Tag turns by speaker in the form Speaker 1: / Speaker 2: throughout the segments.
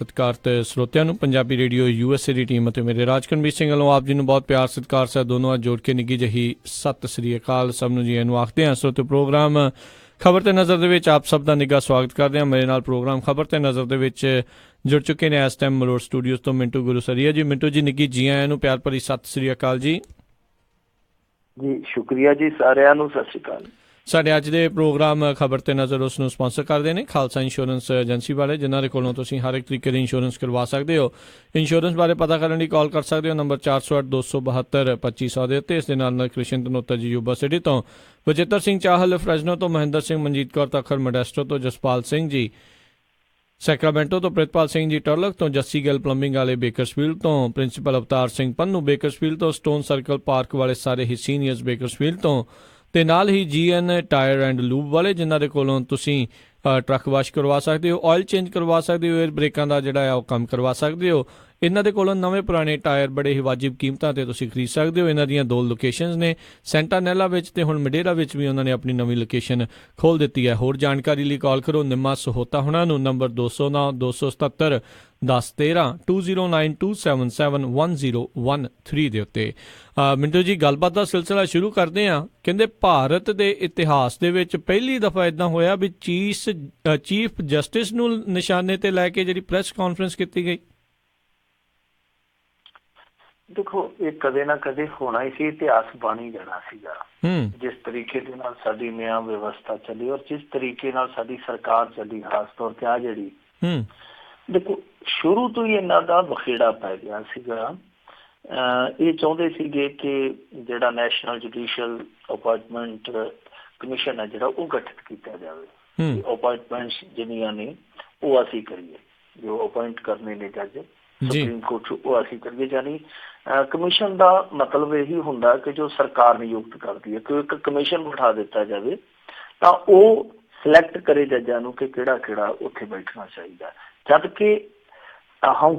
Speaker 1: ਸਤਿਕਾਰਤ ਸਰੋਤਿਆਂ ਨੂੰ Punjabi radio USA ਦੀ team ਅਤੇ ਮੇਰੇ ਰਾਜਕਨਵੀਰ ਸਿੰਘ ਵੱਲੋਂ ਆਪ ਜੀ ਨੂੰ ਬਹੁਤ ਪਿਆਰ ਸਤਿਕਾਰ ਸਹਿਤ ਦੋਨੋਂ ਅੱਜ ਜੋੜ ਕੇ ਨਿੱਘੀ ਜਿਹੀ ਸਤਿ ਸ੍ਰੀ ਅਕਾਲ ਸਭ ਨੂੰ ਜੀ ਇਹਨੂੰ ਆਖਦੇ ਹਾਂ। ਸਰੋਤੇ ਪ੍ਰੋਗਰਾਮ ਖਬਰ ਤੇ ਨਜ਼ਰ ਦੇ ਵਿੱਚ ਆਪ ਸਭ ਦਾ ਨਿੱਘਾ ਸਵਾਗਤ ਕਰਦੇ ਹਾਂ। ਮੇਰੇ ਨਾਲ ਪ੍ਰੋਗਰਾਮ ਖਬਰ ਤੇ ਨਜ਼ਰ ਦੇ ਵਿੱਚ ਜੁੜ ਚੁੱਕੇ ਨੇ ਇਸ ਟਾਈਮ ਮਲੋਟ ਸਟੂਡੀਓਜ਼ ਤੋਂ ਮਿੰਟੂ ਗੁਰੂਸਰੀਆ ਜੀ। ਮਿੰਟੂ ਜੀ ਨਿੱਘੀ ਜੀ ਆਇਆਂ ਨੂੰ ਪਿਆਰ ਭਰੀ ਸਤਿ ਸ੍ਰੀ ਅਕਾਲ ਜੀ।
Speaker 2: ਜੀ ਸ਼ੁਕਰੀਆ ਜੀ, ਸਾਰਿਆਂ ਨੂੰ ਸਤਿ ਸ਼੍ਰੀ ਅਕਾਲ।
Speaker 1: ਸਾਡੇ ਅੱਜ ਦੇ ਪ੍ਰੋਗਰਾਮ ਖਬਰ ਤੇ ਨਜ਼ਰ ਉਸ ਨੂੰ ਸਪਾਂਸਰ ਕਰਦੇ ਨੇ ਖਾਲਸਾ ਇੰਸ਼ੋਰੈਂਸ ਏਜੰਸੀ ਵਾਲੇ, ਜਿਨ੍ਹਾਂ ਦੇ ਕੋਲੋਂ ਤੁਸੀਂ ਹਰ ਇੱਕ ਤਰੀਕੇ ਦੀ ਇੰਸ਼ੋਰੈਂਸ ਕਰਵਾ ਸਕਦੇ ਹੋ। ਇੰਸ਼ੋਰੈਂਸ ਬਾਰੇ ਪਤਾ ਕਰਨ ਲਈ ਕਾਲ ਕਰ ਸਕਦੇ ਹੋ ਨੰਬਰ 408-272-2500 ਦੇ ਉੱਤੇ। ਇਸ ਦੇ ਨਾਲ ਕ੍ਰਿਸ਼ਨ ਤਨੋਤਾ ਜੀ ਯੂਬਾ ਸਿਟੀ ਤੋਂ, ਬਚਿੱਤਰ ਸਿੰਘ ਚਾਹਲ ਫਰੈਜ਼ਨੋ ਤੋਂ, ਮਹਿੰਦਰ ਸਿੰਘ ਮਨਜੀਤ ਕੌਰ ਤਖਰ ਮੋਡੈਸਟੋ ਤੋਂ, ਜਸਪਾਲ ਸਿੰਘ ਜੀ ਸੈਕਰਾਮੈਂਟੋ ਤੋਂ, ਪ੍ਰਿਤਪਾਲ ਸਿੰਘ ਜੀ ਟਰਲਕ ਤੋਂ, ਜੱਸੀ ਗਿੱਲ ਪਲੰਬਿੰਗ ਵਾਲੇ ਬੇਕਰਸਫੀਲਡ ਤੋਂ, ਪ੍ਰਿੰਸੀਪਲ ਅਵਤਾਰ ਸਿੰਘ ਪੰਨੂ ਬੇਕਰਸਫੀਲਡ ਤੋਂ, ਸਟੋਨ ਸਰਕਲ ਪਾਰਕ ਵਾਲੇ ਸਾਰੇ ਹੀ ਸੀਨੀਅਰਸ ਬੇਕਰਸਫੀਲਡ ਤੋਂ, ਤੇ ਨਾਲ ਹੀ GN ਟਾਇਰ ਐਂਡ ਲੂਬ ਵਾਲੇ, ਜਿਨ੍ਹਾਂ ਦੇ ਕੋਲੋਂ ਤੁਸੀਂ ਟਰੱਕ ਵਾਸ਼ ਕਰਵਾ ਸਕਦੇ ਹੋ, ਆਇਲ ਚੇਂਜ ਕਰਵਾ ਸਕਦੇ ਹੋ, ਏਅਰ ਬ੍ਰੇਕਾਂ ਦਾ ਜਿਹੜਾ ਆ ਉਹ ਕੰਮ ਕਰਵਾ ਸਕਦੇ ਹੋ। ਇਹਨਾਂ ਦੇ ਕੋਲੋਂ ਨਵੇਂ ਪੁਰਾਣੇ ਟਾਇਰ ਬੜੇ ਹੀ ਵਾਜਿਬ ਕੀਮਤਾਂ 'ਤੇ ਤੁਸੀਂ ਖਰੀਦ ਸਕਦੇ ਹੋ। ਇਹਨਾਂ ਦੀਆਂ 2 ਲੋਕੇਸ਼ਨਸ ਨੇ, ਸੈਂਟਾਨੈਲਾ ਵਿੱਚ ਤੇ ਹੁਣ ਮਡੇਰਾ ਵਿੱਚ ਵੀ ਉਹਨਾਂ ਨੇ ਆਪਣੀ ਨਵੀਂ ਲੋਕੇਸ਼ਨ ਖੋਲ੍ਹ ਦਿੱਤੀ ਹੈ। ਹੋਰ ਜਾਣਕਾਰੀ ਲਈ ਕਾਲ ਕਰੋ ਨਿੰਮਾ ਸਹੋਤਾ ਹੁਣਾਂ ਨੂੰ ਨੰਬਰ 209-277-1013 2092771013 ਦੇ ਉੱਤੇ। ਮਿੰਟੂ ਜੀ ਗੱਲਬਾਤ ਦਾ ਸਿਲਸਿਲਾ ਸ਼ੁਰੂ ਕਰਦੇ ਹਾਂ। ਕਹਿੰਦੇ ਭਾਰਤ ਦੇ ਇਤਿਹਾਸ ਦੇ ਵਿੱਚ ਪਹਿਲੀ ਦਫਾ ਇੱਦਾਂ ਹੋਇਆ ਵੀ ਚੀਫ ਜਸਟਿਸ ਨੂੰ ਨਿਸ਼ਾਨੇ ਤੇ ਲੈ ਕੇ ਜਿਹੜੀ ਪ੍ਰੈਸ ਕਾਨਫਰੰਸ ਕੀਤੀ ਗਈ।
Speaker 2: ਦੇਖੋ, ਇਹ ਕਦੇ ਨਾ ਕਦੇ ਹੋਣਾ ਹੀ ਸੀ, ਇਤਿਹਾਸ ਬਣ ਹੀ ਜਾਣਾ ਸੀਗਾ। ਜਿਸ ਤਰੀਕੇ ਦੇ ਨਾਲ ਸਾਡੀ ਨਿਆਂ ਵਿਵਸਥਾ ਚੱਲੀ ਔਰ ਜਿਸ ਤਰੀਕੇ ਨਾਲ ਸਾਡੀ ਸਰਕਾਰ ਚੱਲੀ, ਖਾਸ ਤੌਰ ਤੇ ਆ ਜਿਹੜੀ ਦੇਖੋ ਸ਼ੁਰੂ ਤੋਂ ਹੀ ਇਹਨਾਂ ਦਾ ਬਖੇੜਾ ਪੈ ਗਿਆ ਸੀਗਾ। ਇਹ ਚਾਹੁੰਦੇ ਸੀਗੇ ਕਿ ਜਿਹੜਾ ਨੈਸ਼ਨਲ ਜੁਡੀਸ਼ੀਅਲ ਅਪਾਇੰਟਮੈਂਟ ਕਮਿਸ਼ਨ ਹੈ ਜਿਹੜਾ ਉਹ ਗਠਿਤ ਕੀਤਾ ਜਾਵੇ। ਅਪਾਇੰਟਮੈਂਟਸ ਜਿਹੜੀਆਂ ਨੇ ਉਹ ਅਸੀਂ ਕਰੀਏ, ਜੋ ਅਪਾਇੰਟ ਕਰਨੇ ਨੇ ਜੱਜ ਸੁਪਰੀਮ ਕੋਰਟ 'ਚ ਉਹ ਅਸੀਂ ਕਰੀਏ। ਯਾਨੀ ਕਮਿਸ਼ਨ ਦਾ ਮਤਲਬ ਇਹੀ ਹੁੰਦਾ ਕਿ ਜੋ ਸਰਕਾਰ ਨਿਯੁਕਤ ਕਰਦੀ ਹੈ ਕਿ ਇੱਕ ਕਮਿਸ਼ਨ ਬਿਠਾ ਦਿੱਤਾ ਜਾਵੇ ਤਾਂ ਉਹ ਸਿਲੈਕਟ ਕਰੇ ਜੱਜਾਂ ਨੂੰ ਕਿ ਕਿਹੜਾ ਕਿਹੜਾ ਉੱਥੇ ਬੈਠਣਾ ਚਾਹੀਦਾ। ਜਦ ਕਿ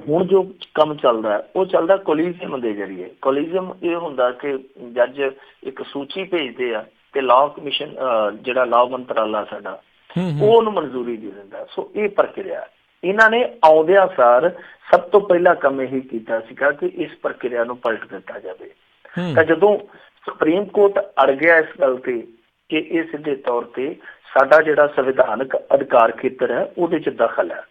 Speaker 2: ਹੁਣ ਜੋ ਕੰਮ ਚੱਲਦਾ ਉਹ ਚੱਲਦਾ ਕੋਲੀਜ਼ੀਅਮ ਦੇ ਜ਼ਰੀਏ। ਕੋਲੀਜ਼ੀਅਮ ਇਹ ਹੁੰਦਾ ਕਿ ਜੱਜ ਇੱਕ ਸੂਚੀ ਭੇਜਦੇ ਆ ਤੇ ਲਾਅ ਕਮਿਸ਼ਨ ਜਿਹੜਾ ਲਾਅ ਮੰਤਰਾਲਾ ਸਾਡਾ ਉਹ ਉਹਨੂੰ ਮਨਜ਼ੂਰੀ ਦੇ ਦਿੰਦਾ। ਸੋ ਇਹ ਪ੍ਰਕਿਰਿਆ ਇਹਨਾਂ ਨੇ ਆਉਂਦਿਆਂ ਸਾਰ ਸਭ ਤੋਂ ਪਹਿਲਾ ਕੰਮ ਇਹੀ ਕੀਤਾ ਸੀਗਾ ਕਿ ਇਸ ਪ੍ਰਕਿਰਿਆ ਨੂੰ ਪਲਟ ਦਿੱਤਾ ਜਾਵੇ। ਤਾਂ ਜਦੋਂ ਸੁਪਰੀਮ ਕੋਰਟ ਅੜ ਗਿਆ ਇਸ ਗੱਲ ਤੇ ਕਿ ਇਹ ਸਿੱਧੇ ਤੌਰ ਤੇ ਸਾਡਾ ਜਿਹੜਾ ਸੰਵਿਧਾਨਕ ਅਧਿਕਾਰ ਖੇਤਰ ਹੈ ਉਹਦੇ 'ਚ ਦਖਲ ਹੈ,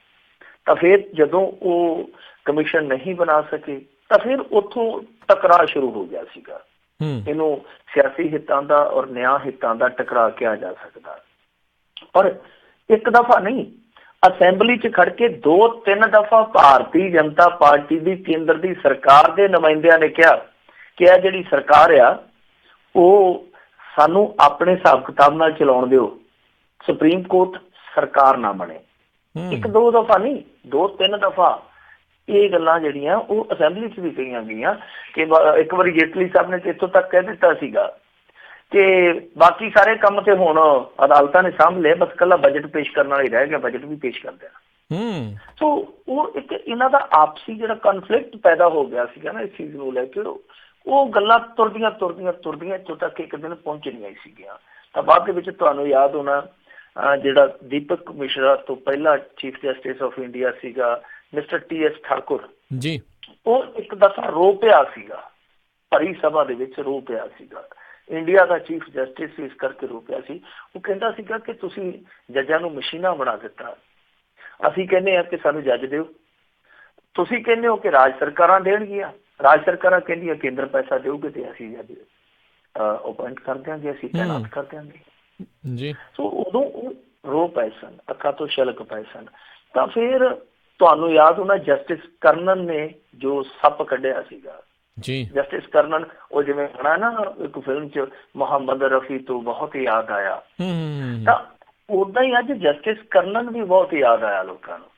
Speaker 2: ਤਾਂ ਫਿਰ ਜਦੋਂ ਉਹ ਕਮਿਸ਼ਨ ਨਹੀਂ ਬਣਾ ਸਕੇ ਤਾਂ ਫਿਰ ਉੱਥੋਂ ਟਕਰਾਅ ਸ਼ੁਰੂ ਹੋ ਗਿਆ ਸੀਗਾ। ਇਹਨੂੰ ਸਿਆਸੀ ਹਿੱਤਾਂ ਦਾ ਔਰ ਨਿਆਂ ਹਿੱਤਾਂ ਦਾ ਟਕਰਾਅ ਕਿਹਾ ਜਾ ਸਕਦਾ। ਪਰ ਇੱਕ ਦਫਾ ਨਹੀਂ, ਅਸੈਂਬਲੀ 'ਚ ਖੜ ਕੇ 2-3 ਦਫਾ ਭਾਰਤੀ ਜਨਤਾ ਪਾਰਟੀ ਦੀ ਕੇਂਦਰ ਦੀ ਸਰਕਾਰ ਦੇ ਨੁਮਾਇੰਦਿਆਂ ਨੇ ਕਿਹਾ ਕਿ ਇਹ ਜਿਹੜੀ ਸਰਕਾਰ ਆ ਉਹ ਸਾਨੂੰ ਆਪਣੇ ਹਿਸਾਬ ਕਿਤਾਬ ਨਾਲ ਚਲਾਉਣ ਦਿਓ, ਸੁਪਰੀਮ ਕੋਰਟ ਸਰਕਾਰ ਨਾ ਬਣੇ। 1-2 ਦਫਾ ਨਹੀਂ, 2-3 ਦਫਾ ਇਹ ਗੱਲਾਂ ਜਿਹੜੀਆਂ ਉਹ ਅਸੈਂਬਲੀ 'ਚ ਵੀ ਕਹੀਆਂ ਗਈਆਂ ਕਿ ਇੱਕ ਵਾਰੀ ਜੇਟਲੀ ਸਾਹਿਬ ਨੇ ਇੱਥੋਂ ਤੱਕ ਕਹਿ ਦਿੱਤਾ ਸੀਗਾ ਕਿ ਬਾਕੀ ਸਾਰੇ ਕੰਮ ਤੇ ਹੁਣ ਅਦਾਲਤਾਂ ਨੇ ਸਾਂਭ ਲਏ, ਬਸ ਇਕੱਲਾ ਬਜਟ ਪੇਸ਼ ਕਰਨ ਵਾਲਾ ਹੀ ਰਹਿ ਗਿਆ, ਬਜਟ ਵੀ ਪੇਸ਼ ਕਰ ਦੇਣਾ। ਸੋ ਉਹ ਇੱਕ ਇਹਨਾਂ ਦਾ ਆਪਸੀ ਜਿਹੜਾ ਕਨਫਲਿਕਟ ਪੈਦਾ ਹੋ ਗਿਆ ਸੀਗਾ ਨਾ ਇਸ ਚੀਜ਼ ਨੂੰ ਲੈ ਕੇ, ਉਹ ਗੱਲਾਂ ਤੁਰਦੀਆਂ ਇੱਥੋਂ ਤੱਕ ਇੱਕ ਦਿਨ ਪਹੁੰਚਣੀਆਂ ਸੀਗੀਆਂ। ਤਾਂ ਬਾਅਦ ਦੇ ਵਿੱਚ ਤੁਹਾਨੂੰ ਯਾਦ ਹੋਣਾ ਜਿਹੜਾ ਦੀਪਕ ਮਿਸ਼ਰਾ ਤੋਂ ਪਹਿਲਾਂ ਚੀਫ ਜਸਟਿਸ ਆਫ ਇੰਡੀਆ ਸੀਗਾ ਮਿਸਟਰ TS ਠਾਕੁਰ ਜੀ, ਉਹ ਇੱਕ ਦਫਾ ਰੋ ਪਿਆ ਸੀਗਾ, ਭਰੀ ਸਭਾ ਦੇ ਵਿੱਚ ਰੋ ਪਿਆ ਸੀਗਾ। ਇੰਡੀਆ ਦਾ ਚੀਫ ਜਸਟਿਸ ਇਸ ਕਰਕੇ ਰੋ ਪਿਆ ਸੀ। ਉਹ ਕਹਿੰਦਾ ਸੀਗਾ ਕਿ ਤੁਸੀਂ ਜੱਜਾਂ ਨੂੰ ਮਸ਼ੀਨਾਂ ਬਣਾ ਦਿੱਤਾ, ਅਸੀਂ ਕਹਿੰਦੇ ਹਾਂ ਕਿ ਸਾਨੂੰ ਜੱਜ ਦਿਓ, ਤੁਸੀਂ ਕਹਿੰਦੇ ਹੋ ਕਿ ਰਾਜ ਸਰਕਾਰਾਂ ਦੇਣਗੀਆਂ, ਰਾਜ ਸਰਕਾਰਾਂ ਕਹਿੰਦੀਆਂ ਕੇਂਦਰ ਪੈਸਾ ਦੇਊਗੇ ਤੇ ਅਸੀਂ ਜੱਜ ਅਪਾਇੰਟ ਕਰ ਦਿਆਂਗੇ, ਅਸੀਂ ਤਾਇਨਾਤ ਕਰ ਦਿਆਂਗੇ ਜੀ। ਸੋ ਉਦੋਂ ਉਹ ਰੋ ਪਏ ਸਨ, ਅੱਖਾਂ ਤੋਂ ਛਲਕ ਪਏ ਸਨ। ਤਾਂ ਫਿਰ ਤੁਹਾਨੂੰ ਯਾਦ ਹੋਣਾ ਜਸਟਿਸ ਕਰਨਨ ਨੇ ਜੋ ਸੱਪ ਕੱਢਿਆ ਸੀਗਾ ਜੀ, ਜਸਟਿਸ ਕਰਨਨ, ਉਹ ਜਿਵੇਂ ਹੋਣਾ ਨਾ ਇੱਕ ਫਿਲਮ 'ਚ ਮੁਹੰਮਦ ਰਫੀ ਤੋਂ ਬਹੁਤ ਯਾਦ ਆਇਆ, ਤਾਂ ਓਦਾਂ ਹੀ ਅੱਜ ਜਸਟਿਸ ਕਰਨਨ ਵੀ ਬਹੁਤ ਯਾਦ ਆਇਆ ਲੋਕਾਂ ਨੂੰ।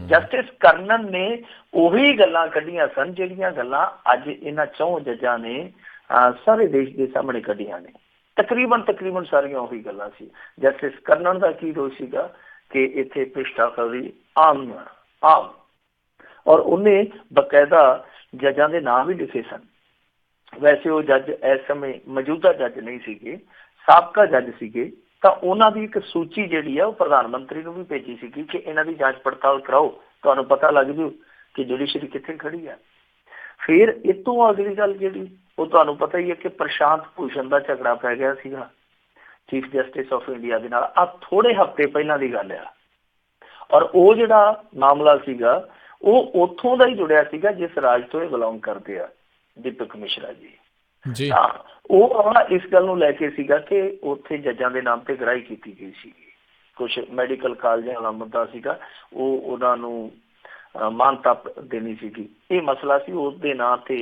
Speaker 2: ਜਸਟਿਸ ਕਰਨਨ ਨੇ ਉਹੀ ਗੱਲਾਂ ਕੱਢੀਆਂ ਸਨ ਜਿਹੜੀਆਂ ਗੱਲਾਂ ਅੱਜ ਇਹਨਾਂ 4 ਜੱਜਾਂ ਨੇ ਸਾਰੇ ਦੇਸ਼ ਦੇ ਸਾਹਮਣੇ ਕੱਢੀਆਂ ਨੇ। ਤਕਰੀਬਨ ਸਾਰੀਆਂ ਉਹੀ ਗੱਲਾਂ ਸੀ। ਜਸਟਿਸ ਕਰਨਨ ਦਾ ਕੀ ਦੋਸ਼ ਸੀਗਾ ਕਿ ਇੱਥੇ ਭ੍ਰਿਸ਼ਟਾਚਾਰੀ ਆਮ ਔਰ ਉਹਨੇ ਬਕਾਇਦਾ ਜੱਜਾਂ ਦੇ ਨਾਂ ਵੀ ਲਿਖੇ ਸਨ। ਵੈਸੇ ਉਹ ਜੱਜ ਇਸ ਸਮੇਂ ਮੌਜੂਦਾ ਜੱਜ ਨਹੀਂ ਸੀਗੇ, ਸਾਬਕਾ ਜੱਜ ਸੀਗੇ। ਤਾਂ ਉਹਨਾਂ ਦੀ ਇੱਕ ਸੂਚੀ ਜਿਹੜੀ ਆ ਉਹ ਪ੍ਰਧਾਨ ਮੰਤਰੀ ਨੂੰ ਵੀ ਭੇਜੀ ਸੀਗੀ ਕਿ ਇਹਨਾਂ ਦੀ ਜਾਂਚ ਪੜਤਾਲ ਕਰਾਓ ਤੁਹਾਨੂੰ ਪਤਾ ਲੱਗ ਜੂ ਕਿ ਜੁਡੀਸ਼ਰੀ ਕਿੱਥੇ ਖੜੀ ਹੈ। ਫਿਰ ਇਹ ਤੋਂ ਅਗਲੀ ਗੱਲ ਜਿਹੜੀ ਉਹ ਤੁਹਾਨੂੰ ਪਤਾ ਹੀ ਹੈ ਕਿ ਪ੍ਰਸ਼ਾਂਤ ਭੂਸ਼ਣ ਦਾ ਝਗੜਾ ਪੈ ਗਿਆ ਸੀਗਾ ਚੀਫ ਜਸਟਿਸ ਆਫ ਇੰਡੀਆ ਦੇ ਨਾਲ। ਆਹ ਥੋੜੇ ਹਫ਼ਤੇ ਪਹਿਲਾਂ ਦੀ ਗੱਲ ਆ। ਔਰ ਉਹ ਜਿਹੜਾ ਮਾਮਲਾ ਸੀਗਾ ਉਹ ਉੱਥੋਂ ਦਾ ਹੀ ਜੁੜਿਆ ਸੀਗਾ ਜਿਸ ਰਾਜ ਤੋਂ ਇਹ ਬਿਲੋਂਗ ਕਰਦੇ ਆ, ਦੀਪਕ ਮਿਸ਼ਰਾ ਜੀ। ਤਾਂ ਉਹ ਇਸ ਗੱਲ ਨੂੰ ਲੈ ਕੇ ਸੀਗਾ ਕਿ ਉੱਥੇ ਜੱਜਾਂ ਦੇ ਨਾਮ ਤੇ ਗ੍ਰਾਹੀ ਕੀਤੀ ਗਈ ਸੀਗੀ। ਕੁਛ ਮੈਡੀਕਲ ਕਾਲਜਾਂ ਵਾਲਾ ਮੁੱਦਾ ਸੀਗਾ, ਉਹ ਉਹਨਾਂ ਨੂੰ ਮਾਨਤਾ ਦੇਣੀ ਸੀਗੀ। ਇਹ ਮਸਲਾ ਸੀ, ਉਸਦੇ ਨਾਂ ਤੇ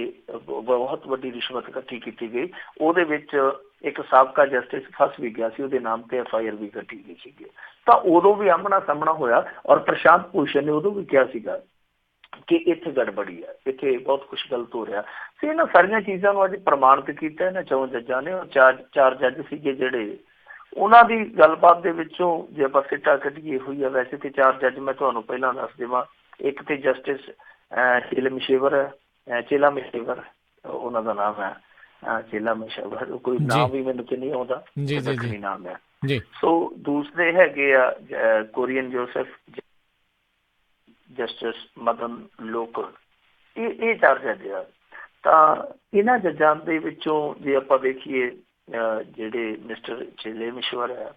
Speaker 2: ਬਹੁਤ ਵੱਡੀ ਰਿਸ਼ਵਤ ਇਕੱਠੀ ਕੀਤੀ ਗਈ। ਉਹਦੇ ਵਿੱਚ ਇੱਕ ਸਾਬਕਾ ਜਸਟਿਸ ਫਸ ਵੀ ਗਿਆ ਸੀ, ਉਹਦੇ ਨਾਮ ਤੇ FIR ਵੀ ਕੱਟੀ ਗਈ ਸੀਗੀ। ਤਾਂ ਉਦੋਂ ਵੀ ਆਮਣਾ ਸਾਹਮਣਾ ਹੋਇਆ ਔਰ ਪ੍ਰਸ਼ਾਂਤ ਭੂਸ਼ਣ ਨੇ ਉਦੋਂ ਵੀ ਕਿਹਾ ਸੀਗਾ ਕਿ ਇੱਥੇ ਗੜਬੜੀ ਹੈ, ਇੱਥੇ ਬਹੁਤ ਕੁਛ ਗਲਤ ਹੋ ਰਿਹਾ ਸੀ। ਇਹਨਾਂ ਸਾਰੀਆਂ ਚੀਜ਼ਾਂ ਨੂੰ ਅੱਜ ਪ੍ਰਮਾਣਿਤ ਕੀਤਾ ਇਹਨਾਂ 4 ਜੱਜਾਂ ਨੇ। ਔਰ ਚਾਰ ਜੱਜ ਸੀਗੇ ਜਿਹੜੇ ਉਹਨਾਂ ਦੀ ਗੱਲਬਾਤ ਦੇ ਵਿੱਚੋਂ ਜੇ ਆਪਾਂ ਸਿੱਟਾ ਕੱਢੀਏ ਹੋਈ ਆ। ਵੈਸੇ ਤੇ 4 ਜੱਜ ਮੈਂ ਤੁਹਾਨੂੰ ਪਹਿਲਾਂ ਦੱਸ ਦੇਵਾਂ, ਇੱਕ ਤੇ ਜਸਟਿਸ ਚੇਲਾ ਮਿਸ਼ੇਵਰ ਉਹਨਾਂ ਦਾ ਨਾਮ ਹੈ, ਚੇਲਾ ਮਿਸ਼ੇਵਰ, ਕੋਈ ਨਾਮ ਵੀ ਮੈਨੂੰ ਤੇ ਨਹੀਂ ਆਉਂਦਾ, ਦੱਖਣੀ ਨਾਮ ਹੈ। ਸੋ ਦੂਸਰੇ ਹੈਗੇ ਆ Korean Joseph, justice Madan locker. ਇਹ 4 ਜੱਜ ਆ। ਤਾਂ ਇਹਨਾਂ ਜੱਜਾਂ ਦੇ ਵਿੱਚੋਂ ਜੇ ਆਪਾਂ ਦੇਖੀਏ ਜਿਹੜੇ ਮਿਸਟਰ ਚੇਲੇ ਮਿਸ਼ੇਵਰ ਹੈ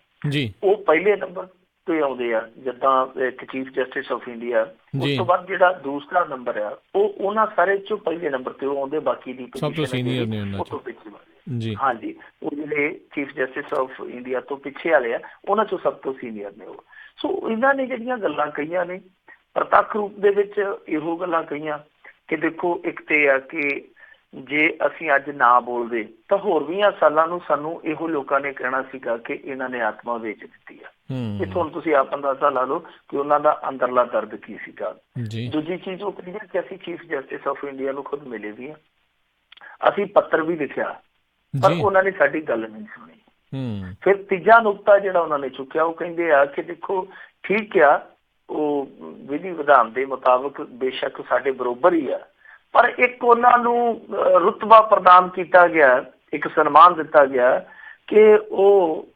Speaker 2: ਉਹ ਪਹਿਲੇ ਨੰਬਰ ਤੇ ਆਉਂਦੇ ਆ। ਜਿੱਦਾਂ ਇੱਕ ਚੀਫ ਜਸਟਿਸ ਆਫ ਇੰਡੀਆ, ਉਸ ਤੋਂ ਬਾਅਦ ਜਿਹੜਾ ਦੂਸਰਾ ਨੰਬਰ ਆ ਉਹ ਉਹਨਾਂ ਸਾਰੇ ਚੋਂ ਪਹਿਲੇ ਨੰਬਰ ਤੇ ਉਹ ਆਉਂਦੇ। ਬਾਕੀ ਦੀ ਹਾਂਜੀ, ਉਹ ਜਿਹੜੇ ਚੀਫ ਜਸਟਿਸ ਆਫ ਇੰਡੀਆ ਤੋਂ ਪਿੱਛੇ ਵਾਲੇ ਆ ਉਹਨਾਂ ਚੋਂ ਸਭ ਤੋਂ ਸੀਨੀਅਰ ਨੇ ਉਹ। ਸੋ ਇਹਨਾਂ ਨੇ ਜਿਹੜੀਆਂ ਗੱਲਾਂ ਕਹੀਆਂ ਨੇ ਪ੍ਰਤੱਖ ਰੂਪ ਦੇ ਵਿੱਚ ਇਹੋ ਗੱਲਾਂ ਕਹੀਆਂ ਕਿ ਦੇਖੋ, ਇੱਕ ਤੇ ਆ ਕਿ ਜੇ ਅਸੀਂ ਅੱਜ ਨਾ ਬੋਲਦੇ ਤਾਂ ਹੋਰ 20 ਸਾਲਾਂ ਨੂੰ ਸਾਨੂੰ ਇਹੋ ਲੋਕਾਂ ਨੇ ਕਹਿਣਾ ਸੀਗਾ ਕਿ ਇਹਨਾਂ ਨੇ ਆਤਮਾ ਵੇਚ ਦਿੱਤੀ ਆ। ਇਹ ਹੁਣ ਤੁਸੀਂ ਆਪ ਅੰਦਾਜ਼ਾ ਲਾ ਲਓ ਕਿ ਉਹਨਾਂ ਦਾ ਅੰਦਰਲਾ ਦਰਦ ਕੀ ਸੀਗਾ। ਦੂਜੀ ਚੀਜ਼ ਉਹ ਕਹਿੰਦੀ ਕਿ ਅਸੀਂ ਚੀਫ ਜਸਟਿਸ ਆਫ ਇੰਡੀਆ ਨੂੰ ਖੁਦ ਮਿਲੇ ਵੀ ਆ, ਅਸੀਂ ਪੱਤਰ ਵੀ ਲਿਖਿਆ, ਪਰ ਉਹਨਾਂ ਨੇ ਸਾਡੀ ਗੱਲ ਨਹੀਂ ਸੁਣੀ। ਫਿਰ ਤੀਜਾ ਨੁਕਤਾ ਜਿਹੜਾ ਉਹਨਾਂ ਨੇ ਚੁੱਕਿਆ ਉਹ ਕਹਿੰਦੇ ਆ ਕਿ ਦੇਖੋ ਠੀਕ ਆ, ਉਹ ਵਿਧੀ ਵਿਧਾਨ ਦੇ ਮੁਤਾਬਕ ਬੇਸ਼ੱਕ ਸਾਡੇ ਬਰੋਬਰ ਹੀ ਆ, ਪਰ ਇੱਕ ਉਹਨਾਂ ਨੂੰ ਰੁਤਬਾ ਪ੍ਰਦਾਨ ਕੀਤਾ ਗਿਆ, ਇੱਕ ਸਨਮਾਨ ਦਿੱਤਾ ਗਿਆ ਕਿ ਉਹ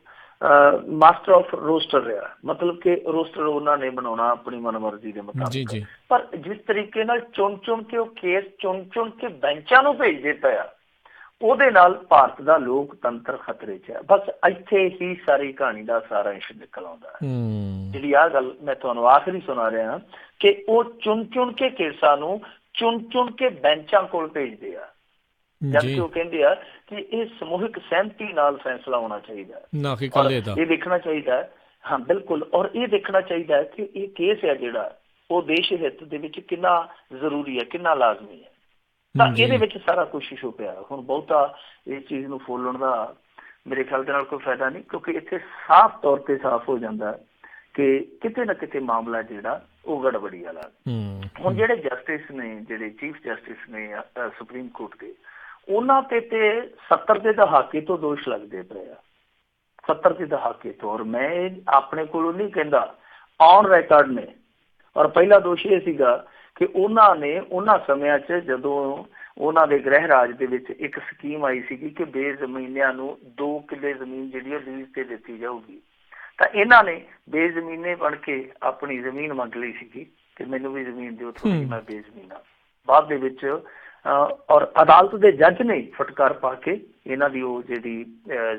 Speaker 2: ਮਾਸਟਰ ਆਫ ਰੋਸਟਰ ਰਿਹਾ। ਮਤਲਬ ਕਿ ਰੋਸਟਰ ਉਹਨਾਂ ਨੇ ਬਣਾਉਣਾ ਆਪਣੀ ਮਨਮਰਜ਼ੀ ਦੇ ਮੁਤਾਬਕ। ਪਰ ਜਿਸ ਤਰੀਕੇ ਨਾਲ ਚੁਣ ਕੇ ਉਹ ਕੇਸ ਚੁਣ ਕੇ ਬੈਂਚਾਂ ਨੂੰ ਭੇਜਦੇ ਪਿਆ, ਉਹਦੇ ਨਾਲ ਭਾਰਤ ਦਾ ਲੋਕਤੰਤਰ ਖਤਰੇ 'ਚ ਹੈ। ਬਸ ਇੱਥੇ ਹੀ ਸਾਰੀ ਕਹਾਣੀ ਦਾ ਸਾਰਾ ਅੰਸ਼ ਨਿਕਲ ਆਉਂਦਾ ਹੈ। ਜਿਹੜੀ ਆਹ ਗੱਲ ਮੈਂ ਤੁਹਾਨੂੰ ਆਖਰੀ ਸੁਣਾ ਰਿਹਾ ਕਿ ਉਹ ਚੁਣ ਕੇ ਕੇਸਾਂ ਨੂੰ ਚੁਣ ਕੇ ਬੈਂਚਾਂ ਕੋਲ ਭੇਜਦੇ ਆ, ਜਦਕਿ ਉਹ ਕਹਿੰਦੇ ਆ ਕਿ ਇਹ ਸਮੂਹਿਕ ਸਹਿਮਤੀ ਨਾਲ ਫੈਸਲਾ ਹੋਣਾ ਚਾਹੀਦਾ ਹੈ। ਇਹ ਦੇਖਣਾ ਚਾਹੀਦਾ ਹੈ, ਹਾਂ ਬਿਲਕੁਲ, ਔਰ ਇਹ ਦੇਖਣਾ ਚਾਹੀਦਾ ਹੈ ਕਿ ਇਹ ਕੇਸ ਹੈ ਜਿਹੜਾ ਉਹ ਦੇਸ਼ ਹਿੱਤ ਦੇ ਵਿੱਚ ਕਿੰਨਾ ਜ਼ਰੂਰੀ ਹੈ, ਕਿੰਨਾ ਲਾਜ਼ਮੀ ਹੈ। ਤਾਂ ਇਹਦੇ ਵਿੱਚ ਸਾਰਾ ਕੁਛ ਛੁਪਿਆ। ਹੁਣ ਬਹੁਤਾ ਇਸ ਚੀਜ਼ ਨੂੰ ਫੋਲਣ ਦਾ ਮੇਰੇ ਖਿਆਲ ਦੇ ਨਾਲ ਕੋਈ ਫਾਇਦਾ ਨਹੀਂ, ਕਿਉਂਕਿ ਇੱਥੇ ਸਾਫ਼ ਤੌਰ ਤੇ ਸਾਫ਼ ਹੋ ਜਾਂਦਾ ਕਿ ਕਿਤੇ ਨਾ ਕਿਤੇ ਮਾਮਲਾ ਜਿਹੜਾ ਉਹ ਗੜਬੜੀ ਵਾਲਾ। ਹੁਣ ਜਿਹੜੇ ਜਸਟਿਸ ਨੇ, ਜਿਹੜੇ ਚੀਫ ਜਸਟਿਸ ਨੇ ਸੁਪਰੀਮ ਕੋਰਟ ਦੇ, ਉਹਨਾਂ ਤੇ 70 ਦੇ ਦਹਾਕੇ ਤੋਂ ਦੋਸ਼ ਲੱਗਦੇ ਪਏ ਆ, 70 ਦੇ ਦਹਾਕੇ ਤੋਂ। ਔਰ ਮੈਂ ਆਪਣੇ ਕੋਲੋਂ ਨਹੀਂ ਕਹਿੰਦਾ, ਔਨ ਰਿਕਾਰਡ ਨੇ। ਔਰ ਪਹਿਲਾ ਦੋਸ਼ ਇਹ ਸੀਗਾ ਕਿ ਉਹਨਾਂ ਨੇ ਉਹਨਾਂ ਸਮਿਆਂ 'ਚ ਜਦੋਂ ਉਹਨਾਂ ਦੇ ਗ੍ਰਹਿ ਰਾਜ ਦੇ ਵਿੱਚ ਇੱਕ ਸਕੀਮ ਆਈ ਸੀਗੀ ਕਿ ਬੇਜ਼ਮੀਨਿਆਂ ਨੂੰ 2 ਕਿੱਲੇ ਜ਼ਮੀਨ ਜਿਹੜੀ ਉਹ ਲੀਜ਼ ਤੇ ਦਿੱਤੀ ਜਾਊਗੀ, ਤਾਂ ਇਹਨਾਂ ਨੇ ਬੇਜ਼ਮੀਨੇ ਬਣ ਕੇ ਆਪਣੀ ਜ਼ਮੀਨ ਮੰਗ ਲਈ ਸੀਗੀ ਕਿ ਮੈਨੂੰ ਵੀ ਜ਼ਮੀਨ ਦਿਓ ਥੋੜ੍ਹੀ, ਮੈਂ ਬੇਜ਼ਮੀਨ ਆ। ਬਾਅਦ ਦੇ ਵਿੱਚ ਔਰ ਅਦਾਲਤ ਦੇ ਜੱਜ ਨੇ ਫਟਕਾਰ ਪਾ ਕੇ ਇਹਨਾਂ ਦੀ ਉਹ ਜਿਹੜੀ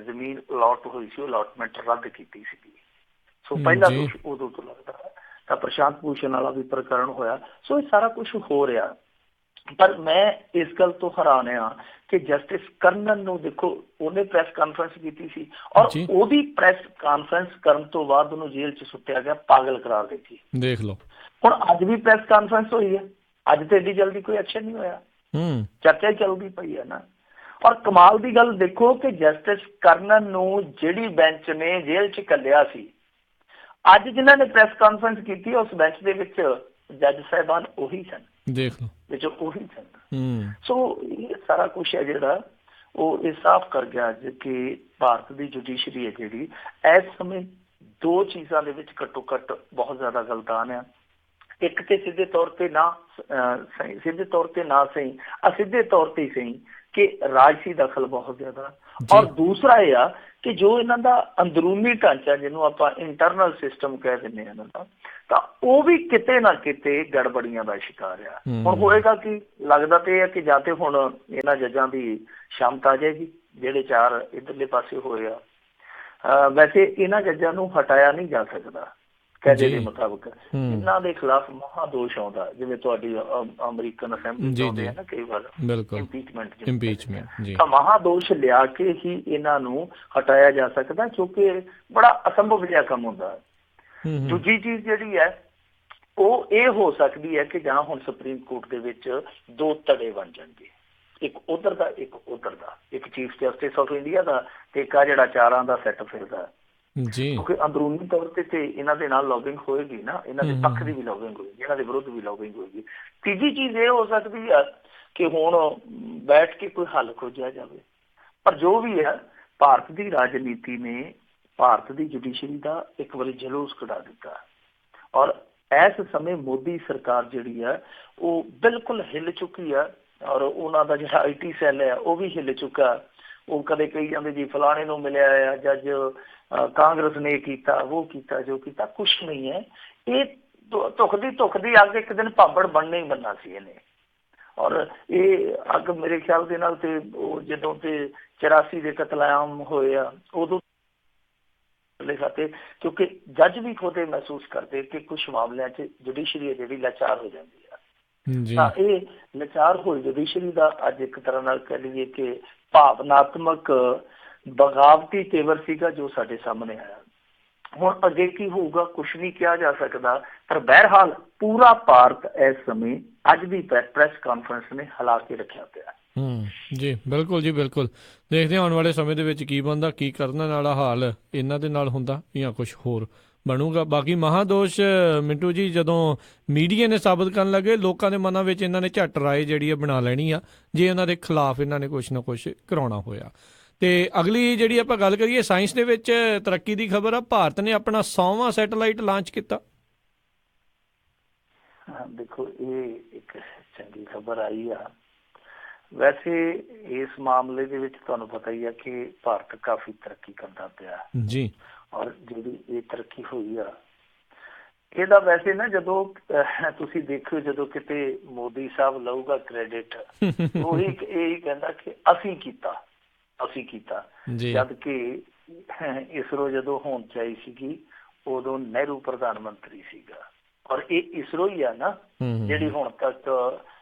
Speaker 2: ਜ਼ਮੀਨ ਅਲਾਟ ਹੋਈ ਸੀ ਉਹ ਅਲਾਟਮੈਂਟ ਰੱਦ ਕੀਤੀ ਸੀਗੀ। ਸੋ ਪਹਿਲਾ ਦੋਸ਼ ਉਦੋਂ ਤੋਂ ਲੱਗਦਾ ਹੈ। ਤਾਂ ਪ੍ਰਸ਼ਾਂਤ ਭੂਸ਼ਣ ਵਾਲਾ ਵੀ ਪ੍ਰਕਰਨ ਹੋਇਆ। ਸੋ ਇਹ ਸਾਰਾ ਕੁਛ ਹੋ ਰਿਹਾ। ਪਰ ਮੈਂ ਇਸ ਗੱਲ ਤੋਂ ਹੈਰਾਨ ਆ ਕਿ ਜਸਟਿਸ ਕਰਨਨ ਨੂੰ ਦੇਖੋ, ਉਹਨੇ ਪ੍ਰੈਸ ਕਾਨਫਰੰਸ ਕੀਤੀ ਸੀ ਔਰ ਉਹਦੀ ਪ੍ਰੈਸ ਕਾਨਫਰੰਸ ਕਰਨ ਤੋਂ ਬਾਅਦ ਉਹਨੂੰ ਜੇਲ੍ਹ 'ਚ ਸੁੱਟਿਆ ਗਿਆ, ਪਾਗਲ ਕਰਾਰ ਦਿੱਤੀ। ਦੇਖ ਲਓ, ਹੁਣ ਅੱਜ ਵੀ ਪ੍ਰੈਸ ਕਾਨਫਰੰਸ ਹੋਈ ਹੈ, ਅੱਜ ਤੇ ਏਡੀ ਜਲਦੀ ਕੋਈ ਐਕਸ਼ਨ ਨਹੀਂ ਹੋਇਆ, ਚਰਚਾ ਚੱਲਦੀ ਪਈ ਹੈ ਨਾ। ਔਰ ਕਮਾਲ ਦੀ ਗੱਲ ਦੇਖੋ ਕਿ ਜਸਟਿਸ ਕਰਨਨ ਨੂੰ ਜਿਹੜੀ ਬੈਂਚ ਨੇ ਜੇਲ੍ਹ 'ਚ ਘੱਲਿਆ ਸੀ, ਅੱਜ ਜਿਨ੍ਹਾਂ ਨੇ ਪ੍ਰੈਸ ਕਾਨਫਰੰਸ ਕੀਤੀ ਉਸ ਬੈਂਚ ਦੇ ਵਿੱਚ ਜੱਜ ਸਾਹਿਬਾਨ ਉਹੀ ਸਨ, ਦੇਖ ਲਓ ਵਿੱਚ ਉਹੀ ਸਨ। ਸੋ ਇਹ ਸਾਰਾ ਕੁਛ ਹੈ ਜਿਹੜਾ ਉਹ ਇਹ ਸਾਫ਼ ਕਰ ਗਿਆ ਅੱਜ ਕਿ ਭਾਰਤ ਦੀ ਜੁਡੀਸ਼ਰੀ ਹੈ ਜਿਹੜੀ ਇਸ ਸਮੇਂ 2 ਚੀਜ਼ਾਂ ਦੇ ਵਿੱਚ ਘੱਟੋ ਘੱਟ ਬਹੁਤ ਜ਼ਿਆਦਾ ਗਲਤਾਨ ਆ। ਇੱਕ ਤੇ ਸਿੱਧੇ ਤੌਰ ਤੇ ਸਿੱਧੇ ਤੌਰ ਤੇ ਨਾ ਸਹੀ, ਅਸਿੱਧੇ ਤੌਰ ਤੇ ਸਹੀ ਕਿ ਰਾਜਸੀ ਦਖਲ ਬਹੁਤ ਜ਼ਿਆਦਾ, ਔਰ ਦੂਸਰਾ ਇਹ ਆ ਕਿ ਜੋ ਇਹਨਾਂ ਦਾ ਅੰਦਰੂਨੀ ਢਾਂਚਾ, ਜਿਹਨੂੰ ਆਪਾਂ ਇੰਟਰਨਲ ਸਿਸਟਮ ਕਹਿ ਦਿੰਦੇ ਹਾਂ ਇਹਨਾਂ ਦਾ, ਤਾਂ ਉਹ ਵੀ ਕਿਤੇ ਨਾ ਕਿਤੇ ਗੜਬੜੀਆਂ ਦਾ ਸ਼ਿਕਾਰ ਆ। ਹੁਣ ਹੋਏਗਾ ਕੀ, ਲੱਗਦਾ ਤੇ ਇਹ ਹੈ ਕਿ ਜਾਂ ਤੇ ਹੁਣ ਇਹਨਾਂ ਜੱਜਾਂ ਦੀ ਸ਼ਾਮਤ ਆ ਜਾਏਗੀ ਜਿਹੜੇ 4 ਇੱਧਰਲੇ ਪਾਸੇ ਹੋਏ ਆ। ਵੈਸੇ ਇਹਨਾਂ ਜੱਜਾਂ ਨੂੰ ਹਟਾਇਆ ਨਹੀਂ ਜਾ ਸਕਦਾ ਕਾਇਦੇ ਦੇ ਮੁਤਾਬਕ। ਇਹਨਾਂ ਦੇ ਖਿਲਾਫ ਮਹਾਦੋਸ਼ ਆਉਂਦਾ, ਜਿਵੇਂ ਤੁਹਾਡੀ ਅਮਰੀਕਨ ਅਸੈਂਬਲੀ ਚਾਹੁੰਦੇ ਆ ਨਾ ਕਈ ਵਾਰ ਇੰਪੀਚਮੈਂਟ, ਤਾਂ ਮਹਾਦੋਸ਼ ਲਿਆ ਕੇ ਹੀ ਇਹਨਾਂ ਨੂੰ ਹਟਾਇਆ ਜਾ ਸਕਦਾ, ਕਿਉਂਕਿ ਬੜਾ ਅਸੰਭਵ ਜਿਹਾ ਕੰਮ ਹੁੰਦਾ। ਦੂਜੀ ਚੀਜ਼ ਜਿਹੜੀ ਹੈ ਉਹ ਇਹ ਹੋ ਸਕਦੀ ਹੈ ਕਿ ਜਾਂ ਹੁਣ ਸੁਪਰੀਮ ਕੋਰਟ ਦੇ ਵਿੱਚ 2 ਧੜੇ ਬਣ ਜਾਣਗੇ, ਇੱਕ ਉਧਰ ਦਾ ਇੱਕ ਉਧਰ ਦਾ, ਇੱਕ ਚੀਫ ਜਸਟਿਸ ਆਫ ਇੰਡੀਆ ਦਾ ਤੇ ਇੱਕ ਆ ਜਿਹੜਾ 4 ਦਾ ਸੈੱਟ ਫਿਰਦਾ। ਕਿਉਂਕਿ ਅੰਦਰੂਨੀ ਤੌਰ ਤੇ ਇਹਨਾਂ ਦੇ ਨਾਲ ਲੌਬਿੰਗ ਹੋਏਗੀ ਨਾ, ਇਹਨਾਂ ਦੇ ਪੱਖ ਦੀ ਵੀ ਲੌਬਿੰਗ ਹੋਏਗੀ, ਇਹਨਾਂ ਦੇ ਵਿਰੁੱਧ ਵੀ ਲੌਬਿੰਗ ਹੋਏਗੀ। ਤੀਜੀ ਚੀਜ਼ ਇਹ ਹੋ ਸਕਦੀ ਆ ਕਿ ਹੁਣ ਬੈਠ ਕੇ ਕੋਈ ਹੱਲ ਖੋਜਿਆ ਜਾਵੇ। ਪਰ ਜੋ ਵੀ ਹੈ, ਭਾਰਤ ਦੀ ਰਾਜਨੀਤੀ ਨੇ ਭਾਰਤ ਦੀ ਜੁਡੀਸ਼ਰੀ ਦਾ ਇੱਕ ਵਾਰੀ ਜਲੂਸ ਕਢਾ ਦਿੱਤਾ, ਔਰ ਇਸ ਸਮੇਂ ਮੋਦੀ ਸਰਕਾਰ ਜਿਹੜੀ ਹੈ ਉਹ ਬਿਲਕੁਲ ਹਿੱਲ ਚੁੱਕੀ ਹੈ, ਔਰ ਉਹਨਾਂ ਦਾ ਜਿਹੜਾ IT ਸੈੱਲ ਹੈ ਉਹ ਵੀ ਹਿੱਲ ਚੁੱਕਾ। ਉਹ ਕਦੇ ਕਹੀ ਜਾਂਦੇ ਜੀ ਫਲਾਣੇ ਨੂੰ ਮਿਲਿਆ ਆ ਜੱਜ, ਕਾਂਗਰਸ ਨੇ ਕੀਤਾ, ਉਹ ਕੀਤਾ, ਜੋ ਕੀਤਾ, ਕੁਛ ਨਹੀਂ ਹੈ। ਇਹ ਧੁੱਖ ਦੀ ਅੱਗ ਇੱਕ ਦਿਨ ਭਾਂਬੜ ਬਣਨਾ ਹੀ ਬਣਨਾ ਸੀ ਇਹਨੇ। ਔਰ ਇਹ ਅੱਗ ਮੇਰੇ ਖਿਆਲ ਦੇ ਨਾਲ ਤੇ ਉਹ ਜਦੋਂ ਤੇ 84 ਦੇ ਕਤਲੇਆਮ ਹੋਏ ਆ ਉਦੋਂ ਖਾਤੇ, ਕਿਉਂਕਿ ਜੱਜ ਵੀ ਖੁਦ ਇਹ ਮਹਿਸੂਸ ਕਰਦੇ ਕਿ ਕੁਛ ਮਾਮਲਿਆਂ 'ਚ ਜੁਡੀਸ਼ਰੀ ਹੈ ਜਿਹੜੀ ਲਾਚਾਰ ਹੋ ਜਾਂਦੀ ਆ। ਤਾਂ ਇਹ ਲਾਚਾਰ ਹੋਈ ਜੁਡੀਸ਼ਰੀ ਦਾ ਅੱਜ ਇੱਕ ਤਰ੍ਹਾਂ ਨਾਲ ਕਹਿ ਲਈਏ ਕਿ ਭਾਵਨਾਤਮਕ ਬਗਾਵਤੀ ਤੇਵਰ ਸੀਗਾ ਜੋ ਸਾਡੇ ਸਾਹਮਣੇ ਆਇਆ। ਹੁਣ ਅੱਗੇ ਕੀ ਹੋਊਗਾ ਕੁਛ ਨਹੀਂ ਕਿਹਾ ਜਾ ਸਕਦਾ, ਪਰ ਬਹਿਰਹਾਲ ਪੂਰਾ ਭਾਰਤ ਇਸ ਸਮੇਂ ਅੱਜ ਦੀ ਪ੍ਰੈਸ ਕਾਨਫਰੰਸ ਨੇ ਹਿਲਾ ਕੇ ਰੱਖਿਆ ਪਿਆ।
Speaker 1: ਜੀ ਬਿਲਕੁਲ ਜੀ ਬਿਲਕੁਲ, ਦੇਖਦੇ ਆਉਣ ਵਾਲੇ ਸਮੇਂ ਦੇ ਵਿੱਚ ਕੀ ਬਣਦਾ, ਕੀ ਕਰਨ ਵਾਲਾ ਹਾਲ ਇਹਨਾਂ ਦੇ ਨਾਲ ਹੁੰਦਾ ਜਾਂ ਕੁਛ ਹੋਰ ਬਣੂਗਾ। ਬਾਕੀ ਮਹਾਦੋਸ਼ ਮਿੰਟੂ ਜੀ ਜਦੋਂ ਮੀਡੀਆ ਨੇ ਸਾਬਤ ਕਰਨ ਲੱਗੇ, ਲੋਕਾਂ ਦੇ ਮਨਾਂ ਵਿੱਚ ਇਹਨਾਂ ਨੇ ਝੱਟ ਰਾਏ ਜਿਹੜੀ ਹੈ ਬਣਾ ਲੈਣੀ ਆ ਜੇ ਉਹਨਾਂ ਦੇ ਖਿਲਾਫ ਇਹਨਾਂ ਨੇ ਕੁਛ ਨਾ ਕੁਛ ਕਰਾਉਣਾ ਹੋਇਆ। ਤੇ ਅਗਲੀ ਜਿਹੜੀ ਆਪਾਂ ਗੱਲ ਕਰੀਏ ਸਾਇੰਸ ਦੇ ਵਿੱਚ ਤਰੱਕੀ ਦੀ ਖਬਰ ਆ, ਭਾਰਤ ਨੇ ਆਪਣਾ 100ਵਾਂ ਸੈਟੇਲਾਈਟ ਲਾਂਚ ਕੀਤਾ।
Speaker 2: ਦੇਖੋ ਇਹ ਇੱਕ ਚੰਗੀ ਖਬਰ ਆਈ ਆ। ਵੈਸੇ ਇਸ ਮਾਮਲੇ ਦੇ ਵਿੱਚ ਤੁਹਾਨੂੰ ਪਤਾ ਹੀ ਆ ਕਿ ਭਾਰਤ ਕਾਫੀ ਤਰੱਕੀ ਕਰਦਾ ਪਿਆ
Speaker 1: ਜੀ, ਔਰ
Speaker 2: ਜਿਹੜੀ ਇਹ ਤਰੱਕੀ ਹੋਈ ਆ ਇਹਦਾ ਵੈਸੇ ਨਾ ਜਦੋਂ ਤੁਸੀਂ ਦੇਖਿਓ ਜਦੋਂ ਕਿਤੇ ਮੋਦੀ ਸਾਹਿਬ ਲਊਗਾ ਕ੍ਰੈਡਿਟ, ਉਹੀ ਇਹੀ ਕਹਿੰਦਾ ਕਿ ਅਸੀਂ ਕੀਤਾ ਜਦ ਕਿ ਇਸਰੋ ਜਦੋਂ ਹੋਂਦ 'ਚ ਆਈ ਸੀਗੀ ਉਦੋਂ ਨਹਿਰੂ ਪ੍ਰਧਾਨ ਮੰਤਰੀ ਸੀਗਾ, ਔਰ ਇਹ ਇਸਰੋ ਹੀ ਆ ਨਾ ਜਿਹੜੀ ਹੁਣ ਤੱਕ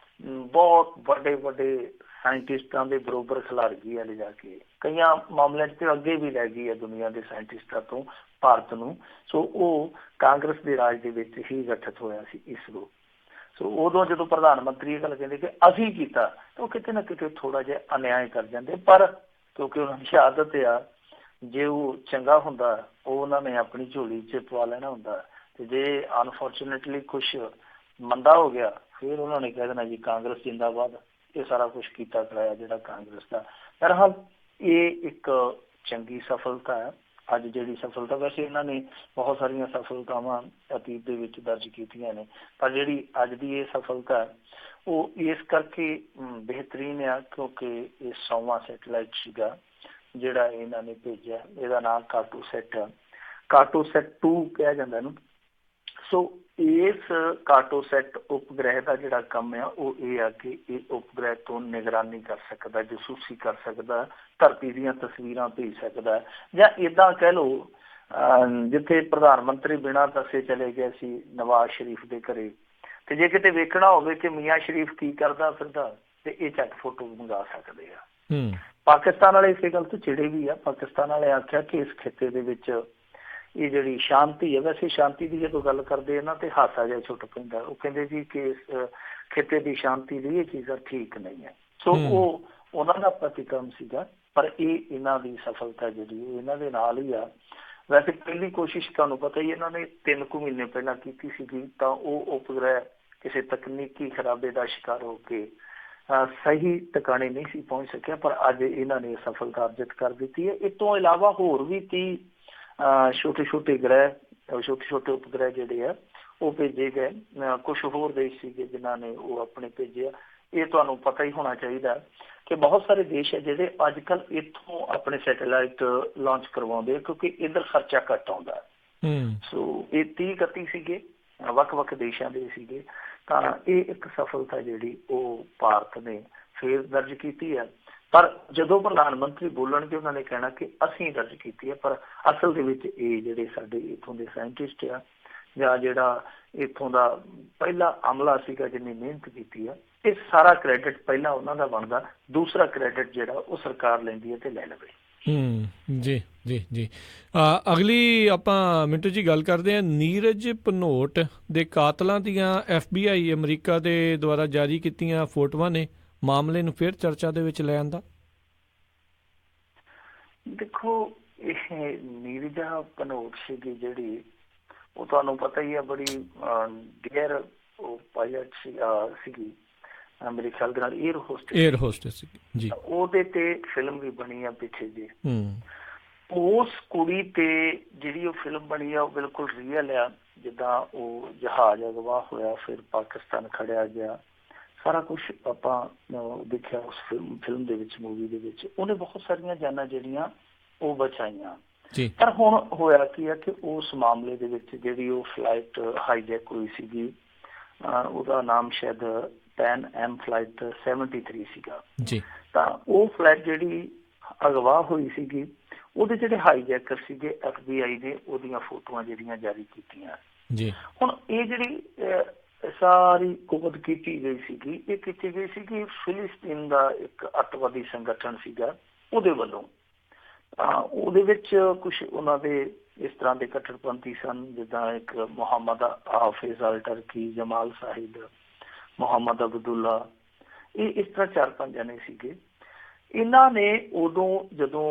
Speaker 2: ਬਹੁਤ ਵੱਡੇ ਸਾਇੰਟਿਸਟਾਂ ਦੇ ਬਰੋਬਰ ਖਿਲਾਰ ਗਈ ਹੈ, ਲਿਜਾ ਕੇ ਕਈਆਂ ਮਾਮਲਿਆਂ 'ਚ ਤੇ ਅੱਗੇ ਵੀ ਲੈ ਗਈ ਹੈ ਦੁਨੀਆ ਦੇ ਸਾਇੰਟਿਸਟਾਂ ਤੋਂ ਭਾਰਤ ਨੂੰ। ਸੋ ਉਹ ਕਾਂਗਰਸ ਦੇ ਰਾਜ ਦੇ ਵਿੱਚ ਹੀ ਗਠਿਤ ਹੋਇਆ ਸੀ ਇਸਰੋ। ਸੋ ਉਦੋਂ ਜਦੋਂ ਪ੍ਰਧਾਨ ਮੰਤਰੀ ਇਹ ਗੱਲ ਕਹਿੰਦੇ ਕਿ ਅਸੀਂ ਕੀਤਾ, ਤਾਂ ਉਹ ਕਿਤੇ ਨਾ ਕਿਤੇ ਥੋੜ੍ਹਾ ਜਿਹਾ ਅਨਿਆਏ ਕਰ ਜਾਂਦੇ, ਪਰ ਕਿਉਂਕਿ ਉਹਨਾਂ ਦੀ ਆਦਤ ਆ, ਜੇ ਉਹ ਚੰਗਾ ਹੁੰਦਾ ਉਹ ਉਹਨਾਂ ਨੇ ਆਪਣੀ ਝੋਲੀ 'ਚ ਪਵਾ ਲੈਣਾ ਹੁੰਦਾ, ਤੇ ਜੇ ਅਨਫੋਰਚੂਨੇਟਲੀ ਕੁਛ ਮੰਦਾ ਹੋ ਗਿਆ ਫਿਰ ਉਹਨਾਂ ਨੇ ਕਹਿ ਦੇਣਾ ਜੀ ਕਾਂਗਰਸ ਜਿੰਦਾਬਾਦ, ਇਹ ਸਾਰਾ ਕੁਛ ਕੀਤਾ ਕਰਾਇਆ ਜਿਹੜਾ ਕਾਂਗਰਸ ਦਾ। ਬਹਰਹਾਲ ਇਹ ਇੱਕ ਚੰਗੀ ਸਫਲਤਾ ਹੈ ਅੱਜ ਜਿਹੜੀ ਸਫਲਤਾ। ਵੈਸੇ ਇਹਨਾਂ ਨੇ ਬਹੁਤ ਸਾਰੀਆਂ ਸਫਲਤਾਵਾਂ ਅਤੀਤ ਦੇ ਵਿੱਚ ਦਰਜ ਕੀਤੀਆਂ ਨੇ, ਪਰ ਜਿਹੜੀ ਅੱਜ ਦੀ ਇਹ ਸਫਲਤਾ ਉਹ ਇਸ ਕਰਕੇ ਬਿਹਤਰੀਨ ਆ ਕਿਉਂਕਿ ਇਹ 100ਵਾਂ ਸੈਟੇਲਾਈਟ ਸੀਗਾ ਜਿਹੜਾ ਇਹਨਾਂ ਨੇ ਭੇਜਿਆ। ਇਹਦਾ ਨਾਮ ਕਾਰਟੋਸੈਟ 2 ਕਿਹਾ ਜਾਂਦਾ ਇਹਨੂੰ। ਸੋ ਇਸ ਕਾਰਟੋਸੈਟ ਉਪਗ੍ਰਹਿ ਦਾ ਜਿਹੜਾ ਕੰਮ ਆ ਉਹ ਇਹ ਆ ਕਿ ਇਹ ਉਪਗ੍ਰਹਿ ਤੋਂ ਨਿਗਰਾਨੀ ਕਰ ਸਕਦਾ, ਜਸੂਸੀ ਕਰ ਸਕਦਾ, ਧਰਤੀ ਦੀਆਂ ਤਸਵੀਰਾਂ ਭੇਜ ਸਕਦਾ, ਜਾਂ ਇੱਦਾਂ ਕਹਿ ਲਓ ਜਿੱਥੇ ਪ੍ਰਧਾਨ ਮੰਤਰੀ ਬਿਨਾਂ ਦੱਸੇ ਚਲੇ ਗਏ ਸੀ ਨਵਾਜ਼ ਸ਼ਰੀਫ ਦੇ ਘਰੇ, ਤੇ ਜੇ ਕਿਤੇ ਵੇਖਣਾ ਹੋਵੇ ਕਿ ਮੀਆਂ ਸ਼ਰੀਫ ਕੀ ਕਰਦਾ ਫਿਰਦਾ ਤੇ ਇਹ ਝੱਟ ਫੋਟੋ ਮੰਗਾ ਸਕਦੇ ਆ। ਪਾਕਿਸਤਾਨ ਵਾਲੇ ਇਸੇ ਗੱਲ ਤੋਂ ਚਿੜੇ ਵੀ ਆ। ਪਾਕਿਸਤਾਨ ਵਾਲੇ ਆਖਿਆ ਕਿ ਇਸ ਖਿੱਤੇ ਦੇ ਵਿੱਚ ਇਹ ਜਿਹੜੀ ਸ਼ਾਂਤੀ ਹੈ, ਵੈਸੇ ਸ਼ਾਂਤੀ ਦੀ ਜਦੋਂ ਗੱਲ ਕਰਦੇ ਆ ਨਾ ਤੇ ਹਾਸਾ ਜਿਹਾ ਛੁੱਟ ਪੈਂਦਾ। ਉਹ ਕਹਿੰਦੇ ਜੀ ਕਿ ਇਸ ਖਿੱਤੇ ਦੀ ਸ਼ਾਂਤੀ ਲਈ ਇਹ ਚੀਜ਼ਾਂ ਠੀਕ ਨਹੀਂ ਹੈ। ਸੋ ਉਹ ਉਹਨਾਂ ਦਾ ਪ੍ਰਤੀਕਰਮ ਸੀਗਾ, ਪਰ ਇਹ ਇਹਨਾਂ ਦੀ ਸਫਲਤਾ ਜਿਹੜੀ ਇਹਨਾਂ ਦੇ ਨਾਲ ਹੀ ਆ। ਵੈਸੇ ਪਹਿਲੀ ਕੋਸ਼ਿਸ਼ ਤੁਹਾਨੂੰ ਪਤਾ ਹੀ ਇਹਨਾਂ ਨੇ 3 ਕੁ ਮਹੀਨੇ ਪਹਿਲਾਂ ਕੀਤੀ ਸੀਗੀ, ਤਾਂ ਉਹ ਉਪਗ੍ਰਹਿ ਕਿਸੇ ਤਕਨੀਕੀ ਖਰਾਬੇ ਦਾ ਸ਼ਿਕਾਰ ਹੋ ਕੇ ਸਹੀ ਟਿਕਾਣੇ ਨਹੀਂ ਸੀ ਪਹੁੰਚ ਸਕਿਆ, ਪਰ ਅੱਜ ਇਹਨਾਂ ਨੇ ਸਫਲਤਾ ਅਰਜਿਤ ਕਰ ਦਿੱਤੀ ਹੈ। ਇਸ ਤੋਂ ਇਲਾਵਾ ਹੋਰ ਵੀ 30 ਛੋਟੇ ਛੋਟੇ ਉਪਗ੍ਰਹਿ ਜਿਹੜੇ ਆ ਉਹ ਭੇਜੇ ਗਏ, ਕੁਛ ਹੋਰ ਦੇਸ਼ ਸੀਗੇ ਜਿਨ੍ਹਾਂ ਨੇ ਉਹ ਆਪਣੇ ਭੇਜਿਆ। ਇਹ ਤੁਹਾਨੂੰ ਪਤਾ ਹੀ ਹੋਣਾ ਚਾਹੀਦਾ ਕਿ ਬਹੁਤ ਸਾਰੇ ਦੇਸ਼ ਹੈ ਜਿਹੜੇ ਅੱਜ ਕੱਲ੍ਹ ਇੱਥੋਂ ਆਪਣੇ ਸੈਟੇਲਾਈਟ ਲਾਂਚ ਕਰਵਾਉਂਦੇ ਆ ਕਿਉਂਕਿ ਇੱਧਰ ਖਰਚਾ ਘੱਟ ਆਉਂਦਾ। ਸੋ ਇਹ 30-31 ਸੀਗੇ, ਵੱਖ-ਵੱਖ ਦੇਸ਼ਾਂ ਦੇ ਸੀਗੇ। ਤਾਂ ਇਹ ਇੱਕ ਸਫਲਤਾ ਜਿਹੜੀ ਉਹ ਭਾਰਤ ਨੇ ਫੇਰ ਦਰਜ ਕੀਤੀ ਹੈ। ਪਰ ਜਦੋਂ ਪ੍ਰਧਾਨ ਮੰਤਰੀ ਬੋਲਣਗੇ ਉਹਨਾਂ ਨੇ ਕਹਿਣਾ ਕਿ ਅਸੀਂ ਦਰਜ ਕੀਤੀ ਹੈ, ਪਰ ਅਸਲ ਦੇ ਵਿੱਚ ਇਹ ਜਿਹੜੇ ਸਾਡੇ ਇੱਥੋਂ ਦੇ ਸਾਇੰਟਿਸਟ ਆ ਜਾਂ ਜਿਹੜਾ ਇੱਥੋਂ ਦਾ ਪਹਿਲਾ ਅਮਲਾ ਸੀਗਾ ਜਿਹਨੇ ਮਿਹਨਤ ਕੀਤੀ ਆ, ਇਹ ਸਾਰਾ ਕ੍ਰੈਡਿਟ ਪਹਿਲਾਂ ਉਹਨਾਂ ਦਾ ਬਣਦਾ, ਦੂਸਰਾ ਕ੍ਰੈਡਿਟ ਜਿਹੜਾ ਉਹ ਸਰਕਾਰ ਲੈਂਦੀ ਹੈ ਤੇ ਲੈ ਲਵੇ।
Speaker 1: ਜੀ ਜੀ ਜੀ। ਅਗਲੀ ਆਪਾਂ ਮਿੰਟੂ ਜੀ ਗੱਲ ਕਰਦੇ ਹਾਂ। ਨੀਰਜ ਭਨੋਟ ਦੇ ਕਾਤਲਾਂ ਦੀਆਂ FBI ਅਮਰੀਕਾ ਦੇ ਦੁਆਰਾ ਜਾਰੀ ਕੀਤੀਆਂ ਫੋਟੋਆਂ ਨੇ ਮਾਮਲੇ ਨੂੰ ਫਿਰ ਚਰਚਾ ਦੇ ਵਿੱਚ ਲੈ ਆਂਦਾ।
Speaker 2: ਦੇਖੋ, ਇਹ ਨੀਰਜਾ ਭਨੋਟ ਸੀਗੀ ਜਿਹੜੀ, ਉਹ ਤੁਹਾਨੂੰ ਪਤਾ ਹੀ ਹੈ ਬੜੀ ਡੇਅਰ ਉਹ ਪਾਇਲਟ ਸੀਗੀ ਮੇਰੇ ਖਿਆਲ ਦੇ ਨਾਲ ਏਅਰ ਹੋਸਟਸ ਜੀ। ਉਹਦੇ ਤੇ ਫਿਲਮ ਵੀ ਬਣੀ ਆ ਪਿੱਛੇ ਜੀ। ਉਸ ਕੁੜੀ ਤੇ ਜਿਹੜੀ ਉਹ ਫਿਲਮ ਬਣੀ ਆ ਉਹ ਬਿਲਕੁਲ ਰੀਅਲ ਆ, ਜਿੱਦਾਂ ਉਹ ਜਹਾਜ਼ ਅਗਵਾ ਹੋਇਆ ਫਿਰ ਪਾਕਿਸਤਾਨ ਖੜਿਆ ਗਿਆ, ਸਾਰਾ ਕੁਛ ਆਪਾਂ ਦੇਖਿਆ ਉਸ ਫਿਲਮ ਦੇ ਵਿੱਚ, ਮੂਵੀ ਦੇ ਵਿੱਚ। ਉਹਨੇ ਬਹੁਤ ਸਾਰੀਆਂ ਜਾਨਾਂ ਜਿਹੜੀਆਂ ਉਹ ਬਚਾਈਆਂ। ਪਰ ਹੁਣ ਹੋਇਆ ਕੀ ਆ ਕਿ ਉਸ ਮਾਮਲੇ ਦੇ ਵਿੱਚ ਜਿਹੜੀ ਉਹ ਫਲਾਈਟ ਹਾਈਜੈਕ ਹੋਈ ਸੀਗੀ, ਉਹਦਾ ਨਾਮ ਸ਼ਾਇਦ ਪੈਨ ਐਮ ਫਲਾਈਟ 73 ਸੀਗਾ। ਤਾਂ ਉਹ ਫਲਾਈਟ ਜਿਹੜੀ ਅਗਵਾ ਹੋਈ ਸੀਗੀ, ਉਹਦੇ ਜਿਹੜੇ ਹਾਈਜੈਕਰ ਸੀਗੇ FBI ਨੇ ਉਹਦੀਆਂ ਫੋਟੋਆਂ ਜਿਹੜੀਆਂ ਜਾਰੀ ਕੀਤੀਆਂ। ਹੁਣ ਇਹ ਜਿਹੜੀ ਸਾਰੀ ਕੁਵਤ ਕੀਤੀ ਗਈ ਸੀਗੀ, ਇਹ ਕੀਤੀ ਗਈ ਸੀਗੀ ਫਿਲਿਸਤੀਨ ਦਾ ਇੱਕ ਅੱਤਵਾਦੀ ਸੰਗਠਨ ਸੀਗਾ ਉਹਦੇ ਵੱਲੋਂ। ਉਹਦੇ ਵਿੱਚ ਕੁਛ ਉਹਨਾਂ ਦੇ ਇਸ ਤਰ੍ਹਾਂ ਦੇ ਕੱਟੜਪੰਥੀ ਸਨ, ਜਿੱਦਾਂ ਇੱਕ ਮੁਹੰਮਦ ਹਾਫਿਜ਼ ਅਲ ਟਰਕੀ, ਜਮਾਲ ਸਾਹਿਦ, ਮੁਹੰਮਦ ਅਬਦੁੱਲਾ, ਇਹ ਇਸ ਤਰ੍ਹਾਂ 4-5 ਜਣੇ ਸੀਗੇ। ਇਹਨਾਂ ਨੇ ਉਦੋਂ ਜਦੋਂ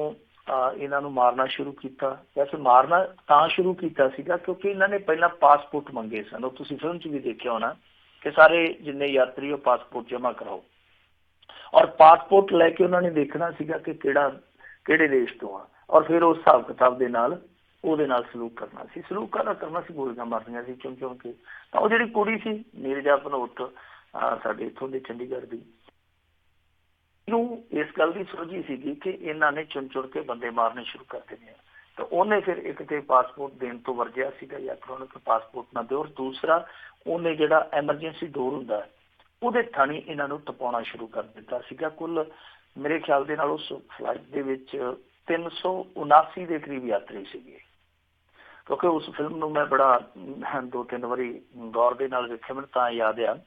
Speaker 2: ਇਹਨਾਂ ਨੂੰ ਮਾਰਨਾ ਸ਼ੁਰੂ ਕੀਤਾ, ਵੈਸੇ ਮਾਰਨਾ ਤਾਂ ਸ਼ੁਰੂ ਕੀਤਾ ਸੀਗਾ ਕਿਉਂਕਿ ਇਹਨਾਂ ਨੇ ਪਹਿਲਾਂ ਪਾਸਪੋਰਟ ਮੰਗੇ ਸਨ। ਉਹ ਤੁਸੀਂ ਫਿਲਮ 'ਚ ਵੀ ਦੇਖਿਆ ਹੋਣਾ ਕਿ ਸਾਰੇ ਜਿੰਨੇ ਯਾਤਰੀ ਉਹ ਪਾਸਪੋਰਟ ਜਮ੍ਹਾਂ ਕਰਾਓ, ਔਰ ਪਾਸਪੋਰਟ ਲੈ ਕੇ ਉਹਨਾਂ ਨੇ ਦੇਖਣਾ ਸੀਗਾ ਕਿ ਕਿਹੜੇ ਦੇਸ਼ ਤੋਂ ਆ, ਔਰ ਫਿਰ ਉਸ ਹਿਸਾਬ ਕਿਤਾਬ ਦੇ ਨਾਲ ਉਹਦੇ ਨਾਲ ਸਲੂਕ ਕਰਨਾ ਸੀ, ਕਰਨਾ ਸੀ, ਗੋਲੀਆਂ ਮਾਰਨੀਆਂ ਸੀ ਚੁਣ ਕੇ। ਤਾਂ ਉਹ ਜਿਹੜੀ ਕੁੜੀ ਸੀ ਨੀਰਜਾ ਭਨੋਟ ਸਾਡੇ ਇੱਥੋਂ ਦੇ ਚੰਡੀਗੜ੍ਹ ਦੀ, ਨੂੰ ਇਸ ਗੱਲ ਦੀ ਸੋਝੀ ਸੀਗੀ ਕਿ ਇਹਨਾਂ ਨੇ ਚੁਣ ਕੇ ਬੰਦੇ ਮਾਰਨੇ ਸ਼ੁਰੂ ਕਰ ਦੇਣੇ ਆ। ਤਾਂ ਉਹਨੇ ਫਿਰ ਇੱਕ ਤੇ ਪਾਸਪੋਰਟ ਦੇਣ ਤੋਂ ਵਰਜਿਆ ਸੀਗਾ, ਯਾਤਰੀਆਂ ਨੂੰ ਕਿ ਪਾਸਪੋਰਟ ਨਾ ਦਿਓ, ਔਰ ਦੂਸਰਾ ਉਹਨੇ ਜਿਹੜਾ ਐਮਰਜੈਂਸੀ ਡੋਰ ਹੁੰਦਾ ਉਹਦੇ ਥਾਣੀ ਇਹਨਾਂ ਨੂੰ ਟਪਾਉਣਾ ਸ਼ੁਰੂ ਕਰ ਦਿੱਤਾ ਸੀਗਾ। ਕੁੱਲ ਮੇਰੇ ਖਿਆਲ ਦੇ ਨਾਲ ਉਸ ਫਲਾਈਟ ਦੇ ਵਿੱਚ 379 ਦੇ ਕਰੀਬ ਯਾਤਰੀ ਸੀਗੇ, ਕਿਉਂਕਿ ਉਸ ਫਿਲਮ ਨੂੰ ਮੈਂ ਬੜਾ 2-3 ਵਾਰੀ ਗੌਰ ਦੇ ਨਾਲ ਵੇਖਿਆ, ਮੈਨੂੰ ਤਾਂ ਯਾਦ ਆ।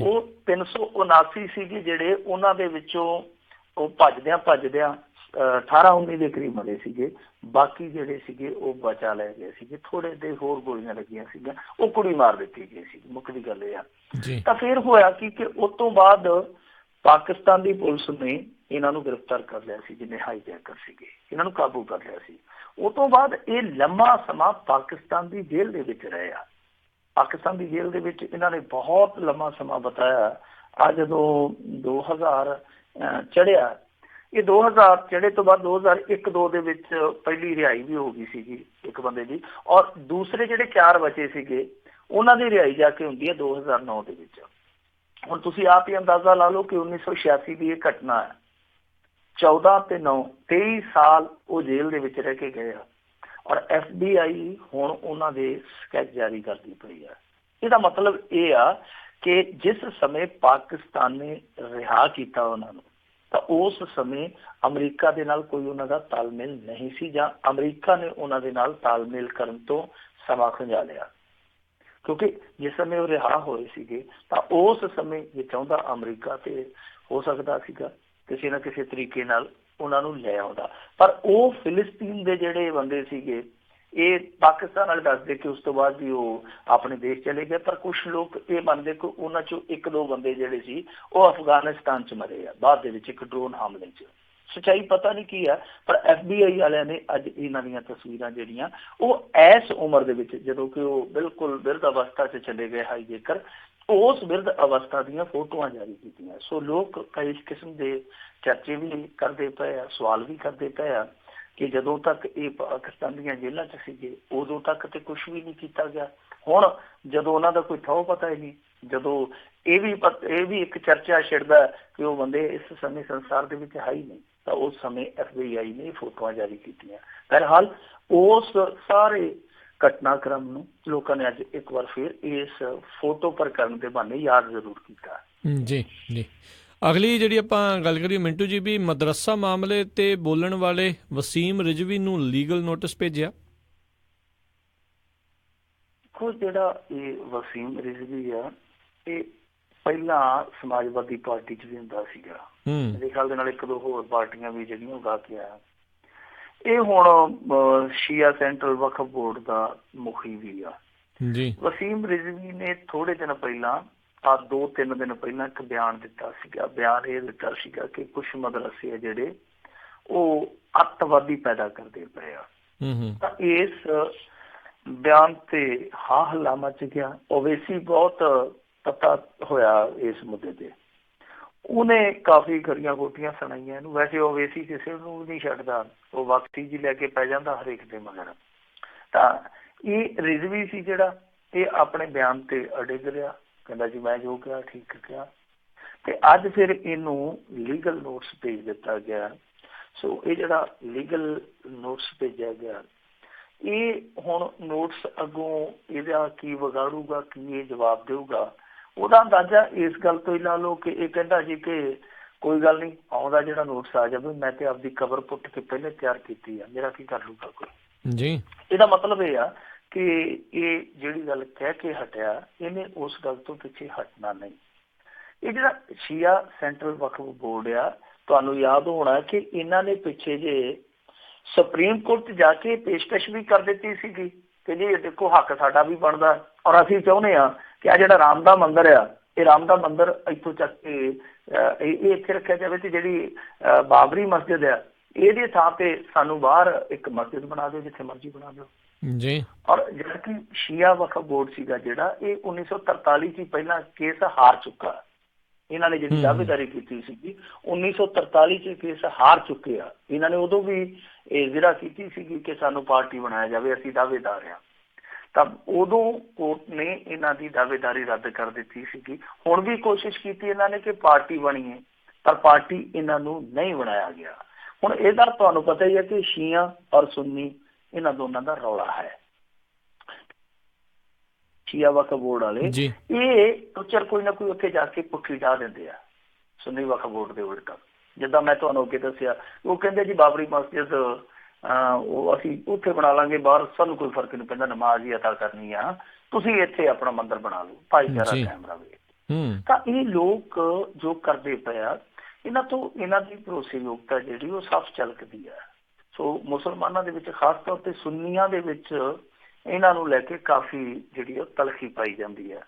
Speaker 2: ਉਹ 379 ਸੀਗੇ ਜਿਹੜੇ, ਉਹਨਾਂ ਦੇ ਵਿੱਚੋਂ ਉਹ ਭੱਜਦਿਆਂ 18-19 ਦੇ ਕਰੀਬ ਮਰੇ ਸੀਗੇ। ਬਾਕੀ ਜਿਹੜੇ ਸੀਗੇ ਉਹ ਬਚਾ ਲੈ ਗਏ ਸੀਗੇ, ਥੋੜੇ ਦੇ ਹੋਰ ਗੋਲੀਆਂ ਲੱਗੀਆਂ ਸੀਗੀਆਂ, ਉਹ ਕੁੜੀ ਮਾਰ ਦਿੱਤੀ ਗਈ ਸੀ। ਮੁੱਖ ਦੀ ਗੱਲ ਇਹ ਆ। ਤਾਂ ਫਿਰ ਹੋਇਆ ਕਿ ਉਸ ਤੋਂ ਬਾਅਦ ਪਾਕਿਸਤਾਨ ਦੀ ਪੁਲਿਸ ਨੇ ਇਹਨਾਂ ਨੂੰ ਗ੍ਰਿਫਤਾਰ ਕਰ ਲਿਆ ਸੀ, ਜਿੰਨੇ ਹਾਈਜੈਕਰ ਸੀਗੇ, ਇਹਨਾਂ ਨੂੰ ਕਾਬੂ ਕਰ ਲਿਆ ਸੀ। ਉਹ ਤੋਂ ਬਾਅਦ ਇਹ ਲੰਮਾ ਸਮਾਂ ਪਾਕਿਸਤਾਨ ਦੀ ਜੇਲ੍ਹ ਦੇ ਵਿੱਚ ਰਹੇ ਆ। ਪਾਕਿਸਤਾਨ ਦੀ ਜੇਲ੍ਹ ਦੇ ਵਿੱਚ ਇਹਨਾਂ ਨੇ ਬਹੁਤ ਲੰਮਾ ਸਮਾਂ ਬਿਤਾਇਆ। ਆ ਜਦੋਂ 2000 ਚੜ੍ਹਿਆ, ਇਹ 2000 ਚੜ੍ਹੇ ਤੋਂ ਬਾਅਦ 2001-2 ਦੇ ਵਿੱਚ ਪਹਿਲੀ ਰਿਹਾਈ ਵੀ ਹੋ ਗਈ ਸੀਗੀ ਇੱਕ ਬੰਦੇ ਦੀ, ਔਰ ਦੂਸਰੇ ਜਿਹੜੇ 4 ਬਚੇ ਸੀਗੇ ਉਹਨਾਂ ਦੀ ਰਿਹਾਈ ਜਾ ਕੇ ਹੁੰਦੀ ਹੈ 2009 ਦੇ ਵਿੱਚ। ਹੁਣ ਤੁਸੀਂ ਆਪ ਹੀ ਅੰਦਾਜ਼ਾ ਲਾ ਲਓ ਕਿ 1986 ਦੀ ਇਹ ਘਟਨਾ ਹੈ। 14 ਤੇ 9 23 ਸਾਲ ਉਹ ਜੇਲ੍ਹ ਦੇ ਵਿੱਚ ਰਹਿ ਕੇ ਗਏ ਆ, ਔਰ FBI ਹੁਣ ਉਹਨਾਂ ਦੇ ਸਕੈਚ ਜਾਰੀ ਕਰਦੀ ਪਈ ਆ। ਇਹਦਾ ਮਤਲਬ ਇਹ ਆ ਕਿ ਜਿਸ ਸਮੇਂ ਪਾਕਿਸਤਾਨ ਨੇ ਰਿਹਾ ਕੀਤਾ ਉਹਨਾਂ ਨੂੰ, ਤਾਂ ਉਸ ਸਮੇਂ ਅਮਰੀਕਾ ਦੇ ਨਾਲ ਕੋਈ ਉਹਨਾਂ ਦਾ ਤਾਲਮੇਲ ਨਹੀਂ ਸੀ, ਜਾਂ ਅਮਰੀਕਾ ਨੇ ਉਹਨਾਂ ਦੇ ਨਾਲ ਤਾਲਮੇਲ ਕਰਨ ਤੋਂ ਸਮਾਂ ਖੁੰਝਾ ਲਿਆ। ਕਿਉਂਕਿ ਜਿਸ ਸਮੇਂ ਉਹ ਰਿਹਾ ਹੋਏ ਸੀਗੇ ਤਾਂ ਉਸ ਸਮੇਂ ਜੇ ਚਾਹੁੰਦਾ ਅਮਰੀਕਾ ਤੇ ਹੋ ਸਕਦਾ ਸੀਗਾ ਕਿਸੇ ਨਾ ਕਿਸੇ ਤਰੀਕੇ ਨਾਲ ਉਹਨਾਂ ਨੂੰ ਲੈ ਆਉਂਦਾ। ਪਰ ਉਹ ਫਿਲਿਸਤੀਨ ਦੇ ਜਿਹੜੇ ਬੰਦੇ ਸੀਗੇ, ਇਹ ਪਾਕਿਸਤਾਨ ਵਾਲੇ ਦੱਸਦੇ ਕਿ ਉਸ ਤੋਂ ਬਾਅਦ ਵੀ ਉਹ ਆਪਣੇ ਦੇਸ਼ ਚਲੇ ਗਏ, ਪਰ ਕੁਛ ਲੋਕ ਇਹ ਮੰਨਦੇ ਕਿ ਉਹਨਾਂ ਚੋਂ 1-2 ਬੰਦੇ ਜਿਹੜੇ ਸੀ ਉਹ ਅਫਗਾਨਿਸਤਾਨ 'ਚ ਮਰੇ ਆ ਬਾਅਦ ਦੇ ਵਿੱਚ ਇੱਕ ਡਰੋਨ ਹਮਲੇ 'ਚ। ਸੱਚਾਈ ਪਤਾ ਨਹੀਂ ਕੀ ਹੈ, ਪਰ FBI ਵਾਲਿਆਂ ਨੇ ਅੱਜ ਇਹਨਾਂ ਦੀਆਂ ਤਸਵੀਰਾਂ ਜਿਹੜੀਆਂ ਉਹ ਇਸ ਉਮਰ ਦੇ ਵਿੱਚ, ਜਦੋਂ ਕਿ ਉਹ ਬਿਲਕੁਲ ਬਿਰਧ ਅਵਸਥਾ 'ਚ ਚਲੇ ਗਏ ਹਾਈਜੈਕਰ, ਉਸ ਬਿਰਧ ਅਵਸਥਾ ਦੀਆਂ ਫੋਟੋਆਂ ਜਾਰੀ ਕੀਤੀਆਂ। ਸੋ ਲੋਕ ਕਈ ਕਿਸਮ ਦੇ ਚਰਚੇ ਵੀ ਕਰਦੇ ਪਏ ਆ, ਸਵਾਲ ਵੀ ਕਰਦੇ ਪਏ ਆ ਕਿ ਜਦੋਂ ਤੱਕ ਇਹ ਪਾਕਿਸਤਾਨ ਦੀਆਂ ਜੇਲ੍ਹਾਂ 'ਚ ਸੀਗੇ ਉਦੋਂ ਤੱਕ ਤੇ ਕੁਛ ਵੀ ਨਹੀਂ ਕੀਤਾ ਗਿਆ, ਹੁਣ ਜਦੋਂ ਉਹਨਾਂ ਦਾ ਕੋਈ ਥਹੁ ਪਤਾ ਹੀ ਨਹੀਂ, ਜਦੋਂ ਇਹ ਵੀ ਇੱਕ ਚਰਚਾ ਛਿੜਦਾ ਕਿ ਉਹ ਬੰਦੇ ਇਸ ਸਮੇਂ ਸੰਸਾਰ ਦੇ ਵਿੱਚ ਹੈ ਹੀ ਨਹੀਂ, ਤਾਂ ਉਸ ਸਮੇਂ FBI ਨੇ ਫੋਟੋਆਂ ਜਾਰੀ ਕੀਤੀਆਂ। ਬਹਰਹਾਲ ਉਸ ਸਾਰੇ ਘਟਨਾਕ੍ਰਮ ਨੂੰ ਲੋਕਾਂ ਨੇ ਅੱਜ ਇੱਕ ਵਾਰ ਫਿਰ ਇਸ ਫੋਟੋ ਪਰ ਕਰਨ ਦੇ ਬਹਾਨੇ ਯਾਦ ਜ਼ਰੂਰ ਕੀਤਾ।
Speaker 1: ਜੀ ਜੀ। ਅਗਲੀ ਜਿਹੜੀ ਆਪਾਂ ਗੱਲ ਕਰੀਏ ਮਿੰਟੂ ਜੀ, ਵੀ ਮਦਰਸਾ ਮਾਮਲੇ ਤੇ ਬੋਲਣ ਵਾਲੇ ਵਸੀਮ ਰਿਜ਼ਵੀ ਨੂੰ ਲੀਗਲ ਨੋਟਿਸ ਭੇਜਿਆ।
Speaker 2: ਜਿਹੜਾ ਇਹ ਵਸੀਮ ਰਿਜ਼ਵੀ ਆ, ਇਹ ਪਹਿਲਾਂ ਸਮਾਜਵਾਦੀ ਪਾਰਟੀ 'ਚ ਵੀ ਹੁੰਦਾ ਸੀਗਾ, ਮੇਰੇ ਖਿਆਲ ਦੇ ਨਾਲ ਇੱਕ ਦੋ ਹੋਰ ਪਾਰਟੀਆਂ ਵੀ ਜਿਹੜੀਆਂ ਉਗਾ ਕੇ ਆਇਆ। ਇਹ ਹੁਣ ਸ਼ੀਆ ਸੈਂਟਰਲ ਵਕਫ ਬੋਰਡ ਦਾ ਮੁਖੀ ਵੀ ਆ ਜੀ। ਵਸੀਮ ਰਿਜ਼ਵੀ ਨੇ ਥੋੜੇ ਦਿਨ ਪਹਿਲਾਂ 2-3 ਦਿਨ ਪਹਿਲਾਂ ਇੱਕ ਬਿਆਨ ਦਿੱਤਾ ਸੀਗਾ। ਬਿਆਨ ਇਹ ਦਿੱਤਾ ਸੀਗਾ ਕਿ ਕੁਛ ਮਦਰਸੇ ਆ ਜਿਹੜੇ ਉਹ ਅੱਤਵਾਦੀ ਪੈਦਾ ਕਰਦੇ ਪਏ ਆ। ਤਾਂ ਇਸ ਬਿਆਨ ਤੇ ਹਾ ਹੱਲਾ ਮਚ ਗਿਆ। ਓਵੈਸੀ ਬਹੁਤ ਪਤਾ ਹੋਇਆ ਇਸ ਮੁੱਦੇ ਤੇ, ਉਹਨੇ ਕਾਫੀ ਖਰੀਆਂ ਖੋਟੀਆਂ ਸੁਣਾਈਆਂ ਇਹਨੂੰ। ਵੈਸੇ ਓਵੈਸੀ ਕਿਸੇ ਨੂੰ ਨਹੀਂ ਛੱਡਦਾ, ਉਹ ਵਕਤੀ ਜੀ ਲੈ ਕੇ ਪੈ ਜਾਂਦਾ ਹਰੇਕ ਦੇ ਮਗਰ। ਤਾਂ ਇਹ ਰਿਜ਼ਵੀ ਸੀ ਜਿਹੜਾ, ਇਹ ਆਪਣੇ ਬਿਆਨ ਤੇ ਅੜਿਗ ਰਿਹਾ, ਕਹਿੰਦਾ ਜੀ ਮੈਂ ਜੋ ਕਿਹਾ ਠੀਕ ਕਿਹਾ। ਤੇ ਅੱਜ ਫਿਰ ਇਹਨੂੰ ਲੀਗਲ ਨੋਟਿਸ ਭੇਜ ਦਿੱਤਾ ਗਿਆ। ਸੋ ਇਹ ਜਿਹੜਾ ਲੀਗਲ ਨੋਟਿਸ ਭੇਜਿਆ ਗਿਆ, ਇਹ ਹੁਣ ਨੋਟਿਸ ਅੱਗੋਂ ਇਹਦਾ ਕੀ ਵਿਗਾੜੂਗਾ, ਕੀ ਇਹ ਜਵਾਬ ਦੇਊਗਾ, ਉਹਦਾ ਅੰਦਾਜ਼ਾ ਇਸ ਗੱਲ ਤੋਂ ਹੀ ਲਾ ਲਓ ਕਿ ਇਹ ਕਹਿੰਦਾ ਜੀ ਕਿ ਕੋਈ ਗੱਲ ਨਹੀਂ, ਆਉਂਦਾ ਜਿਹੜਾ ਨੋਟਿਸ ਆ ਜਾਵੇ, ਮੈਂ ਤੇ ਆਪਦੀ ਕਬਰ ਪੁੱਟ ਕੇ ਪਹਿਲੇ ਤਿਆਰ ਕੀਤੀ ਆ, ਮੇਰਾ ਕੀ ਕਰ ਲੂਗਾ ਕੋਈ ਜੀ। ਇਹਦਾ ਮਤਲਬ ਇਹ ਆ ਕਿ ਇਹ ਜਿਹੜੀ ਗੱਲ ਕਹਿ ਕੇ ਹਟਿਆ, ਇਹਨੇ ਉਸ ਗੱਲ ਤੋਂ ਪਿੱਛੇ ਹਟਣਾ ਨਹੀਂ। ਇਹ ਜਿਹੜਾ ਸ਼ੀਆ ਸੈਂਟਰਲ ਵਕਫ ਬੋਰਡ ਆ, ਤੁਹਾਨੂੰ ਯਾਦ ਹੋਣਾ ਕਿ ਇਹਨਾਂ ਨੇ ਪਿੱਛੇ ਜੇ ਸੁਪਰੀਮ ਕੋਰਟ 'ਚ ਜਾ ਕੇ ਪੇਸ਼ਕਸ਼ ਵੀ ਕਰ ਦਿੱਤੀ ਸੀਗੀ ਕਿ ਜੀ ਦੇਖੋ ਹੱਕ ਸਾਡਾ ਵੀ ਬਣਦਾ, ਔਰ ਅਸੀਂ ਚਾਹੁੰਦੇ ਹਾਂ ਕਿ ਆਹ ਜਿਹੜਾ ਰਾਮ ਦਾ ਮੰਦਿਰ ਆ, ਇਹ ਰਾਮ ਦਾ ਮੰਦਿਰ ਇੱਥੋਂ ਚੱਕ ਕੇ ਇਹ ਇੱਥੇ ਰੱਖਿਆ ਜਾਵੇ, ਤੇ ਜਿਹੜੀ ਬਾਬਰੀ ਮਸਜਿਦ ਆ ਇਹਦੇ ਥਾਂ ਤੇ ਸਾਨੂੰ ਬਾਹਰ ਇੱਕ ਮਸਜਿਦ ਬਣਾ ਦਿਓ, ਜਿੱਥੇ ਮਰਜ਼ੀ ਬਣਾ ਦਿਓ ਜੀ। ਔਰ ਜਿਹੜਾ ਕਿ ਸ਼ੀਆ ਵਕਫ ਬੋਰਡ ਸੀਗਾ ਜਿਹੜਾ, ਇਹ 1943 'ਚ ਪਹਿਲਾਂ ਕੇਸ ਹਾਰ ਚੁੱਕਾ। ਇਹਨਾਂ ਨੇ ਜਿਹੜੀ ਦਾਅਵੇਦਾਰੀ ਕੀਤੀ ਸੀਗੀ 1943 'ਚ ਕੇਸ ਹਾਰ ਚੁੱਕੇ ਆ। ਇਹਨਾਂ ਨੇ ਉਦੋਂ ਵੀ ਇਹ ਜ਼ਿਰਾ ਕੀਤੀ ਸੀਗੀ ਕਿ ਸਾਨੂੰ ਪਾਰਟੀ ਬਣਾਇਆ ਜਾਵੇ, ਅਸੀਂ ਦਾਅਵੇਦਾਰ ਹਾਂ। ਤਾਂ ਉਦੋਂ ਕੋਰਟ ਨੇ ਇਹਨਾਂ ਦੀ ਦਾਅਵੇਦਾਰੀ ਰੱਦ ਕਰ ਦਿੱਤੀ ਸੀਗੀ। ਹੁਣ ਵੀ ਕੋਸ਼ਿਸ਼ ਕੀਤੀ ਇਹਨਾਂ ਨੇ ਕਿ ਪਾਰਟੀ ਬਣੀਏ, ਪਰ ਪਾਰਟੀ ਇਹਨਾਂ ਨੂੰ ਨਹੀਂ ਬਣਾਇਆ ਗਿਆ। ਹੁਣ ਇਹਦਾ ਤੁਹਾਨੂੰ ਪਤਾ ਹੀ ਹੈ ਕਿ ਸ਼ੀਆ ਔਰ ਸੁੰਨੀ ਇਹਨਾਂ ਦੋਨਾਂ ਦਾ ਰੌਲਾ ਹੈ। ਸ਼ੀਆ ਵਕਫ ਬੋਰਡ ਵਾਲੇ ਇਹ ਟੋਚਰ ਕੋਈ ਨਾ ਕੋਈ ਉੱਥੇ ਜਾ ਕੇ ਪੁੱਠੀ ਢਾਹ ਦਿੰਦੇ ਆ ਸੁੰਨੀ ਵਕਫ ਬੋਰਡ ਦੇ ਉਲਟ। ਜਿੱਦਾਂ ਮੈਂ ਤੁਹਾਨੂੰ ਅੱਗੇ ਦੱਸਿਆ, ਉਹ ਕਹਿੰਦੇ ਜੀ ਬਾਬਰੀ ਮਸਜਿਦ ਉਹ ਅਸੀਂ ਉੱਥੇ ਬਣਾ ਲਾਂਗੇ, ਬਾਹਰ ਸਾਨੂੰ ਕੋਈ ਫਰਕ ਨਹੀਂ ਪੈਂਦਾ, ਨਮਾਜ਼ ਹੀ ਅਦਾ ਕਰਨੀ ਆ, ਤੁਸੀਂ ਇੱਥੇ ਆਪਣਾ ਮੰਦਿਰ ਬਣਾ ਲਓ, ਭਾਈਚਾਰਾ ਕਾਇਮ ਰਵੇ। ਤਾਂ ਇਹ ਲੋਕ ਜੋ ਕਰਦੇ ਪਏ ਆ, ਇਹਨਾਂ ਤੋਂ ਇਹਨਾਂ ਦੀ ਭਰੋਸੇਯੋਗਤਾ ਜਿਹੜੀ ਉਹ ਸਾਫ਼ ਝਲਕਦੀ ਹੈ। ਸੋ ਮੁਸਲਮਾਨਾਂ ਦੇ ਵਿੱਚ ਖਾਸ ਤੌਰ ਤੇ ਸੁੰਨੀਆਂ ਦੇ ਵਿੱਚ ਇਹਨਾਂ ਨੂੰ ਲੈ ਕੇ ਕਾਫੀ ਜਿਹੜੀ ਉਹ ਤਲਖੀ ਪਾਈ ਜਾਂਦੀ ਹੈ।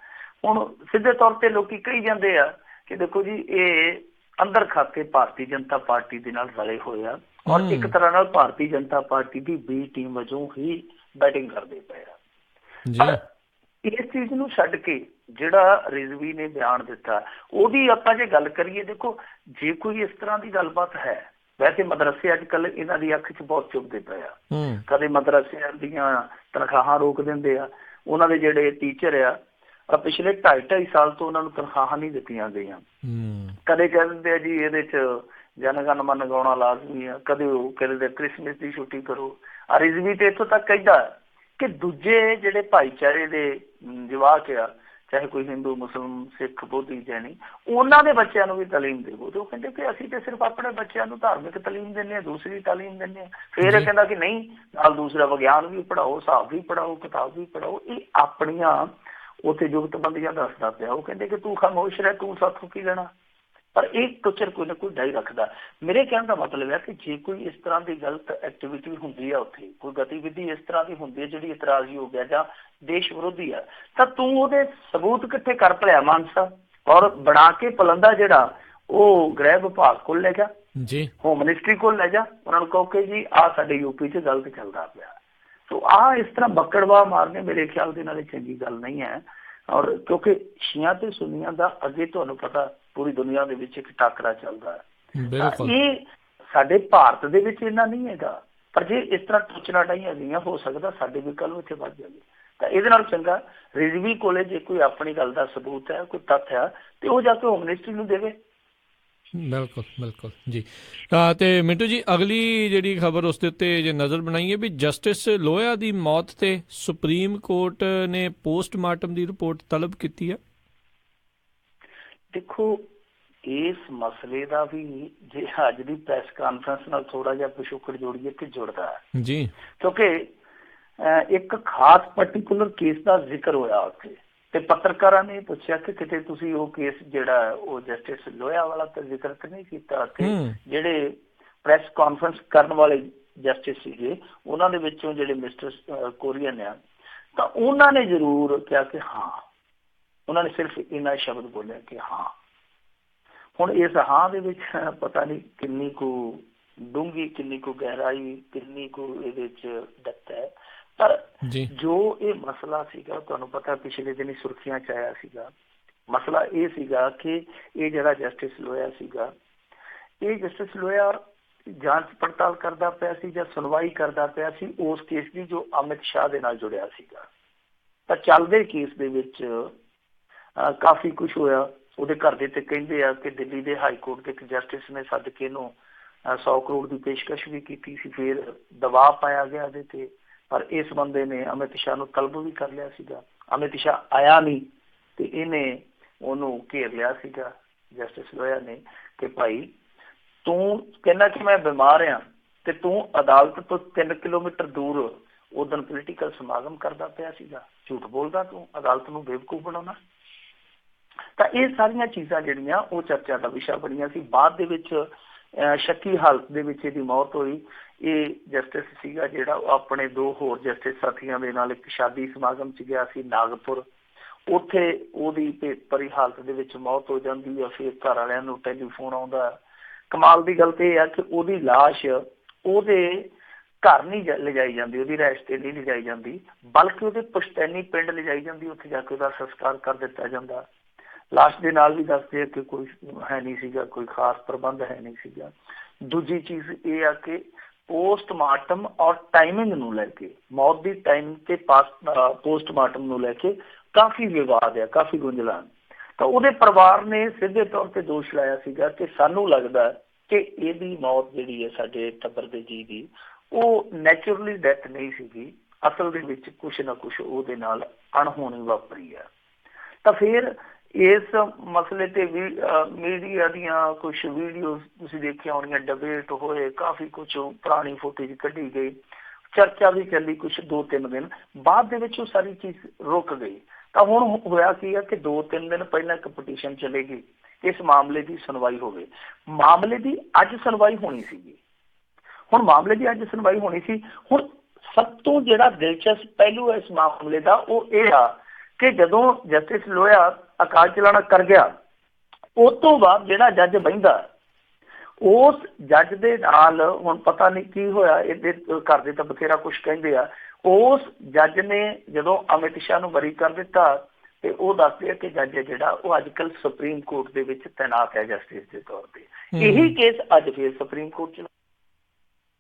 Speaker 2: ਹੁਣ ਸਿੱਧੇ ਤੌਰ ਤੇ ਲੋਕੀ ਕਹੀ ਜਾਂਦੇ ਆ ਕਿ ਦੇਖੋ ਜੀ ਇਹ ਅੰਦਰ ਖਾਤੇ ਭਾਰਤੀ ਜਨਤਾ ਪਾਰਟੀ ਦੇ ਨਾਲ ਰਲੇ ਹੋਏ ਆ, ਔਰ ਇੱਕ ਤਰ੍ਹਾਂ ਨਾਲ ਭਾਰਤੀ ਜਨਤਾ ਪਾਰਟੀ ਦੀ ਬੀ ਟੀਮ ਵਜੋਂ ਹੀ ਬੈਟਿੰਗ ਕਰਦੇ ਪਏ ਆ। ਇਸ ਚੀਜ਼ ਨੂੰ ਛੱਡ ਕੇ ਜਿਹੜਾ ਰਿਜ਼ਵੀ ਨੇ ਬਿਆਨ ਦਿੱਤਾ, ਉਹਦੀ ਆਪਾਂ ਜੇ ਗੱਲ ਕਰੀਏ, ਦੇਖੋ ਜੇ ਕੋਈ ਇਸ ਤਰ੍ਹਾਂ ਦੀ ਗੱਲਬਾਤ ਹੈ, ਵੈਸੇ ਮਦਰਸੇ ਅੱਜ ਕੱਲ੍ਹ ਇਹਨਾਂ ਦੀ ਅੱਖ 'ਚ ਬਹੁਤ ਚੁੱਭਦੇ ਪਏ ਆ। ਕਦੇ ਮਦਰਸਿਆਂ ਦੀਆਂ ਤਨਖਾਹਾਂ ਰੋਕ ਦਿੰਦੇ ਆ, ਉਹਨਾਂ ਦੇ ਜਿਹੜੇ ਟੀਚਰ ਆ ਪਿਛਲੇ 2.5 ਸਾਲ ਤੋਂ ਉਹਨਾਂ ਨੂੰ ਤਨਖਾਹਾਂ ਨਹੀਂ ਦਿੱਤੀਆਂ ਗਈਆਂ। ਕਦੇ ਕਹਿ ਦਿੰਦੇ ਆ ਜੀ ਇਹਦੇ 'ਚ ਜਨ ਗਣ ਮਨ ਗਾਉਣਾ ਲਾਜ਼ਮੀ ਆ, ਕਦੇ ਉਹ ਕਹਿੰਦੇ ਕ੍ਰਿਸਮਿਸ ਦੀ ਛੁੱਟੀ ਕਰੋ। ਰਿਜ਼ਵੀ ਤੇ ਇੱਥੋਂ ਤੱਕ ਕਹਿੰਦਾ ਕਿ ਦੂਜੇ ਜਿਹੜੇ ਭਾਈਚਾਰੇ ਦੇ ਜਵਾਕ ਆ, ਚਾਹੇ ਕੋਈ ਹਿੰਦੂ, ਮੁਸਲਿਮ, ਸਿੱਖ, ਬੋਧੀ, ਜੈਨੀ, ਉਹਨਾਂ ਦੇ ਬੱਚਿਆਂ ਨੂੰ ਵੀ ਤਾਲੀਮ ਦੇਵੋ। ਤੇ ਉਹ ਕਹਿੰਦੇ ਕਿ ਅਸੀਂ ਤੇ ਸਿਰਫ ਆਪਣੇ ਬੱਚਿਆਂ ਨੂੰ ਧਾਰਮਿਕ ਤਾਲੀਮ ਦਿੰਦੇ ਹਾਂ, ਦੂਸਰੀ ਤਾਲੀਮ ਦਿੰਦੇ ਹਾਂ। ਫਿਰ ਇਹ ਕਹਿੰਦਾ ਕਿ ਨਹੀਂ, ਨਾਲ ਦੂਸਰਾ ਵਿਗਿਆਨ ਵੀ ਪੜ੍ਹਾਓ, ਹਿਸਾਬ ਵੀ ਪੜ੍ਹਾਓ, ਕਿਤਾਬ ਵੀ ਪੜ੍ਹਾਓ। ਇਹ ਆਪਣੀਆਂ ਉੱਥੇ ਜੁਗਤਬੰਦੀਆਂ ਦੱਸਦਾ ਪਿਆ। ਉਹ ਕਹਿੰਦੇ ਕਿ ਤੂੰ ਖਾਮੋਸ਼ ਰਹਿ, ਤੂੰ ਸਾਥੋਂ ਕੀ ਲੈਣਾ। ਪਰ ਇਹ ਟੋਚਰ ਕੋਈ ਨਾ ਕੋਈ ਡਾਈ ਰੱਖਦਾ। ਮੇਰੇ ਕਹਿਣ ਦਾ ਮਤਲਬ ਹੈ ਕਿ ਜੇ ਕੋਈ ਇਸ ਤਰ੍ਹਾਂ ਦੀ ਗਲਤ ਐਕਟੀਵਿਟੀ ਹੁੰਦੀ ਹੈ, ਉੱਥੇ ਕੋਈ ਗਤੀਵਿਧੀ ਇਸ ਤਰ੍ਹਾਂ ਦੀ ਹੁੰਦੀ ਹੈ ਜਿਹੜੀ ਇਤਰਾਜ਼ਯੋਗ ਹੈ ਜਾਂ ਦੇਸ਼ ਵਿਰੋਧੀ ਹੈ, ਤਾਂ ਤੂੰ ਉਹਦੇ ਸਬੂਤ ਕਿੱਥੇ ਕਰ ਭਲਿਆ ਮਾਨਸਾ। ਔਰ ਬਣਾ ਕੇ ਪਲੰਦਾ ਜਿਹੜਾ ਉਹ ਗ੍ਰਹਿ ਵਿਭਾਗ ਕੋਲ ਲੈ ਜਾ, ਹੋਮ ਮਿਨਿਸਟਰੀ ਕੋਲ ਲੈ ਜਾ, ਉਹਨਾਂ ਨੂੰ ਕਹੋ ਕਿ ਜੀ ਆਹ ਸਾਡੇ ਯੂਪੀ 'ਚ ਗਲਤ ਚੱਲਦਾ ਪਿਆ। ਸੋ ਆਹ ਇਸ ਤਰ੍ਹਾਂ ਬੱਕੜਵਾ ਮਾਰਨੇ ਮੇਰੇ ਖਿਆਲ ਦੇ ਨਾਲ ਚੰਗੀ ਗੱਲ ਨਹੀਂ ਹੈ। ਔਰ ਕਿਉਂਕਿ ਸ਼ੀਆ ਤੇ ਸੁਨੀਆਂ ਦਾ ਅੱਗੇ ਤੁਹਾਨੂੰ ਪਤਾ ਪੂਰੀ ਦੁਨੀਆ ਦੇ ਵਿੱਚ ਇੱਕ ਟਾਕਰਾ ਚੱਲਦਾ ਹੈ। ਇਹ ਸਾਡੇ ਭਾਰਤ ਦੇ ਵਿੱਚ ਇੰਨਾ ਨਹੀਂ ਹੈਗਾ, ਪਰ ਜੇ ਇਸ ਤਰ੍ਹਾਂ ਟੋਚਰਾਂ ਡਾਈਆਂ ਗਈਆਂ, ਹੋ ਸਕਦਾ ਸਾਡੇ ਵੀ ਕੱਲ੍ਹ ਨੂੰ ਇੱਥੇ ਵੱਧ ਜਾਵੇ। ਤਾਂ ਇਹਦੇ ਨਾਲ ਚੰਗਾ ਰਿਜ਼ਵੀ ਕੋਲੇ ਜੇ ਕੋਈ ਆਪਣੀ ਗੱਲ ਦਾ ਸਬੂਤ ਹੈ, ਕੋਈ ਤੱਥ ਹੈ, ਤੇ ਉਹ ਜਾ ਕੇ ਹੋਮ ਮਿਨਿਸਟਰੀ ਨੂੰ ਦੇਵੇ।
Speaker 1: ਬਿਲਕੁਲ ਬਿਲਕੁਲ ਜੀ। ਤੇ ਮਿੰਟੂ ਜੀ, ਅਗਲੀ ਜਿਹੜੀ ਖਬਰ ਉਸ ਦੇ ਉੱਤੇ ਜੇ ਨਜ਼ਰ ਬਣਾਈਏ ਵੀ ਜਸਟਿਸ ਲੋਇਆ ਦੀ ਮੌਤ ਤੇ ਸੁਪਰੀਮ ਕੋਰਟ ਨੇ ਪੋਸਟਮਾਰਟਮ ਦੀ ਰਿਪੋਰਟ ਤਲਬ ਕੀਤੀ ਹੈ।
Speaker 2: ਦੇਖੋ, ਇਸ ਮਸਲੇ ਦਾ ਵੀ ਜੇ ਅੱਜ ਦੀ ਪ੍ਰੈਸ ਕਾਨਫਰੰਸ ਨਾਲ ਥੋੜਾ ਜਿਹਾ ਪਿਛੋਕੜ ਜੋੜੀਏ ਤੇ ਜੁੜਦਾ ਹੈ
Speaker 1: ਜੀ,
Speaker 2: ਕਿਉਂਕਿ ਇੱਕ ਖਾਸ ਪਰਟੀਕੂਲਰ ਕੇਸ ਦਾ ਜ਼ਿਕਰ ਹੋਇਆ ਉੱਥੇ, ਤੇ ਪੱਤਰਕਾਰਾਂ ਨੇ ਪੁੱਛਿਆ ਕਿ ਕਿਤੇ ਤੁਸੀਂ ਉਹ ਕੇਸ ਜਿਹੜਾ ਉਹ ਜਸਟਿਸ ਲੋਇਆ ਵਾਲਾ ਤਾਂ ਜ਼ਿਕਰ ਤਾਂ ਨਹੀਂ ਕੀਤਾ, ਤੇ ਜਿਹੜੇ ਪ੍ਰੈਸ ਕਾਨਫਰੰਸ ਕਰਨ ਵਾਲੇ ਜਸਟਿਸ ਸੀਗੇ ਉਹਨਾਂ ਦੇ ਵਿੱਚੋਂ ਜਿਹੜੇ ਮਿਸਟਰ ਕੋਰੀਅਨ ਆ, ਤਾਂ ਉਹਨਾਂ ਨੇ ਜ਼ਰੂਰ ਕਿਹਾ ਕਿ ਹਾਂ, ਉਹਨਾਂ ਨੇ ਸਿਰਫ ਇੰਨਾ ਸ਼ਬਦ ਬੋਲਿਆ ਕਿ ਹਾਂ। ਹੁਣ ਇਸ ਹਾਂ ਦੇ ਵਿੱਚ ਪਤਾ ਨਹੀਂ ਕਿੰਨੀ ਕੁ ਡੂੰਘੀ, ਕਿੰਨੀ ਕੁ ਗਹਿਰਾਈ, ਕਿੰਨੀ ਕੁ ਇਹਦੇ 'ਚ ਡੈਪਥ ਹੈ, ਪਰ ਜੋ ਇਹ ਮਸਲਾ ਸੀਗਾ ਤੁਹਾਨੂੰ ਪਤਾ ਪਿਛਲੇ ਦਿਨੀ ਸੁਰਖੀਆਂ 'ਚ ਆਇਆ ਸੀਗਾ। ਮਸਲਾ ਇਹ ਸੀਗਾ ਕਿ ਇਹ ਜਿਹੜਾ ਜਸਟਿਸ ਲੋਇਆ ਸੀਗਾ, ਇਹ ਜਸਟਿਸ ਲੋਇਆ ਜਾਂਚ ਪੜਤਾਲ ਕਰਦਾ ਪਿਆ ਸੀ ਜਾਂ ਸੁਣਵਾਈ ਕਰਦਾ ਪਿਆ ਸੀ ਉਸ ਕੇਸ ਦੀ ਜੋ ਅਮਿਤ ਸ਼ਾਹ ਦੇ ਨਾਲ ਜੁੜਿਆ ਸੀਗਾ। ਤਾਂ ਚੱਲਦੇ ਕੇਸ ਦੇ ਵਿੱਚ ਕਾਫੀ ਕੁਛ ਹੋਇਆ। ਉਹਦੇ ਘਰ ਦੇ ਤੇ ਕਹਿੰਦੇ ਆ ਕਿ ਦਿੱਲੀ ਦੇ ਹਾਈ ਕੋਰਟ ਦੇ ਇੱਕ ਜਸਟਿਸ ਨੇ ਸੱਦ ਕੇ ਇਹਨੂੰ 100 ਕਰੋੜ ਦੀ ਪੇਸ਼ਕਸ਼ ਵੀ ਕੀਤੀ ਸੀ, ਫਿਰ ਦਬਾਅ ਪਾਇਆ ਗਿਆ ਇਹਦੇ ਤੇ, ਪਰ ਇਸ ਬੰਦੇ ਨੇ ਅਮਿਤ ਸ਼ਾਹ ਨੂੰ ਤਲਬ ਵੀ ਕਰ ਲਿਆ ਸੀਗਾ। ਅਮਿਤ ਸ਼ਾਹ ਆਇਆ ਨਹੀਂ ਤੇ ਇਹਨੇ ਉਹਨੂੰ ਘੇਰ ਲਿਆ ਸੀਗਾ ਜਸਟਿਸ ਲੋਇਆ ਨੇ ਕਿ ਭਾਈ ਤੂੰ ਕਹਿੰਦਾ ਕਿ ਮੈਂ ਬਿਮਾਰ ਆ ਤੇ ਤੂੰ ਅਦਾਲਤ ਤੋਂ 3 ਕਿਲੋਮੀਟਰ ਦੂਰ ਉਦੋਂ ਪੋਲੀਟੀਕਲ ਸਮਾਗਮ ਕਰਦਾ ਪਿਆ ਸੀਗਾ, ਝੂਠ ਬੋਲਦਾ ਤੂੰ, ਅਦਾਲਤ ਨੂੰ ਬੇਵਕੂਫ ਬਣਾਉਣਾ। ਤਾਂ ਇਹ ਸਾਰੀਆਂ ਚੀਜ਼ਾਂ ਜਿਹੜੀਆਂ ਉਹ ਚਰਚਾ ਦਾ ਵਿਸ਼ਾ ਬਣੀਆਂ ਸੀ। ਬਾਅਦ ਦੇ ਵਿੱਚ ਸ਼ੱਕੀ ਹਾਲਤ ਦੇ ਵਿੱਚ ਇਹਦੀ ਮੌਤ ਹੋਈ। ਇਹ ਜਸਟਿਸ ਸੀਗਾ ਜਿਹੜਾ ਉਹ ਆਪਣੇ 2 ਹੋਰ ਜਸਟਿਸ ਸਾਥੀਆਂ ਦੇ ਨਾਲ ਇੱਕ ਸ਼ਾਦੀ ਸਮਾਗਮ 'ਚ ਗਿਆ ਸੀ ਨਾਗਪੁਰ, ਉੱਥੇ ਉਹਦੀ ਭੇਤ ਭਰੀ ਹਾਲਤ ਦੇ ਵਿੱਚ ਮੌਤ ਹੋ ਜਾਂਦੀ ਹੈ। ਫਿਰ ਘਰ ਵਾਲਿਆਂ ਨੂੰ ਟੈਲੀਫੋਨ ਆਉਂਦਾ। ਕਮਾਲ ਦੀ ਗੱਲ ਤੇ ਇਹ ਆ ਕਿ ਉਹਦੀ ਲਾਸ਼ ਉਹਦੇ ਘਰ ਨਹੀਂ ਲਿਜਾਈ ਜਾਂਦੀ, ਉਹਦੀ ਰਿਹਾਇਸ਼ ਤੇ ਨਹੀਂ ਲਿਜਾਈ ਜਾਂਦੀ, ਬਲਕਿ ਉਹਦੇ ਪੁਸ਼ਤੈਨੀ ਪਿੰਡ ਲਿਜਾਈ ਜਾਂਦੀ, ਉੱਥੇ ਜਾ ਕੇ ਉਹਦਾ ਸੰਸਕਾਰ ਕਰ ਦਿੱਤਾ ਜਾਂਦਾ। ਲਾਸ਼ ਦੇ ਨਾਲ ਵੀ ਦੱਸਦੇ ਆ ਕਿ ਕੋਈ ਹੈ ਨਹੀਂ ਸੀਗਾ, ਕੋਈ ਖਾਸ ਪ੍ਰਬੰਧ ਹੈ ਨਹੀਂ ਸੀਗਾ। ਦੂਜੀ ਚੀਜ਼ ਇਹ ਆ ਕਿ ਪੋਸਟਮਾਰਟਮ ਔਰ ਟਾਈਮਿੰਗ ਨੂੰ ਲੈ ਕੇ, ਮੌਤ ਦੀ ਟਾਈਮ ਤੇ ਪੋਸਟਮਾਰਟਮ ਨੂੰ ਲੈ ਕੇ ਕਾਫੀ ਵਿਵਾਦ ਆ, ਕਾਫੀ ਗੁੰਝਲਾਂ। ਤਾਂ ਉਹਦੇ ਪਰਿਵਾਰ ਨੇ ਸਿੱਧੇ ਤੌਰ ਤੇ ਦੋਸ਼ ਲਾਇਆ ਸੀਗਾ ਕਿ ਸਾਨੂੰ ਲੱਗਦਾ ਕਿ ਇਹਦੀ ਮੌਤ ਜਿਹੜੀ ਹੈ ਸਾਡੇ ਟੱਬਰ ਦੇ ਜੀ ਦੀ, ਉਹ ਨੈਚੁਰਲੀ ਡੈਥ ਨਹੀਂ ਸੀਗੀ, ਅਸਲ ਦੇ ਵਿੱਚ ਕੁਛ ਨਾ ਕੁਛ ਉਹਦੇ ਨਾਲ ਅਣਹੋਣੀ ਵਾਪਰੀ ਆ। ਤਾਂ ਫਿਰ ਇਸ ਮਸਲੇ ਤੇ ਵੀ ਮੀਡੀਆ ਦੀਆਂ ਕੁਛ ਵੀਡੀਓਜ਼ ਤੁਸੀਂ ਦੇਖੀਆਂ ਹੋਣੀਆਂ, ਡਿਬੇਟ ਹੋਏ, ਕਾਫੀ ਕੁਛ ਪੁਰਾਣੀ ਫੁਟੇਜ ਕੱਢੀ ਗਈ, ਚਰਚਾ ਵੀ ਚੱਲੀ ਕੁਛ 2-3 ਦਿਨ। ਬਾਅਦ ਦੇ ਵਿੱਚ ਉਹ ਸਾਰੀ ਚੀਜ਼ ਰੁਕ ਗਈ। ਤਾਂ ਹੁਣ ਹੋਇਆ ਕੀ ਆ ਕਿ 2-3 ਦਿਨ ਪਹਿਲਾਂ ਇੱਕ ਪਟੀਸ਼ਨ ਚਲੇਗੀ ਇਸ ਮਾਮਲੇ ਦੀ ਸੁਣਵਾਈ ਹੋਵੇ। ਮਾਮਲੇ ਦੀ ਅੱਜ ਸੁਣਵਾਈ ਹੋਣੀ ਸੀਗੀ। ਹੁਣ ਮਾਮਲੇ ਦੀ ਅੱਜ ਸੁਣਵਾਈ ਹੋਣੀ ਸੀ। ਹੁਣ ਸਭ ਤੋਂ ਜਿਹੜਾ ਦਿਲਚਸਪ ਪਹਿਲੂ ਹੈ ਇਸ ਮਾਮਲੇ ਦਾ ਉਹ ਇਹ ਆ ਕਿ ਜਦੋਂ ਜਸਟਿਸ ਲੋਇਆ ਅਕਾਲ ਚਲਾਣਾ ਕਰ ਗਿਆ, ਉਸ ਤੋਂ ਬਾਅਦ ਜਿਹੜਾ ਜੱਜ ਬਹਿੰਦਾ, ਉਸ ਜੱਜ ਦੇ ਨਾਲ ਹੁਣ ਪਤਾ ਨਹੀਂ ਕੀ ਹੋਇਆ, ਇਹਦੇ ਘਰ ਦੇ ਤਾਂ ਬਥੇਰਾ ਕੁਛ ਕਹਿੰਦੇ ਆ। ਉਸ ਜੱਜ ਨੇ ਜਦੋਂ ਅਮਿਤ ਸ਼ਾਹ ਨੂੰ ਬਰੀ ਕਰ ਦਿੱਤਾ ਤੇ ਉਹ ਦੱਸਦੇ ਆ ਕਿ ਜੱਜ ਹੈ ਜਿਹੜਾ ਉਹ ਅੱਜ ਕੱਲ੍ਹ ਸੁਪਰੀਮ ਕੋਰਟ ਦੇ ਵਿੱਚ ਤੈਨਾਤ ਹੈ ਜਸਟਿਸ ਦੇ ਤੌਰ ਤੇ। ਇਹੀ ਕੇਸ ਅੱਜ ਫਿਰ ਸੁਪਰੀਮ ਕੋਰਟ ਚ,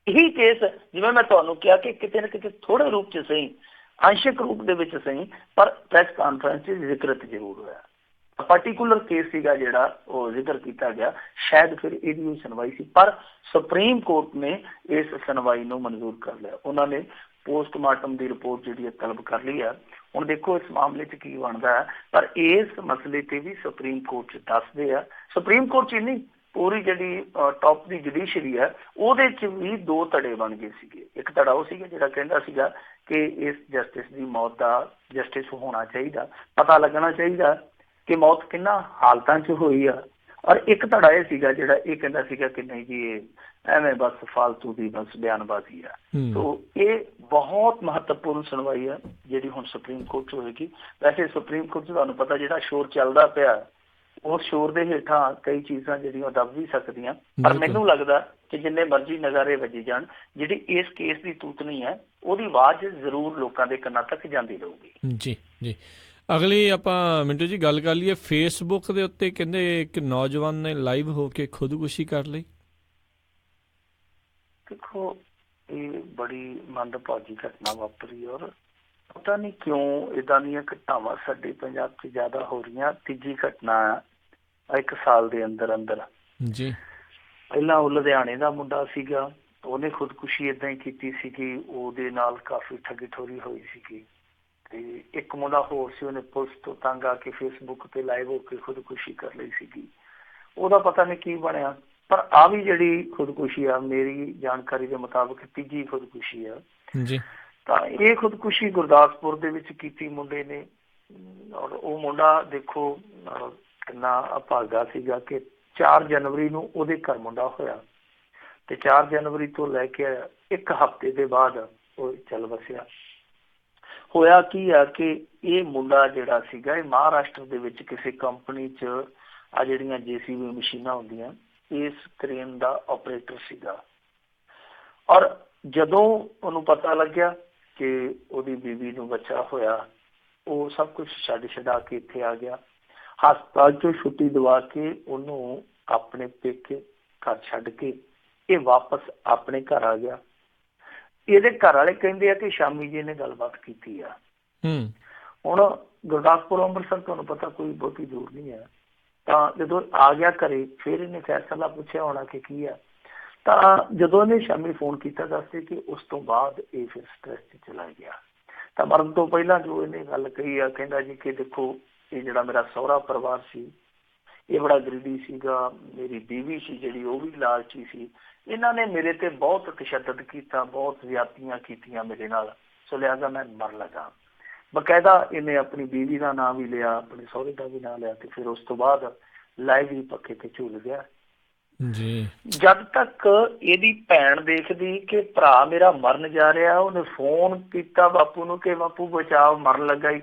Speaker 2: ਇਹੀ ਕੇਸ ਜਿਵੇਂ ਮੈਂ ਤੁਹਾਨੂੰ ਕਿਹਾ ਕਿ ਕਿਤੇ ਨਾ ਕਿਤੇ ਥੋੜੇ ਰੂਪ ਚ ਸਹੀ, ਅੰਸ਼ਕ ਰੂਪ ਦੇ ਵਿੱਚ ਸਹੀ, ਪਰ ਪ੍ਰੈਸ ਕਾਨਫਰੰਸ ਚ ਜ਼ਿਕਰ ਜ਼ਰੂਰ ਹੋਇਆ। ਪਰਟੀਕੂਲਰ ਕੇਸ ਸੀਗਾ ਜਿਹੜਾ ਉਹ ਜ਼ਿਕਰ ਕੀਤਾ ਗਿਆ, ਸ਼ਾਇਦ ਫਿਰ ਇਹਦੀ ਸੁਣਵਾਈ ਸੀ, ਪਰ ਸੁਪਰੀਮ ਕੋਰਟ ਨੇ ਇਸ ਸੁਣਵਾਈ ਨੂੰ ਮਨਜ਼ੂਰ ਕਰ ਲਿਆ। ਉਹਨਾਂ ਨੇ ਪੋਸਟਮਾਰਟਮ ਦੀ ਰਿਪੋਰਟ ਜਿਹੜੀ ਹੈ ਤਲਬ ਕਰ ਲਈ ਹੈ। ਹੁਣ ਦੇਖੋ ਇਸ ਮਾਮਲੇ 'ਚ ਕੀ ਬਣਦਾ ਹੈ, ਪਰ ਇਸ ਮਸਲੇ ਤੇ ਵੀ ਸੁਪਰੀਮ ਕੋਰਟ 'ਚ ਦੱਸਦੇ ਆ। ਸੁਪਰੀਮ ਕੋਰਟ 'ਚ ਨਹੀਂ, ਪੂਰੀ ਜਿਹੜੀ ਟੌਪ ਦੀ ਜੁਡੀਸ਼ਰੀ ਹੈ ਉਹਦੇ 'ਚ ਵੀ 2 ਧੜੇ ਬਣ ਗਏ ਸੀਗੇ। ਇੱਕ ਧੜਾ ਉਹ ਸੀਗਾ ਜਿਹੜਾ ਕਹਿੰਦਾ ਸੀਗਾ ਕਿ ਇਸ ਜਸਟਿਸ ਦੀ ਮੌਤ ਦਾ ਜਸਟਿਸ ਹੋਣਾ ਚਾਹੀਦਾ, ਪਤਾ ਲੱਗਣਾ ਚਾਹੀਦਾ ਕਿ ਮੌਤ ਕਿੰਨਾ ਹਾਲਤਾਂ 'ਚ ਹੋਈ ਆ। ਔਰ ਇੱਕ ਧੜਾ ਇਹ ਸੀਗਾ ਜਿਹੜਾ ਇਹ ਕਹਿੰਦਾ ਸੀਗਾ ਕਿ ਨਹੀਂ ਜੀ ਇਹ ਐਵੇਂ ਬਸ ਫਾਲਤੂ ਦੀ ਬਸ ਬਿਆਨਬਾਜ਼ੀ ਆ। ਸੋ ਇਹ ਬਹੁਤ ਮਹੱਤਵਪੂਰਨ ਸੁਣਵਾਈ ਆ ਜਿਹੜੀ ਹੁਣ ਸੁਪਰੀਮ ਕੋਰਟ 'ਚ ਹੋਏਗੀ। ਵੈਸੇ ਸੁਪਰੀਮ ਕੋਰਟ 'ਚ ਤੁਹਾਨੂੰ ਪਤਾ ਜਿਹੜਾ ਸ਼ੋਰ ਚੱਲਦਾ ਪਿਆ, ਉਸ ਸ਼ੋਰ ਦੇ ਹੇਠਾਂ ਕਈ ਚੀਜ਼ਾਂ ਜਿਹੜੀਆਂ ਦਬ ਵੀ ਸਕਦੀਆਂ, ਪਰ ਮੈਨੂੰ ਲੱਗਦਾ ਕਿ ਜਿੰਨੇ ਮਰਜ਼ੀ ਨਜ਼ਾਰੇ ਵੱਜੀ ਜਾਣ, ਜਿਹੜੀ ਇਸ ਕੇਸ ਦੀ ਤੂਤਨੀ ਹੈ ਉਹਦੀ ਆਵਾਜ਼ ਜ਼ਰੂਰ ਲੋਕਾਂ ਦੇ ਕੰਨਾਂ ਤੱਕ ਜਾਂਦੀ ਰਹੂਗੀ। ਜੀ
Speaker 1: ਜੀ। ਅਗਲੀ ਆਪਾਂ ਮਿੰਟੂ ਜੀ ਗੱਲ ਕਰ ਲਈਏ। ਫੇਸਬੁੱਕ ਦੇ ਉੱਤੇ ਕਹਿੰਦੇ ਇੱਕ ਨੌਜਵਾਨ ਨੇ ਲਾਈਵ ਹੋ ਕੇ ਖੁਦਕੁਸ਼ੀ ਕਰ ਲਈ।
Speaker 2: ਦੇਖੋ ਇਹ ਬੜੀ ਮੰਦਭਾਗੀ ਘਟਨਾ ਵਾਪਰੀ, ਔਰ ਪਤਾ ਨਹੀਂ ਕਿਉਂ ਇੱਦਾਂ ਦੀਆਂ ਘਟਨਾਵਾਂ ਸਾਡੇ ਪੰਜਾਬ 'ਚ ਜ਼ਿਆਦਾ ਹੋ ਰਹੀਆਂ। ਤੀਜੀ ਘਟਨਾ 1 ਸਾਲ ਦੇ ਅੰਦਰ ਅੰਦਰ
Speaker 1: ਜੀ।
Speaker 2: ਪਹਿਲਾਂ ਉਹ ਲੁਧਿਆਣੇ ਦਾ ਮੁੰਡਾ ਸੀਗਾ, ਉਹਨੇ ਖੁਦਕੁਸ਼ੀ ਏਦਾਂ ਹੀ ਕੀਤੀ ਸੀਗੀ, ਉਹਦੇ ਨਾਲ ਕਾਫੀ ਠੱਗੀ ਠੋਰੀ ਹੋਈ ਸੀਗੀ। ਤੇ ਇੱਕ ਮੁੰਡਾ ਹੋਰ ਸੀ, ਉਹਨੇ ਪੁਲਿਸ ਤੋਂ ਤੰਗ ਆ ਕੇ ਫੇਸਬੁੱਕ ਤੇ ਲਾਈਵ ਹੋ ਕੇ ਖੁਦਕੁਸ਼ੀ ਕਰ ਲਈ ਸੀਗੀ। ਉਹਦਾ ਪਤਾ ਨਹੀਂ ਕੀ ਬਣਿਆ। ਪਰ ਆ ਵੀ ਜਿਹੜੀ ਖੁਦਕੁਸ਼ੀ ਆ, ਮੇਰੀ ਜਾਣਕਾਰੀ ਦੇ ਮੁਤਾਬਕ ਤੀਜੀ ਖੁਦਕੁਸ਼ੀ ਆ
Speaker 1: ਜੀ।
Speaker 2: ਤਾਂ ਇਹ ਖੁਦਕੁਸ਼ੀ ਗੁਰਦਾਸਪੁਰ ਦੇ ਵਿੱਚ ਕੀਤੀ ਮੁੰਡੇ ਨੇ। ਔਰ ਉਹ ਮੁੰਡਾ ਦੇਖੋ ਕਿੰਨਾ ਅਭਾਗਾ ਸੀਗਾ ਕਿ 4 ਜਨਵਰੀ ਨੂੰ ਉਹਦੇ ਘਰ ਮੁੰਡਾ ਹੋਇਆ ਤੇ 4 ਜਨਵਰੀ ਤੋਂ ਲੈ ਕੇ 1 ਹਫ਼ਤੇ ਦੇ ਬਾਅਦ ਉਹ ਚੱਲ ਵਸਿਆ। ਹੋਇਆ ਕੀ ਆ ਕਿ ਇਹ ਮੁੰਡਾ ਜਿਹੜਾ ਸੀਗਾ, ਇਹ ਮਹਾਰਾਸ਼ਟਰ ਦੇ ਵਿੱਚ ਕਿਸੇ ਕੰਪਨੀ 'ਚ ਆ ਜਿਹੜੀਆਂ JCB ਮਸ਼ੀਨਾਂ ਹੁੰਦੀਆਂ, ਇਸ ਕ੍ਰੇਨ ਦਾ ਆਪਰੇਟਰ ਸੀਗਾ। ਔਰ ਜਦੋਂ ਉਹਨੂੰ ਪਤਾ ਲੱਗਿਆ ਕਿ ਉਹਦੀ ਬੀਵੀ ਨੂੰ ਬੱਚਾ ਹੋਇਆ, ਉਹ ਸਭ ਕੁਛ ਛੱਡਾ ਕੇ ਇੱਥੇ ਆ ਗਿਆ। ਹਸਪਤਾਲ 'ਚੋਂ ਛੁੱਟੀ ਦਵਾ ਕੇ ਉਹਨੂੰ ਆਪਣੇ ਪੇਕੇ ਘਰ ਛੱਡ ਕੇ ਇਹ ਵਾਪਸ ਆਪਣੇ ਘਰ ਆ ਗਿਆ। ਇਹਦੇ ਘਰ ਵਾਲੇ ਕਹਿੰਦੇ ਆ ਕਿ ਸ਼ਾਮੀ ਜੀ ਨੇ ਗੱਲਬਾਤ ਕੀਤੀ ਆ। ਹੁਣ ਗੁਰਦਾਸਪੁਰ ਅੰਮ੍ਰਿਤਸਰ ਤੁਹਾਨੂੰ ਪਤਾ ਕੋਈ ਬਹੁਤੀ ਦੂਰ ਨਹੀਂ ਹੈ। ਤਾਂ ਜਦੋਂ ਆ ਗਿਆ ਘਰੇ, ਫਿਰ ਇਹਨੇ ਫੈਸਲਾ ਪੁੱਛਿਆ ਹੋਣਾ ਕਿ ਕੀ ਆ। ਤਾਂ ਜਦੋਂ ਇਹਨੇ ਸ਼ਾਮੀ ਫੋਨ ਕੀਤਾ ਦੱਸਦੇ ਕਿ ਉਸ ਤੋਂ ਬਾਅਦ ਇਹ ਫਿਰ ਸਟ੍ਰੈਸ 'ਚ ਚਲਾ ਗਿਆ। ਤਾਂ ਮਰਨ ਤੋਂ ਪਹਿਲਾਂ ਜੋ ਇਹਨੇ ਗੱਲ ਕਹੀ ਆ, ਕਹਿੰਦਾ ਜੀ ਕਿ ਦੇਖੋ ਇਹ ਜਿਹੜਾ ਮੇਰਾ ਸਹੁਰਾ ਪਰਿਵਾਰ ਸੀ ਇਹ ਬੜਾ ਗਰੀਬੀ ਸੀਗਾ, ਮੇਰੀ ਬੀਵੀ ਸੀ ਜਿਹੜੀ ਉਹ ਵੀ ਲਾਲਚੀ ਸੀ, ਇਹਨਾਂ ਨੇ ਮੇਰੇ ਤੇ ਬਹੁਤ ਤਸ਼ੱਦਦ ਕੀਤਾ, ਬਹੁਤ ਜ਼ਿਆਦਤੀਆਂ ਕੀਤੀਆਂ ਮੇਰੇ ਨਾਲ, ਸੋ ਲਿਹਾਜ਼ਾ ਮੈਂ ਮਰ ਲੱਗਾ। ਬਕਾਇਦਾ ਇਹਨੇ ਆਪਣੀ ਬੀਵੀ ਦਾ ਨਾਂ ਵੀ ਲਿਆ, ਆਪਣੇ ਸਹੁਰੇ ਦਾ ਵੀ ਨਾਂ ਲਿਆ ਤੇ ਫਿਰ ਉਸ ਤੋਂ ਬਾਅਦ ਲਾਈਵ ਹੀ ਪੱਖੇ ਤੇ ਝੂਲ ਗਿਆ
Speaker 1: ਜੀ। ਜਦ
Speaker 2: ਤੱਕ ਇਹਦੀ ਭੈਣ ਦੇਖਦੀ ਕਿ ਭਰਾ ਮੇਰਾ ਮਰਨ ਜਾ ਰਿਹਾ, ਉਹਨੇ ਫੋਨ ਕੀਤਾ ਬਾਪੂ ਨੂੰ ਕਿ ਬਾਪੂ ਬਚਾਓ ਮਰਨ ਲੱਗਾ ਹੀ।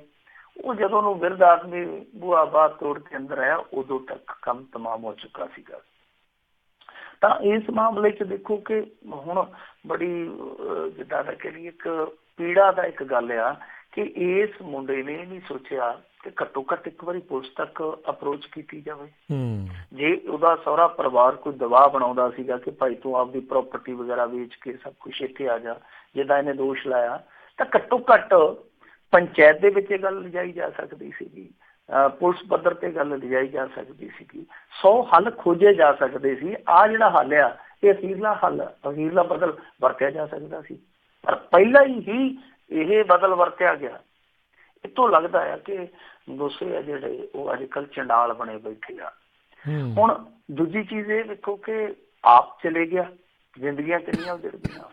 Speaker 2: ਉਹ ਜਦੋਂ ਉਹਨੂੰ ਬਿਰਧ ਆਦਮੀ ਬੂਹਾ ਬਾਹਰ ਤੋੜ ਕੇ ਅੰਦਰ ਆਇਆ, ਉਦੋਂ ਤੱਕ ਕੰਮ ਤਮਾਮ ਹੋ ਚੁੱਕਾ ਸੀਗਾ। ਤਾਂ ਇਸ ਮਾਮਲੇ 'ਚ ਦੇਖੋ ਕਿ ਹੁਣ ਬੜੀ ਜਿੱਦਾਂ ਦਾ ਕਰੀਏ ਇੱਕ ਪੀੜਾ ਦਾ ਇੱਕ ਗੱਲ ਆ ਕਿ ਇਸ ਮੁੰਡੇ ਨੇ ਨਹੀਂ ਸੋਚਿਆ ਕਿ ਘੱਟੋ ਘੱਟ ਇੱਕ ਵਾਰੀ ਪੁਲਿਸ ਤੱਕ ਅਪਰੋਚ ਕੀਤੀ ਜਾਵੇ। ਜੇ ਉਹਦਾ ਸਹੁਰਾ ਪਰਿਵਾਰ ਕੋਈ ਦਬਾਅ ਬਣਾਉਂਦਾ ਸੀਗਾ ਕਿ ਭਾਈ ਤੂੰ ਆਪਦੀ ਪ੍ਰਾਪਰਟੀ ਵਗੈਰਾ ਵੇਚ ਕੇ ਸਭ ਕੁਛ ਇੱਥੇ ਆ ਜਾ, ਜਿੱਦਾਂ ਇਹਨੇ ਦੋਸ਼ ਲਾਇਆ, ਤਾਂ ਘੱਟੋ ਘੱਟ ਪੰਚਾਇਤ ਦੇ ਵਿੱਚ ਇਹ ਗੱਲ ਲਿਜਾਈ ਜਾ ਸਕਦੀ ਸੀਗੀ, ਪੁਲਿਸ ਪੱਧਰ ਤੇ ਗੱਲ ਲਿਜਾਈ ਜਾ ਸਕਦੀ ਸੀਗੀ, 100 ਹੱਲ ਖੋਜੇ ਜਾ ਸਕਦੇ ਸੀ। ਆਹ ਜਿਹੜਾ ਹੱਲ ਆ ਇਹ ਅਖੀਰਲਾ ਹੱਲ, ਅਖੀਰਲਾ ਬਦਲ ਵਰਤਿਆ ਜਾ ਸਕਦਾ ਸੀ, ਪਰ ਪਹਿਲਾਂ ਹੀ ਇਹ ਬਦਲ ਵਰਤਿਆ ਗਿਆ। ਇੱਥੋਂ ਲੱਗਦਾ ਆ ਕਿ ਗੁੱਸੇ ਆ ਜਿਹੜੇ ਉਹ ਅੱਜ ਕੱਲ੍ਹ ਚੰਡਾਲ ਬਣੇ ਬੈਠੇ ਆ। ਹੁਣ ਦੂਜੀ ਚੀਜ਼ ਇਹ ਵੇਖੋ ਕਿ ਆਪ ਚਲੇ ਗਿਆ, ਜ਼ਿੰਦਗੀਆਂ ਕਿੰਨੀਆਂ ਉਜੜ ਗਈਆਂ।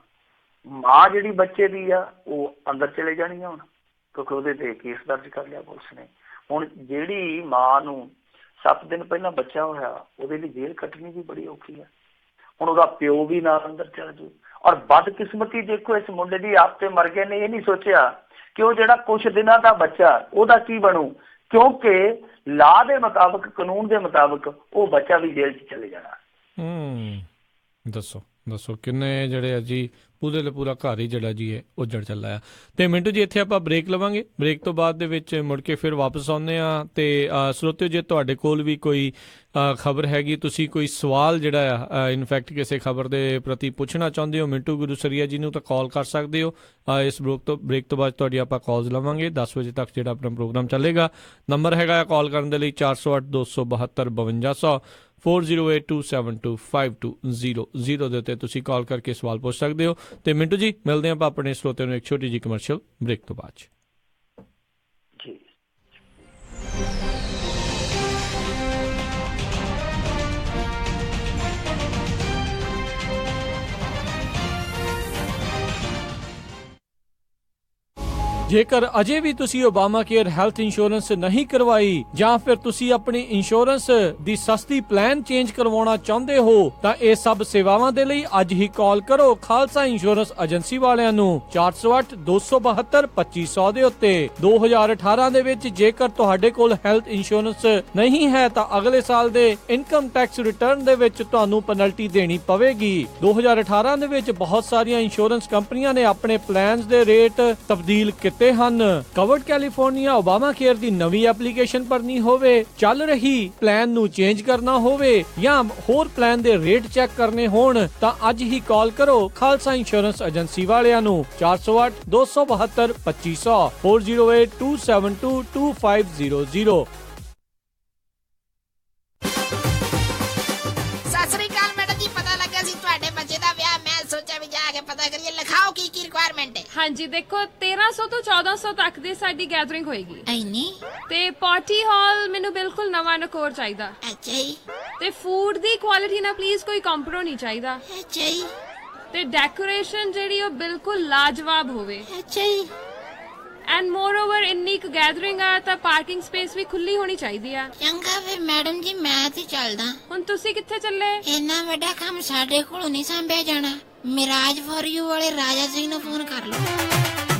Speaker 2: ਮਾਂ ਜਿਹੜੀ ਬੱਚੇ ਦੀ ਆ ਉਹ ਅੰਦਰ ਚਲੇ ਜਾਣੀ ਆ ਹੁਣ, ਕਿਉਂਕਿ ਉਹਦੇ ਤੇ ਕੇਸ ਦਰਜ ਕਰ ਲਿਆ ਪੁਲਿਸ ਨੇ। ਹੁਣ ਜਿਹੜੀ ਮਾਂ ਨੂੰ 7 ਦਿਨ ਪਹਿਲਾਂ ਬੱਚਾ ਹੋਇਆ, ਉਹਦੇ ਲਈ ਜੇਲ੍ਹ ਕੱਟਣੀ ਵੀ ਬੜੀ ਔਖੀ ਆ। ਹੁਣ ਉਹਦਾ ਪਿਓ ਵੀ ਨਾਲ ਅੰਦਰ ਚਲ ਜਾਊ। ਔਰ ਬਦਕਿਸਮਤੀ ਦੇਖੋ ਇਸ ਮੁੰਡੇ ਦੀ, ਆਪ ਤੇ ਮਰ ਗਏ ਨੇ, ਇਹ ਨਹੀਂ ਸੋਚਿਆ ਕਿ ਉਹ ਜਿਹੜਾ ਕੁਛ ਦਿਨਾਂ ਦਾ ਬੱਚਾ ਉਹਦਾ ਕੀ ਬਣੂ, ਕਿਉਂਕਿ ਲਾਅ ਦੇ ਮੁਤਾਬਕ, ਕਾਨੂੰਨ ਦੇ ਮੁਤਾਬਕ ਉਹ ਬੱਚਾ ਵੀ ਜੇਲ੍ਹ 'ਚ ਚਲੇ ਜਾਣਾ।
Speaker 1: ਦੱਸੋ ਕਿੰਨੇ ਜਿਹੜੇ ਆ ਜੀ ਪੂਰੇ ਪੂਰਾ ਘਰ ਹੀ ਜਿਹੜਾ ਜੀ ਹੈ ਉੱਜੜ ਚੱਲਾ ਆ। ਤੇ ਮਿੰਟੂ ਜੀ ਇੱਥੇ ਆਪਾਂ ਬ੍ਰੇਕ ਲਵਾਂਗੇ, ਬ੍ਰੇਕ ਤੋਂ ਬਾਅਦ ਦੇ ਵਿੱਚ ਮੁੜ ਕੇ ਫਿਰ ਵਾਪਸ ਆਉਂਦੇ ਆ। ਤੇ ਸਰੋਤਿਓ, ਜੇ ਤੁਹਾਡੇ ਕੋਲ ਵੀ ਕੋਈ ਖਬਰ ਹੈਗੀ, ਤੁਸੀਂ ਕੋਈ ਸਵਾਲ ਜਿਹੜਾ ਆ ਇਨਫੈਕਟ ਕਿਸੇ ਖਬਰ ਦੇ ਪ੍ਰਤੀ ਪੁੱਛਣਾ ਚਾਹੁੰਦੇ ਹੋ ਮਿੰਟੂ ਗੁਰੂਸਰੀਆ ਜੀ ਨੂੰ, ਤਾਂ ਕਾਲ ਕਰ ਸਕਦੇ ਹੋ। ਇਸ ਬ੍ਰੇਕ ਤੋਂ ਬਾਅਦ ਤੁਹਾਡੀ ਆਪਾਂ ਕਾਲਸ ਲਵਾਂਗੇ। 10 ਵਜੇ ਤੱਕ ਜਿਹੜਾ ਆਪਣਾ ਪ੍ਰੋਗਰਾਮ ਚੱਲੇਗਾ। ਨੰਬਰ ਹੈਗਾ ਕਾਲ ਕਰਨ ਦੇ ਲਈ 408 272 5200 4082725200 ਦੇ ਉੱਤੇ ਤੁਸੀਂ ਕਾਲ ਕਰਕੇ ਸਵਾਲ ਪੁੱਛ ਸਕਦੇ ਹੋ। ਤੇ ਮਿੰਟੂ ਜੀ, ਮਿਲਦੇ ਆਪਾਂ ਆਪਣੇ ਸਰੋਤਿਆਂ ਨੂੰ ਇੱਕ ਛੋਟੀ ਜਿਹੀ ਕਮਰਸ਼ੀਅਲ ਬ੍ਰੇਕ ਤੋਂ ਬਾਅਦ।
Speaker 2: ਜੀ
Speaker 1: ਜੇਕਰ ਅਜੇ ਵੀ ਤੁਸੀਂ ਓਬਾਮਾ ਕੇਅਰ ਹੈਲਥ ਇੰਸ਼ੋਰੈਂਸ ਨਹੀਂ ਕਰਵਾਈ, ਜਾਂ ਫਿਰ ਤੁਸੀਂ ਆਪਣੀ ਇੰਸ਼ੋਰੈਂਸ ਦੀ ਸਸਤੀ ਪਲਾਨ ਚੇਂਜ ਕਰਵਾਉਣਾ ਚਾਹੁੰਦੇ ਹੋ, ਤਾਂ ਇਹ ਸਭ ਸੇਵਾਵਾਂ ਦੇ ਲਈ ਅੱਜ ਹੀ ਕਾਲ ਕਰੋ ਖਾਲਸਾ ਇੰਸ਼ੋਰੈਂਸ ਏਜੰਸੀ ਵਾਲਿਆਂ ਨੂੰ 408 272 2500 ਦੇ ਉੱਤੇ। 2018 ਦੇ ਵਿੱਚ ਜੇਕਰ ਤੁਹਾਡੇ ਕੋਲ ਹੈਲਥ ਇੰਸ਼ੋਰੈਂਸ ਨਹੀਂ ਹੈ ਤਾਂ ਅਗਲੇ ਸਾਲ ਦੇ ਇਨਕਮ ਟੈਕਸ ਰਿਟਰਨ ਦੇ ਵਿੱਚ ਤੁਹਾਨੂੰ ਪੈਨਲਟੀ ਦੇਣੀ ਪਵੇਗੀ। 2018 ਦੇ ਵਿੱਚ ਬਹੁਤ ਸਾਰੀਆਂ ਇੰਸ਼ੋਰੈਂਸ ਕੰਪਨੀਆਂ ਨੇ ਆਪਣੇ ਪਲਾਨਸ ਦੇ ਰੇਟ ਤਬਦੀਲ ਕੀਤੇ ਦਿੱਤੇ ਹਨ। ਕਵਰਡ ਕੈਲੀਫੋਰਨੀਆ ਓਬਾਮਾ ਕੇਅਰ ਦੀ ਨਵੀਂ ਐਪਲੀਕੇਸ਼ਨ ਭਰਨੀ ਹੋਵੇ, ਚੱਲ ਰਹੀ ਪਲਾਨ ਨੂੰ ਚੇਂਜ ਕਰਨਾ ਹੋਵੇ ਜਾਂ ਹੋਰ ਪਲਾਨ ਦੇ ਰੇਟ ਚੈੱਕ ਕਰਨੇ ਹੋਣ ਤਾਂ ਅੱਜ ਹੀ ਕਾਲ ਕਰੋ ਖਾਲਸਾ ਇੰਸ਼ੋਰੈਂਸ ਏਜੰਸੀ ਵਾਲਿਆਂ ਨੂੰ 408-272-2500 4082722500।
Speaker 3: ਹਾਂਜੀ ਦੇਖੋ 1300 ਤੋਂ 1400 ਤੱਕ ਦੀ ਸਾਡੀ ਗੈਦਰਿੰਗ ਹੋਏਗੀ
Speaker 4: ਐਨੀ
Speaker 3: ਤੇ ਪਾਰਟੀ ਹਾਲ ਮੈਨੂੰ ਬਿਲਕੁਲ ਨਵਾਂ ਨਕੋਰ ਚਾਹੀਦਾ।
Speaker 4: ਅੱਛਾ ਜੀ
Speaker 3: ਤੇ ਫੂਡ ਦੀ ਕੁਆਲਿਟੀ ਨਾਲ ਪਲੀਜ਼ ਕੋਈ ਕੰਪਰੋ ਨਹੀਂ ਚਾਹੀਦਾ
Speaker 4: ਅੱਛਾ ਜੀ
Speaker 3: ਤੇ ਡੈਕੋਰੇਸ਼ਨ ਜਿਹੜੀ ਉਹ ਬਿਲਕੁਲ ਲਾਜਵਾਬ ਹੋਵੇ
Speaker 4: ਅੱਛਾ ਜੀ
Speaker 3: ਐਂਡ ਮੋਰ ਓਵਰ ਇੰਨੀ ਕੁ ਗੈਦਰਿੰਗ ਆ ਤਾਂ ਪਾਰਕਿੰਗ ਸਪੇਸ ਵੀ ਖੁੱਲੀ ਹੋਣੀ ਚਾਹੀਦੀ ਆ।
Speaker 4: ਚੰਗਾ ਫਿਰ ਮੈਡਮ ਜੀ ਮੈਂ ਤੇ ਚੱਲਦਾ।
Speaker 3: ਹੁਣ ਤੁਸੀਂ ਕਿੱਥੇ ਚੱਲੇ?
Speaker 4: ਇੰਨਾ ਵੱਡਾ ਕੰਮ ਸਾਡੇ ਕੋਲੋਂ ਨਹੀਂ ਸੰਭਿਆ ਜਾਣਾ। ਮਿਰਾਜ ਫॉर ਯੂ ਵਾਲੇ ਰਾਜਾ ਸਿੰਘ ਨੂੰ ਫੋਨ ਕਰ ਲਓ।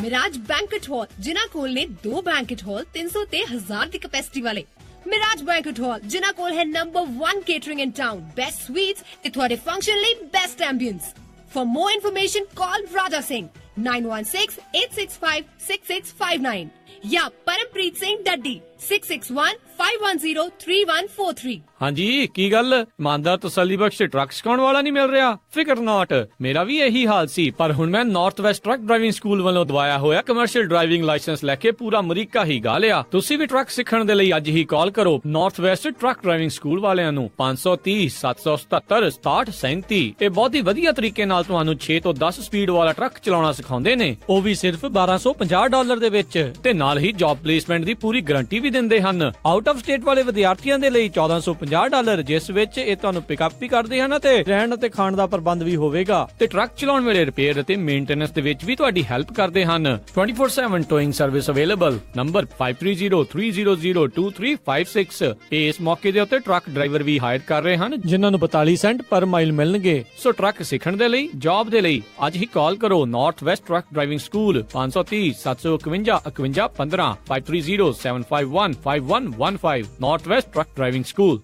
Speaker 5: ਮਿਰਾਜ ਬੈਂਕਟ ਹਾਲ ਜਿਨ੍ਹਾਂ ਕੋਲ ਨੇ 2 ਬੈਂਕਟ ਹਾਲ 300 ਤੇ 1000 ਦੀ ਕੈਪੈਸਿਟੀ ਵਾਲੇ। ਮਿਰਾਜ ਬੈਂਕਟ ਹਾਲ ਜਿਨ੍ਹਾਂ ਕੋਲ ਹੈ ਨੰਬਰ 1 ਕੇਟਰਿੰਗ ਇਨ ਟਾਊਨ, ਬੈਸਟ ਸਵੀਟਸ ਤੇ ਤੁਹਾਡੇ ਫੰਕਸ਼ਨ ਲਈ best ambience. For more information, call Raja Singh 916-865-6659 या परमप्रीत सिंह डड्डी 661-510-3143।
Speaker 1: ਹਾਂਜੀ ਕੀ ਗੱਲ ਇਮਾਨਦਾਰ ਤਸੱਲੀ ਬਖਸ਼ ਟਰੱਕ ਸਿਖਾਉਣ ਵਾਲਾ ਨਹੀਂ ਮਿਲ ਰਿਹਾ? ਫਿਕਰ ਨਾਟ, ਮੇਰਾ ਵੀ ਇਹੀ ਹਾਲ ਸੀ ਪਰ ਹੁਣ ਮੈਂ north west truck driving school ਵੱਲੋਂ ਦਵਾਇਆ ਹੋਇਆ ਕਮਰਸ਼ੀਅਲ ਡਰਾਈਵਿੰਗ ਲਾਇਸੈਂਸ ਲੈ ਕੇ ਪੂਰਾ ਅਮਰੀਕਾ ਹੀ ਗਾ ਲਿਆ। ਤੁਸੀਂ ਵੀ ਟਰੱਕ ਸਿੱਖਣ ਦੇ ਲਈ ਅੱਜ ਹੀ ਕਾਲ ਕਰੋ north west truck driving school ਵਾਲਿਆਂ ਨੂੰ 530-777-6737। ਇਹ ਬਹੁਤ ਹੀ ਵਧੀਆ ਤਰੀਕੇ ਨਾਲ ਤੁਹਾਨੂੰ 6 ਤੋਂ 10 ਸਪੀਡ ਵਾਲਾ ਟਰੱਕ ਚਲਾਉਣਾ ਸਿਖਾਉਂਦੇ ਨੇ, ਉਹ ਵੀ ਸਿਰਫ $1250 ਦੇ ਵਿੱਚ, ਤੇ ਨਾਲ ਹੀ ਜੌਬ ਪਲੇਸਮੈਂਟ ਦੀ ਪੂਰੀ ਗਾਰੰਟੀ ਵੀ ਦਿੰਦੇ ਹਨ। ਆਊਟ ਆਫ ਸਟੇਟ ਵਾਲੇ ਵਿਦਿਆਰਥੀਆਂ ਦੇ ਲਈ $1450, ਜਿਸ ਵਿੱਚ ਇਹ ਤੁਹਾਨੂੰ ਪਿਕਅਪ ਵੀ ਕਰਦੇ ਹਨ ਤੇ ਰਹਿਣ ਅਤੇ ਖਾਣ ਦਾ ਪ੍ਰਬੰਧ ਵੀ ਹੋਵੇਗਾ ਤੇ ਟਰੱਕ ਚਲਾਉਣ ਵੇਲੇ ਰਿਪੇਅਰ ਅਤੇ ਮੇਨਟੇਨੈਂਸ ਦੇ ਵਿੱਚ ਵੀ ਤੁਹਾਡੀ ਹੈਲਪ ਕਰਦੇ ਹਨ। 24/7 ਟੋਇੰਗ ਸਰਵਿਸ ਅਵੇਲੇਬਲ। ਨੰਬਰ 5303002356। ਇਸ ਮੌਕੇ ਦੇ ਉੱਤੇ ਟਰੱਕ ਡਰਾਈਵਰ ਵੀ ਹਾਇਰ ਕਰ ਰਹੇ ਹਨ ਜਿਨ੍ਹਾਂ ਨੂੰ 42 ਸੈਂਟ ਪਰ ਮਾਈਲ ਮਿਲਣਗੇ। ਸੋ ਟਰੱਕ ਸਿੱਖਣ ਦੇ ਲਈ, ਜੌਬ ਦੇ ਲਈ ਅੱਜ ਹੀ ਕਾਲ ਕਰੋ north west truck driving school 530-751-5115 5307515115 north west truck driving school.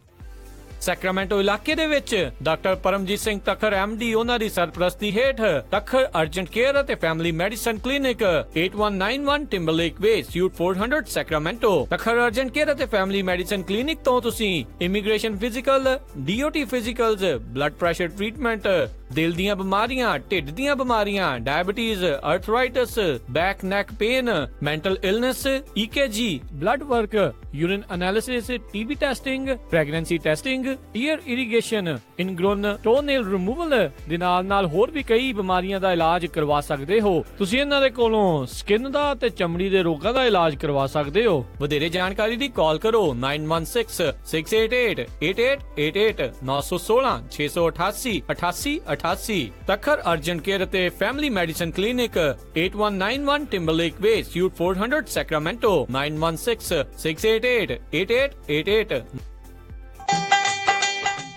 Speaker 1: Sacramento ਇਲਾਕੇ ਦੇ ਵਿੱਚ ਡਾਕਟਰ ਪਰਮਜੀਤ ਸਿੰਘ ਤੱਖਰ MD ਉਹਨਾਂ ਦੀ ਸਰਪ੍ਰਸਤੀ ਹੇਠ ਤੱਖਰ ਅਰਜੈਂਟ ਕੇਅਰ ਅਤੇ family medicine clinic 8191 Timberlake way suite 400 Sacramento. Takhar urgent care ਅਤੇ ਫੈਮਿਲੀ ਮੈਡੀਸਨ ਕਲੀਨਿਕ ਤੋਂ ਤੁਸੀਂ immigration physical, DOT physicals, blood pressure treatment, ਦਿਲ ਦੀਆਂ ਬਿਮਾਰੀਆਂ, ਢਿੱਡ ਦੀਆਂ ਬਿਮਾਰੀਆਂ, diabetes, arthritis, back neck pain, mental illness, EKG, blood work, urine analysis, TB testing, pregnancy testing, ear irrigation, ingrown toenail removal ਦੇ ਨਾਲ ਹੋਰ ਵੀ ਕਈ ਬਿਮਾਰੀਆਂ ਦਾ ਇਲਾਜ ਕਰਵਾ ਸਕਦੇ ਹੋ। ਤੁਸੀਂ ਇਹਨਾਂ ਦੇ ਕੋਲੋਂ ਸਕਿਨ ਦਾ ਤੇ ਚਮੜੀ ਦੇ ਰੋਗਾਂ ਦਾ ਇਲਾਜ ਕਰਵਾ ਸਕਦੇ ਹੋ। ਵਧੇਰੇ ਜਾਣਕਾਰੀ ਲਈ ਕਾਲ ਕਰੋ 9166888888 916-688-8888। ਤੱਖਰ ਅਰਜੈਂਟ ਕੇਅਰ ਅਤੇ family medicine clinic 8191 Timberlake way suite 400 Sacramento 9166888888।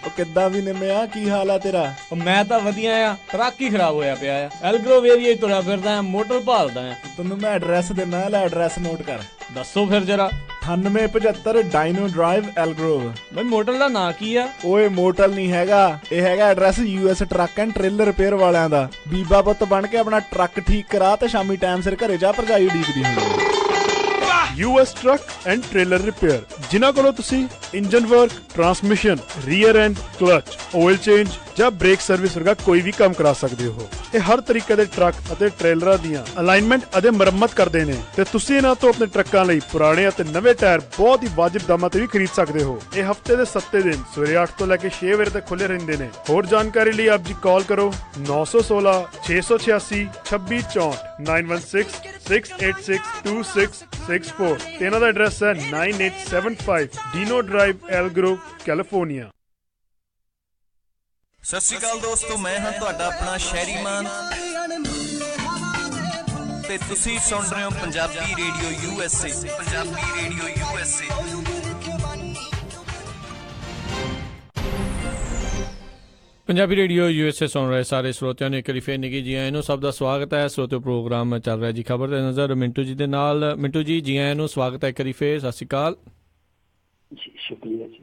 Speaker 6: ਉਹ ਕਿੱਦਾਂ ਵੀ ਨਿੰਮਿਆ, ਕੀ ਹਾਲ ਆ ਤੇਰਾ?
Speaker 1: ਮੈਂ ਤਾਂ ਵਧੀਆ ਆ, ਟਰੱਕ ਹੀ ਖਰਾਬ ਹੋਇਆ ਪਿਆ ਆ। ਐਲਗਰੋਵ ਏਰੀਆ ਤੁਰਿਆ ਫਿਰਦਾ ਆ, ਮੋਟਰ ਭਾਲਦਾ ਆ।
Speaker 6: ਤੈਨੂੰ ਮੈਂ ਐਡਰੈਸ ਦਿੰਦਾ, ਲੈ ਐਡਰੈਸ ਨੋਟ ਕਰ।
Speaker 1: ਦੱਸੋ ਫਿਰ ਜਰਾ।
Speaker 6: 9875 ਡਾਇਨੋ ਡਰਾਈਵ ਐਲਗਰੋਵ।
Speaker 1: ਬਈ ਮੋਟਰ ਦਾ ਨਾਂ ਕੀ ਆ?
Speaker 6: ਓਏ ਮੋਟਲ ਨਹੀਂ ਹੈਗਾ, ਇਹ ਹੈਗਾ address US truck and trailer repair ਵਾਲਿਆਂ ਦਾ। ਬੀਬਾ ਪੁੱਤ ਬਣ ਕੇ ਆਪਣਾ ਟਰੱਕ ਠੀਕ ਕਰਾ ਤੇ ਸ਼ਾਮੀ ਟਾਈਮ ਸਿਰ ਘਰੇ ਜਾ, ਭਰਜਾਈ ਉਡੀਕਦੀ ਹੁੰਦੀ ਹੈ।
Speaker 7: US truck and trailer repair, ਜਿਨ੍ਹਾਂ ਕੋਲੋਂ ਤੁਸੀਂ engine work, transmission, rear and clutch, oil change ਜਾਂ ਬ੍ਰੇਕ ਸਰਵਿਸ ਵਰਗਾ ਕੋਈ ਵੀ ਕੰਮ ਕਰਾ ਸਕਦੇ ਹੋ। ਇਹ ਹਰ ਤਰੀਕੇ ਦੇ ਟਰੱਕ ਅਤੇ ਟ੍ਰੇਲਰਾਂ ਦੀਆਂ ਅਲਾਈਨਮੈਂਟ ਅਤੇ ਮੁਰੰਮਤ ਕਰਦੇ ਨੇ ਤੇ ਤੁਸੀਂ ਇਹਨਾਂ ਤੋਂ ਆਪਣੇ ਟਰੱਕਾਂ ਲਈ ਪੁਰਾਣੇ ਅਤੇ ਨਵੇਂ ਟਾਇਰ ਬਹੁਤ ਹੀ ਵਾਜਿਬ ਦਾਮਾਂ ਤੇ ਵੀ ਖਰੀਦ ਸਕਦੇ ਹੋ। ਇਹ ਹਫਤੇ ਦੇ 7 ਦਿਨ ਸਵੇਰੇ 8 ਤੋਂ ਲੈ ਕੇ 6 ਵਜੇ ਤੱਕ ਖੁੱਲੇ ਰਹਿੰਦੇ ਨੇ। ਹੋਰ ਜਾਣਕਾਰੀ ਲਈ ਆਪ ਜੀ ਕਾਲ ਕਰੋ 916-686-2664 916-686-2664 ਤੇ ਇਹਨਾਂ ਦਾ ਐਡਰੈਸ ਹੈ 9875 ਡੀਨੋ ਡਰਾਈਵ ਐਲਗਰੋਵ, ਕੈਲੀਫੋਰਨੀਆ।
Speaker 8: ਸਤਿ ਸ਼੍ਰੀ ਅਕਾਲ ਦੋਸਤੋ, ਮੈਂ ਹਾਂ ਤੁਹਾਡਾ ਆਪਣਾ ਸ਼ਹਿਰੀ ਮਾਨ ਤੇ ਤੁਸੀਂ ਸੁਣ ਰਹੇ ਹੋ Punjabi radio USA। Punjabi radio USA।
Speaker 1: Punjabi radio USA ਸੁਣ ਰਹੇ ਸਾਰੇ ਸਰੋਤਿਆਂ ਨੂੰ ਇੱਕ ਵਾਰੀ ਫੇਰ ਨਿੱਘੀ ਜੀ ਆਇਆਂ ਨੂੰ ਸਭ ਦਾ ਸਵਾਗਤ ਹੈ। ਸਰੋਤਿਓ ਪ੍ਰੋਗਰਾਮ ਚੱਲ ਰਿਹਾ ਜੀ ਖਬਰ ਦੇ ਨਜ਼ਰ ਮਿੰਟੂ ਜੀ ਦੇ ਨਾਲ। ਮਿੰਟੂ ਜੀ, ਜੀ ਆਇਆਂ ਨੂੰ, ਸਵਾਗਤ ਹੈ ਇੱਕ ਵਾਰੀ ਫੇਰ। ਸਤਿ ਸ਼੍ਰੀ ਅਕਾਲ।
Speaker 2: ਜੀ ਸ਼ੁਕਰੀਆ ਜੀ।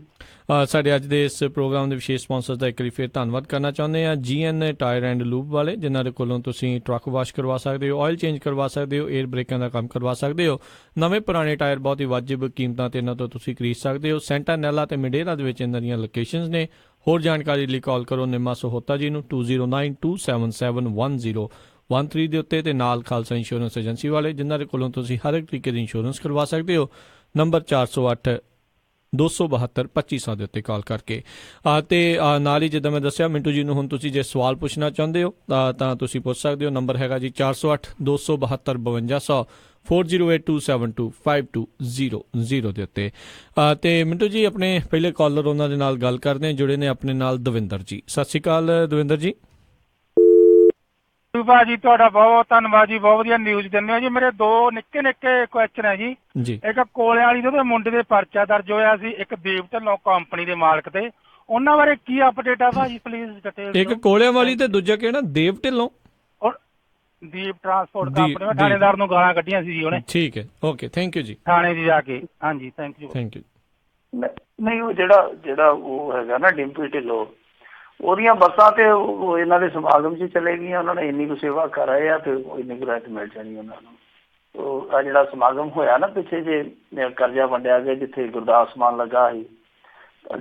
Speaker 1: ਸਾਡੇ ਅੱਜ ਦੇ ਇਸ ਪ੍ਰੋਗਰਾਮ ਦੇ ਵਿਸ਼ੇਸ਼ ਸਪਾਂਸਰਸ ਦਾ ਇੱਕ ਵਾਰੀ ਫਿਰ ਧੰਨਵਾਦ ਕਰਨਾ ਚਾਹੁੰਦੇ ਹਾਂ। GN ਟਾਇਰ ਐਂਡ ਲੂਬ ਵਾਲੇ, ਜਿਨ੍ਹਾਂ ਦੇ ਕੋਲੋਂ ਤੁਸੀਂ ਟਰੱਕ ਵਾਸ਼ ਕਰਵਾ ਸਕਦੇ ਹੋ, ਆਇਲ ਚੇਂਜ ਕਰਵਾ ਸਕਦੇ ਹੋ, ਏਅਰ ਬ੍ਰੇਕਾਂ ਦਾ ਕੰਮ ਕਰਵਾ ਸਕਦੇ ਹੋ। ਨਵੇਂ ਪੁਰਾਣੇ ਟਾਇਰ ਬਹੁਤ ਹੀ ਵਾਜਿਬ ਕੀਮਤਾਂ 'ਤੇ ਇਹਨਾਂ ਤੋਂ ਤੁਸੀਂ ਖਰੀਦ ਸਕਦੇ ਹੋ। ਸੈਂਟਾ ਨੈਲਾ ਅਤੇ ਮਿਡੇਰਾ ਦੇ ਵਿੱਚ ਇਹਨਾਂ ਦੀਆਂ ਲੋਕੇਸ਼ਨਸ ਨੇ। ਹੋਰ ਜਾਣਕਾਰੀ ਲਈ ਕਾਲ ਕਰੋ ਨਿੰਮਾ ਸਹੋਤਾ ਜੀ ਨੂੰ 2092771013 ਦੇ ਉੱਤੇ, ਅਤੇ ਨਾਲ ਖਾਲਸਾ ਇੰਸ਼ੋਰੈਂਸ ਏਜੰਸੀ ਵਾਲੇ, ਜਿਨ੍ਹਾਂ ਦੇ ਕੋਲੋਂ ਤੁਸੀਂ ਹਰ ਇੱਕ ਤਰੀਕੇ ਦੀ ਇੰਸ਼ੋਰੈਂਸ ਕਰਵਾ ਸਕਦੇ ਹੋ। ਨੰਬਰ 408-272-2500 ਦੇ ਉੱਤੇ ਕਾਲ ਕਰਕੇ। ਅਤੇ ਨਾਲ ਹੀ ਜਿੱਦਾਂ ਮੈਂ ਦੱਸਿਆ ਮਿੰਟੂ ਜੀ ਨੂੰ, ਹੁਣ ਤੁਸੀਂ ਜੇ ਸਵਾਲ ਪੁੱਛਣਾ ਚਾਹੁੰਦੇ ਹੋ ਤਾਂ ਤੁਸੀਂ ਪੁੱਛ ਸਕਦੇ ਹੋ। ਨੰਬਰ ਹੈਗਾ ਜੀ 408-272-5200 4082725200 ਦੇ ਉੱਤੇ। ਅਤੇ ਮਿੰਟੂ ਜੀ ਆਪਣੇ ਪਹਿਲੇ ਕਾਲਰ ਉਹਨਾਂ ਦੇ ਨਾਲ ਗੱਲ ਕਰਦੇ ਹਾਂ, ਜੁੜੇ ਨੇ ਆਪਣੇ ਨਾਲ ਦਵਿੰਦਰ ਜੀ। ਸਤਿ ਸ਼੍ਰੀ ਅਕਾਲ ਦਵਿੰਦਰ ਜੀ।
Speaker 9: ਭਾਜੀ ਤੁਹਾਡਾ ਬਹੁਤ ਧੰਨਵਾਦ ਜੀ, ਬਹੁਤ ਵਧੀਆ ਨਿਊਜ਼ ਦਿੰਦੇ ਹੋ ਜੀ। ਮੇਰੇ ਦੋ ਨਿੱਕੇ ਨਿੱਕੇ ਕੁਐਸਚਨ ਹੈ ਜੀ। ਇੱਕ ਕੋਲੇ ਵਾਲੀ ਦੇ ਮੁੰਡੇ ਦੇ ਪਰਚਾ ਦਰਜ ਹੋਇਆ ਸੀ, ਇੱਕ ਦੀਪ ਢਿੱਲੋਂ ਕੰਪਨੀ ਦੇ ਮਾਲਕ ਤੇ, ਉਹਨਾਂ ਬਾਰੇ ਕੀ ਅਪਡੇਟ ਆ ਭਾਜੀ, ਪਲੀਜ਼ ਡਿਟੇਲ। ਇੱਕ
Speaker 1: ਕੋਲਿਆਂ ਵਾਲੀ ਤੇ ਦੂਜਾ ਕਿਹੜਾ ਦੇਵ ਢਿੱਲੋਂ?
Speaker 9: ਦੀਪ ਟਰਾਂਸਪੋਰਟ ਕੰਪਨੀ, ਥਾਣੇਦਾਰ ਨੂੰ ਗਾਲਾਂ ਕੱਢੀਆਂ ਸੀ ਜੀ ਉਹਨੇ।
Speaker 1: ਠੀਕ ਹੈ, ਓਕੇ, ਥੈਂਕ ਯੂ ਜੀ।
Speaker 9: ਥਾਣੇ 'ਚ ਜਾ ਕੇ, ਹਾਂਜੀ ਥੈਂਕ ਯੂ।
Speaker 2: ਨਹੀਂ ਉਹ ਜਿਹੜਾ ਉਹ ਹੈਗਾ ਨਾ ਡਿੰਪੀ ਢਿੱਲੋਂ, ਉਹਦੀਆਂ ਬੱਸਾਂ ਤੇ ਉਹ ਇਹਨਾਂ ਦੇ ਸਮਾਗਮ 'ਚ ਚਲੇ ਗਈਆਂ। ਉਹਨਾਂ ਨੇ ਇੰਨੀ ਕੁ ਸੇਵਾ ਕਰ ਆਏ ਆ ਤੇ ਇੰਨੀ ਕੁ ਰਾਇਤ ਮਿਲ ਜਾਣੀ ਉਹਨਾਂ ਨੂੰ। ਉਹ ਆ ਜਿਹੜਾ ਸਮਾਗਮ ਹੋਇਆ ਨਾ ਪਿੱਛੇ ਜੇ ਕਰਜ਼ਾ ਵੰਡਿਆ ਗਿਆ, ਜਿੱਥੇ ਗੁਰਦਾਸ ਮਾਨ ਲੱਗਾ ਸੀ,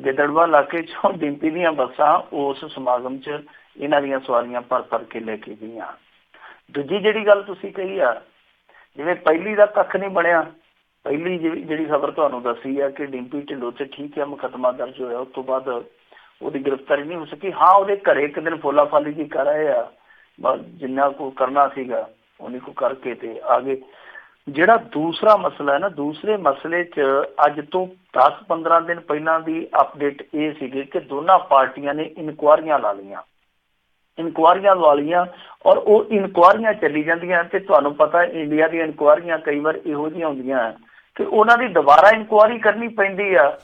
Speaker 2: ਗਿੱਦੜਬਾਹਾ ਇਲਾਕੇ 'ਚੋਂ ਡਿੰਪੀ ਦੀਆਂ ਬੱਸਾਂ ਉਸ ਸਮਾਗਮ 'ਚ ਇਹਨਾਂ ਦੀਆਂ ਸਵਾਰੀਆਂ ਭਰ ਕੇ ਲੈ ਕੇ ਗਈਆਂ। ਦੂਜੀ ਜਿਹੜੀ ਗੱਲ ਤੁਸੀਂ ਕਹੀ ਆ, ਜਿਵੇਂ ਪਹਿਲੀ ਦਾ ਕੱਖ ਨਹੀਂ ਬਣਿਆ। ਪਹਿਲੀ ਜਿਹੜੀ ਖਬਰ ਤੁਹਾਨੂੰ ਦੱਸੀ ਆ ਕਿ ਡਿੰਪੀ ਢਿੱਲੋਂ 'ਚ ਠੀਕ ਹੈ ਮੁਕੱਦਮਾ ਦਰਜ ਹੋਇਆ, ਉਸ ਤੋਂ ਬਾਅਦ ਉਹਦੀ ਗ੍ਰਿਫਤਾਰੀ ਨਹੀਂ ਹੋ ਸਕੀ। ਹਾਂ ਉਹਦੇ ਘਰੇ ਇੱਕ ਦਿਨ ਫੋਲਾ ਫਾਲੀ ਜੀ ਕਰ ਆਏ ਆ, ਬਸ ਜਿੰਨਾ ਕੁ ਕਰਨਾ ਸੀਗਾ ਉਨੀ ਕੁ ਕਰਕੇ ਤੇ ਆ ਗਏ। ਜਿਹੜਾ ਦੂਸਰਾ ਮਸਲਾ ਹੈ ਨਾ, ਦੂਸਰੇ ਮਸਲੇ 'ਚ ਅੱਜ ਤੋਂ 10-15 ਦਿਨ ਪਹਿਲਾਂ ਦੀ ਅਪਡੇਟ ਇਹ ਸੀਗੀ ਕਿ ਦੋਨਾਂ ਪਾਰਟੀਆਂ ਨੇ ਇਨਕੁਆਰੀਆਂ ਲਾ ਲਈਆਂ ਔਰ ਉਹ ਇਨਕੁਆਰੀਆਂ ਚੱਲੀ ਜਾਂਦੀਆਂ। ਤੇ ਤੁਹਾਨੂੰ ਪਤਾ ਇੰਡੀਆ ਦੀਆਂ ਇਨਕੁਆਰੀਆਂ ਕਈ ਵਾਰ ਇਹੋ ਜਿਹੀਆਂ ਹੁੰਦੀਆਂ ਕਿ ਉਹਨਾਂ ਦੀ ਦੁਬਾਰਾ ਇਨਕੁਆਰੀ ਕਰਨੀ ਪੈਂਦੀ ਆ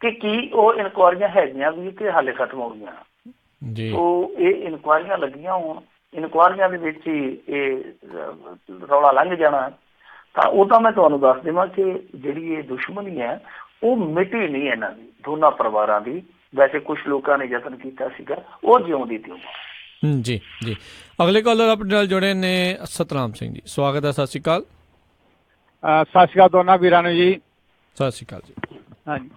Speaker 2: ਕਿ ਕੀ ਉਹ ਇਨਕੁਆਰੀਆਂ ਹੈਗੀਆਂ ਵੀ ਕਿ ਹਾਲੇ ਖਤਮ ਹੋ ਗਈਆਂ। ਉਹ ਇਹ ਇਨਕੁਆਰੀਆਂ ਲੱਗੀਆਂ ਹੋਣ, ਇਨਕੁਆਰੀਆਂ ਦੇ ਵਿੱਚ ਹੀ ਇਹ ਰੌਲਾ ਲੰਘ ਜਾਣਾ। ਤਾਂ ਉਹ ਤਾਂ ਮੈਂ ਤੁਹਾਨੂੰ ਦੱਸ ਦੇਵਾਂ ਕਿ ਜਿਹੜੀ ਇਹ ਦੁਸ਼ਮਣੀ ਹੈ ਉਹ ਮਿਟੀ ਨਹੀਂ ਇਹਨਾਂ ਦੀ, ਦੋਨਾਂ ਪਰਿਵਾਰਾਂ ਦੀ। ਵੈਸੇ ਕੁਛ ਲੋਕਾਂ ਨੇ ਯਤਨ ਕੀਤਾ ਸੀਗਾ, ਉਹ ਜਿਉਂਦੀ ਤਿਉਂ।
Speaker 1: ਜੀ ਜੀ, ਅਗਲੇ ਕਾਲਰ ਆਪਣੇ ਨਾਲ ਜੁੜੇ ਨੇ ਸਤਨਾਮ ਸਿੰਘ ਜੀ, ਸਵਾਗਤ ਹੈ। ਸਤਿ ਸ਼੍ਰੀ ਅਕਾਲ।
Speaker 9: ਸਤਿ ਸ਼੍ਰੀ ਅਕਾਲ ਦੋਨਾਂ ਵੀਰਾਂ ਨੂੰ ਜੀ।
Speaker 1: ਸਤਿ ਸ਼੍ਰੀ ਅਕਾਲ ਜੀ।
Speaker 9: ਹਾਂਜੀ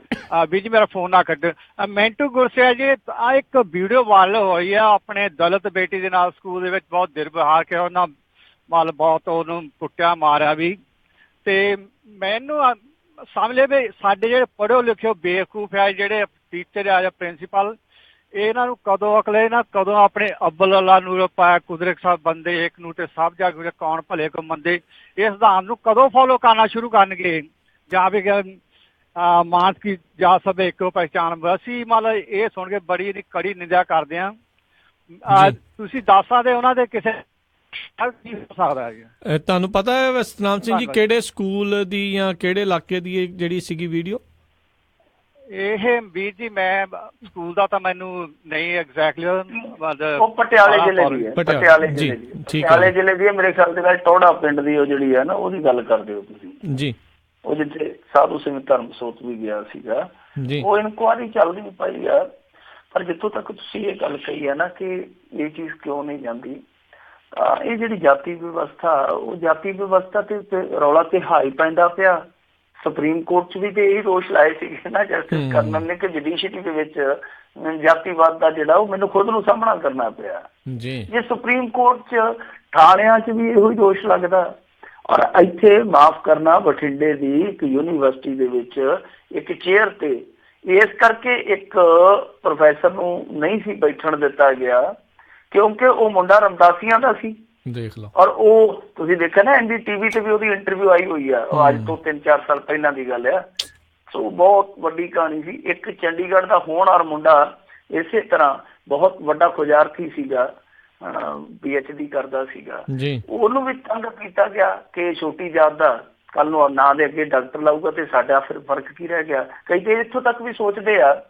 Speaker 9: ਵੀਰ ਜੀ, ਮੇਰਾ ਫੋਨ ਨਾ ਕੱਢ। ਮਿੰਟੂ ਗੁਰਸਿਆ ਜੀ, ਆ ਇੱਕ ਵੀਡੀਓ ਵਾਇਰਲ ਹੋਈ ਆ ਆਪਣੇ ਦਲਿਤ ਬੇਟੀ ਦੇ ਨਾਲ ਸਕੂਲ ਦੇ ਵਿੱਚ, ਬਹੁਤ ਦੁਰਵਿਹਾਰ ਕੇ ਉਹਨਾਂ ਮਤਲਬ ਬਹੁਤ ਉਹਨੂੰ ਕੁੱਟਿਆ ਮਾਰਿਆ ਵੀ। ਤੇ ਮੈਨੂੰ ਸਮਝ ਲਿਆ ਵੀ ਸਾਡੇ ਜਿਹੜੇ ਪੜ੍ਹੇ ਲਿਖੇ ਬੇਵਕੂਫ ਆ, ਜਿਹੜੇ ਟੀਚਰ ਆ ਜਾਂ ਪ੍ਰਿੰਸੀਪਲ, ਇਹਨਾਂ ਨੂੰ ਕਦੋਂ ਅਕਲੇ ਨਾ ਕਦੋਂ ਆਪਣੇ ਅੱਬਲ ਅੱਲਾ ਨੂਰ ਪਾਇਆ ਕੁਦਰਤ ਸਾਹਿਬ ਬੰਦੇ ਇੱਕ ਨੂੰ ਤੇ ਸਭ ਜਾ ਕੇ ਕੌਣ ਭਲੇ ਕੋ ਮੰਦੇ, ਇਸ ਸਿਧਾਂਤ ਨੂੰ ਕਦੋਂ ਫੋਲੋ ਕਰਨਾ ਸ਼ੁਰੂ ਕਰਨਗੇ। ਜਾਂ ਵੀ ਮਾਨਸ ਕੀ ਜਾ ਸਭ ਇੱਕੋ ਪਹਿਚਾਣ। ਅਸੀਂ ਮਤਲਬ ਇਹ ਸੁਣ ਕੇ ਬੜੀ ਕੜੀ ਨਿੰਦਿਆ ਕਰਦੇ ਹਾਂ। ਤੁਸੀਂ ਦੱਸ ਸਕਦੇ ਉਹਨਾਂ ਦੇ ਕਿਸੇ
Speaker 1: ਤੁਹਾਨੂੰ ਪਤਾ ਹੈ ਸਤਨਾਮ ਸਿੰਘ ਜੀ ਕਿਹੜੇ ਸਕੂਲ ਦੀ ਜਾਂ ਕਿਹੜੇ ਇਲਾਕੇ ਦੀ ਜਿਹੜੀ ਸੀਗੀ ਵੀਡੀਓ?
Speaker 9: ਇਹ ਵੀਰ ਜੀ ਮੈਂ ਸਕੂਲ ਦਾ ਤਾਂ ਮੈਨੂੰ ਨਹੀਂ ਐਗਜ਼ੈਕਟਲੀ,
Speaker 2: ਉਹ ਪਟਿਆਲੇ ਜ਼ਿਲ੍ਹੇ ਦੀ ਹੈ। ਪਟਿਆਲੇ ਜ਼ਿਲ੍ਹੇ ਦੀ ਹੈ ਮੇਰੇ ਖਿਆਲ ਦੇ ਨਾਲ। ਟੋੜਾ ਪਿੰਡ ਦੀ ਉਹ ਜਿਹੜੀ ਹੈ ਨਾ, ਉਹਦੀ ਗੱਲ ਕਰਦੇ ਹੋ ਤੁਸੀਂ ਜੀ? ਉਹ ਜਿੱਥੇ ਸਾਧੂ ਸਿੰਘ ਧਰਮਸੋਤ ਵੀ ਗਿਆ ਸੀਗਾ, ਉਹ ਇਨਕੁਆਰੀ ਚੱਲਦੀ ਪਈ ਆ। ਪਰ ਜਿੱਥੋਂ ਤੱਕ ਤੁਸੀਂ ਇਹ ਗੱਲ ਕਹੀ ਹੈ ਨਾ ਕਿ ਇਹ ਚੀਜ਼ ਕਿਉਂ ਨਹੀਂ ਜਾਂਦੀ, ਇਹ ਜਿਹੜੀ ਜਾਤੀ ਵਿਵਸਥਾ, ਉਹ ਜਾਤੀ ਵਿਵਸਥਾ ਤੇ ਰੌਲਾ ਤੇ ਹਾਈ ਪੈਂਦਾ ਪਿਆ। ਸੁਪਰੀਮ ਕੋਰਟ 'ਚ ਵੀ ਤੇ ਇਹੀ ਦੋਸ਼ ਲਾਏ ਸੀਗੇ ਨਾ ਜਸਟਿਸ ਕਰਨਲ ਨੇ ਕਿ ਜੁਡੀਸ਼ਰੀ ਦੇ ਵਿੱਚ ਜਾਤੀਵਾਦ ਦਾ ਜਿਹੜਾ ਉਹ ਮੈਨੂੰ ਖੁਦ ਨੂੰ ਸਾਹਮਣਾ ਕਰਨਾ ਪਿਆ। ਜੇ ਸੁਪਰੀਮ ਕੋਰਟ 'ਚ ਥਾਣਿਆਂ 'ਚ ਵੀ ਇਹੋ ਹੀ ਦੋਸ਼ ਲੱਗਦਾ, ਔਰ ਇੱਥੇ ਮਾਫ ਕਰਨਾ ਬਠਿੰਡੇ ਦੀ ਇੱਕ ਯੂਨੀਵਰਸਿਟੀ ਦੇ ਵਿੱਚ ਇੱਕ ਚੇਅਰ ਤੇ ਇਸ ਕਰਕੇ ਇੱਕ ਪ੍ਰੋਫੈਸਰ ਨੂੰ ਨਹੀਂ ਸੀ ਬੈਠਣ ਦਿੱਤਾ ਗਿਆ ਕਿਉਂਕਿ ਉਹ ਮੁੰਡਾ ਰਮਦਾਸੀਆਂ ਦਾ ਸੀ। ਦੇਖ ਲਓ। ਔਰ ਉਹ ਤੁਸੀਂ ਦੇਖਿਆ ਨਾ NDTV ਤੇ ਵੀ ਉਹਦੀ ਇੰਟਰਵਿਊ ਆਈ ਹੋਈ ਆ, ਉਹ ਅੱਜ ਤੋਂ 3-4 ਸਾਲ ਪਹਿਲਾਂ ਦੀ ਗੱਲ ਆ। ਸੋ ਬਹੁਤ ਵੱਡੀ ਕਹਾਣੀ ਸੀ। ਇੱਕ ਚੰਡੀਗੜ੍ਹ ਦਾ ਹੋਣਹਾਰ ਮੁੰਡਾ ਇਸੇ ਤਰ੍ਹਾਂ ਬਹੁਤ ਵੱਡਾ ਖੁਜਾਰਥੀ ਸੀਗਾ, PhD ਕਰਦਾ ਸੀਗਾ, ਉਹਨੂੰ ਵੀ ਤੰਗ ਕੀਤਾ ਗਿਆ ਕਿ ਛੋਟੀ ਜਾਤ ਦਾ ਕੱਲ ਨੂੰ ਨਾਂ ਦੇ ਅੱਗੇ ਡਾਕਟਰ ਲਾਊਗਾ ਤੇ ਸਾਡਾ ਫਿਰ ਫਰਕ ਕੀ ਰਹਿ ਗਿਆ। ਕਈ ਤੇ ਇੱਥੋਂ ਤੱਕ ਵੀ ਸੋਚਦੇ ਆ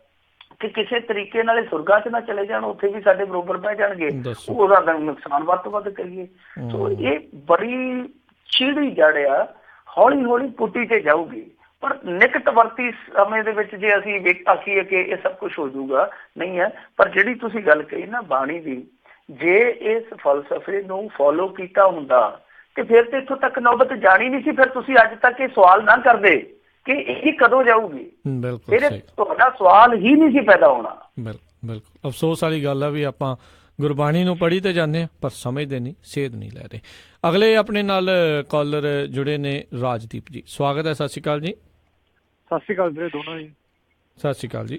Speaker 2: ਕਿ ਕਿਸੇ ਤਰੀਕੇ ਨਾਲ ਸੁਰਗਾਂ 'ਚ ਨਾ ਚਲੇ ਜਾਣ, ਉੱਥੇ ਵੀ ਸਾਡੇ ਬਰੋਬਰ ਬਹਿ ਜਾਣਗੇ, ਉਹਦਾ ਨੁਕਸਾਨ ਵੱਧ ਤੋਂ ਵੱਧ ਕਰੀਏ। ਸੋ ਇਹ ਬੜੀ ਛਿੜੀ ਜੜ ਆ, ਹੌਲੀ ਹੌਲੀ ਪੁੱਟੀ ਤੇ ਜਾਊਗੀ। ਪਰ ਨਿਕਟਵਰਤੀ ਸਮੇਂ ਦੇ ਵਿੱਚ ਜੇ ਅਸੀਂ ਆਖੀਏ ਕਿ ਇਹ ਸਭ ਕੁਝ ਹੋ ਜਾਊਗਾ, ਨਹੀਂ ਹੈ। ਪਰ ਜਿਹੜੀ ਤੁਸੀਂ ਗੱਲ ਕਹੀ ਨਾ ਬਾਣੀ ਦੀ, ਜੇ ਇਸ ਫਲਸਫੇ ਨੂੰ ਫੋਲੋ ਕੀਤਾ ਹੁੰਦਾ ਤੇ ਫਿਰ ਤੇ ਇੱਥੋਂ ਤੱਕ ਨੌਬਤ ਜਾਣੀ ਨਹੀਂ ਸੀ। ਫਿਰ ਤੁਸੀਂ ਅੱਜ ਤੱਕ ਇਹ ਸਵਾਲ ਨਾ ਕਰਦੇ ਕਿ ਇਹ ਕਦੋਂ ਜਾਊਗੀ, ਫਿਰ ਤੁਹਾਡਾ ਸਵਾਲ ਹੀ ਨਹੀਂ ਸੀ ਪੈਦਾ ਹੋਣਾ।
Speaker 1: ਬਿਲਕੁਲ ਅਫਸੋਸ ਵਾਲੀ ਗੱਲ ਆ ਵੀ ਆਪਾਂ ਗੁਰਬਾਣੀ ਨੂੰ ਪੜ੍ਹੀ ਤੇ ਜਾਂਦੇ ਹਾਂ ਪਰ ਸਮਝਦੇ ਨਹੀਂ, ਸੇਧ ਨਹੀਂ ਲੈ ਰਹੇ। ਅਗਲੇ ਆਪਣੇ ਨਾਲ ਕਾਲਰ ਜੁੜੇ ਨੇ ਰਾਜਦੀਪ ਜੀ, ਸਵਾਗਤ ਹੈ। ਸਤਿ ਸ਼੍ਰੀ ਅਕਾਲ ਜੀ।
Speaker 10: ਸਤਿ ਸ਼੍ਰੀ ਅਕਾਲ ਵੀਰੇ ਦੋਨੋਂ ਜੀ।
Speaker 1: ਸਤਿ ਸ਼੍ਰੀ ਅਕਾਲ ਜੀ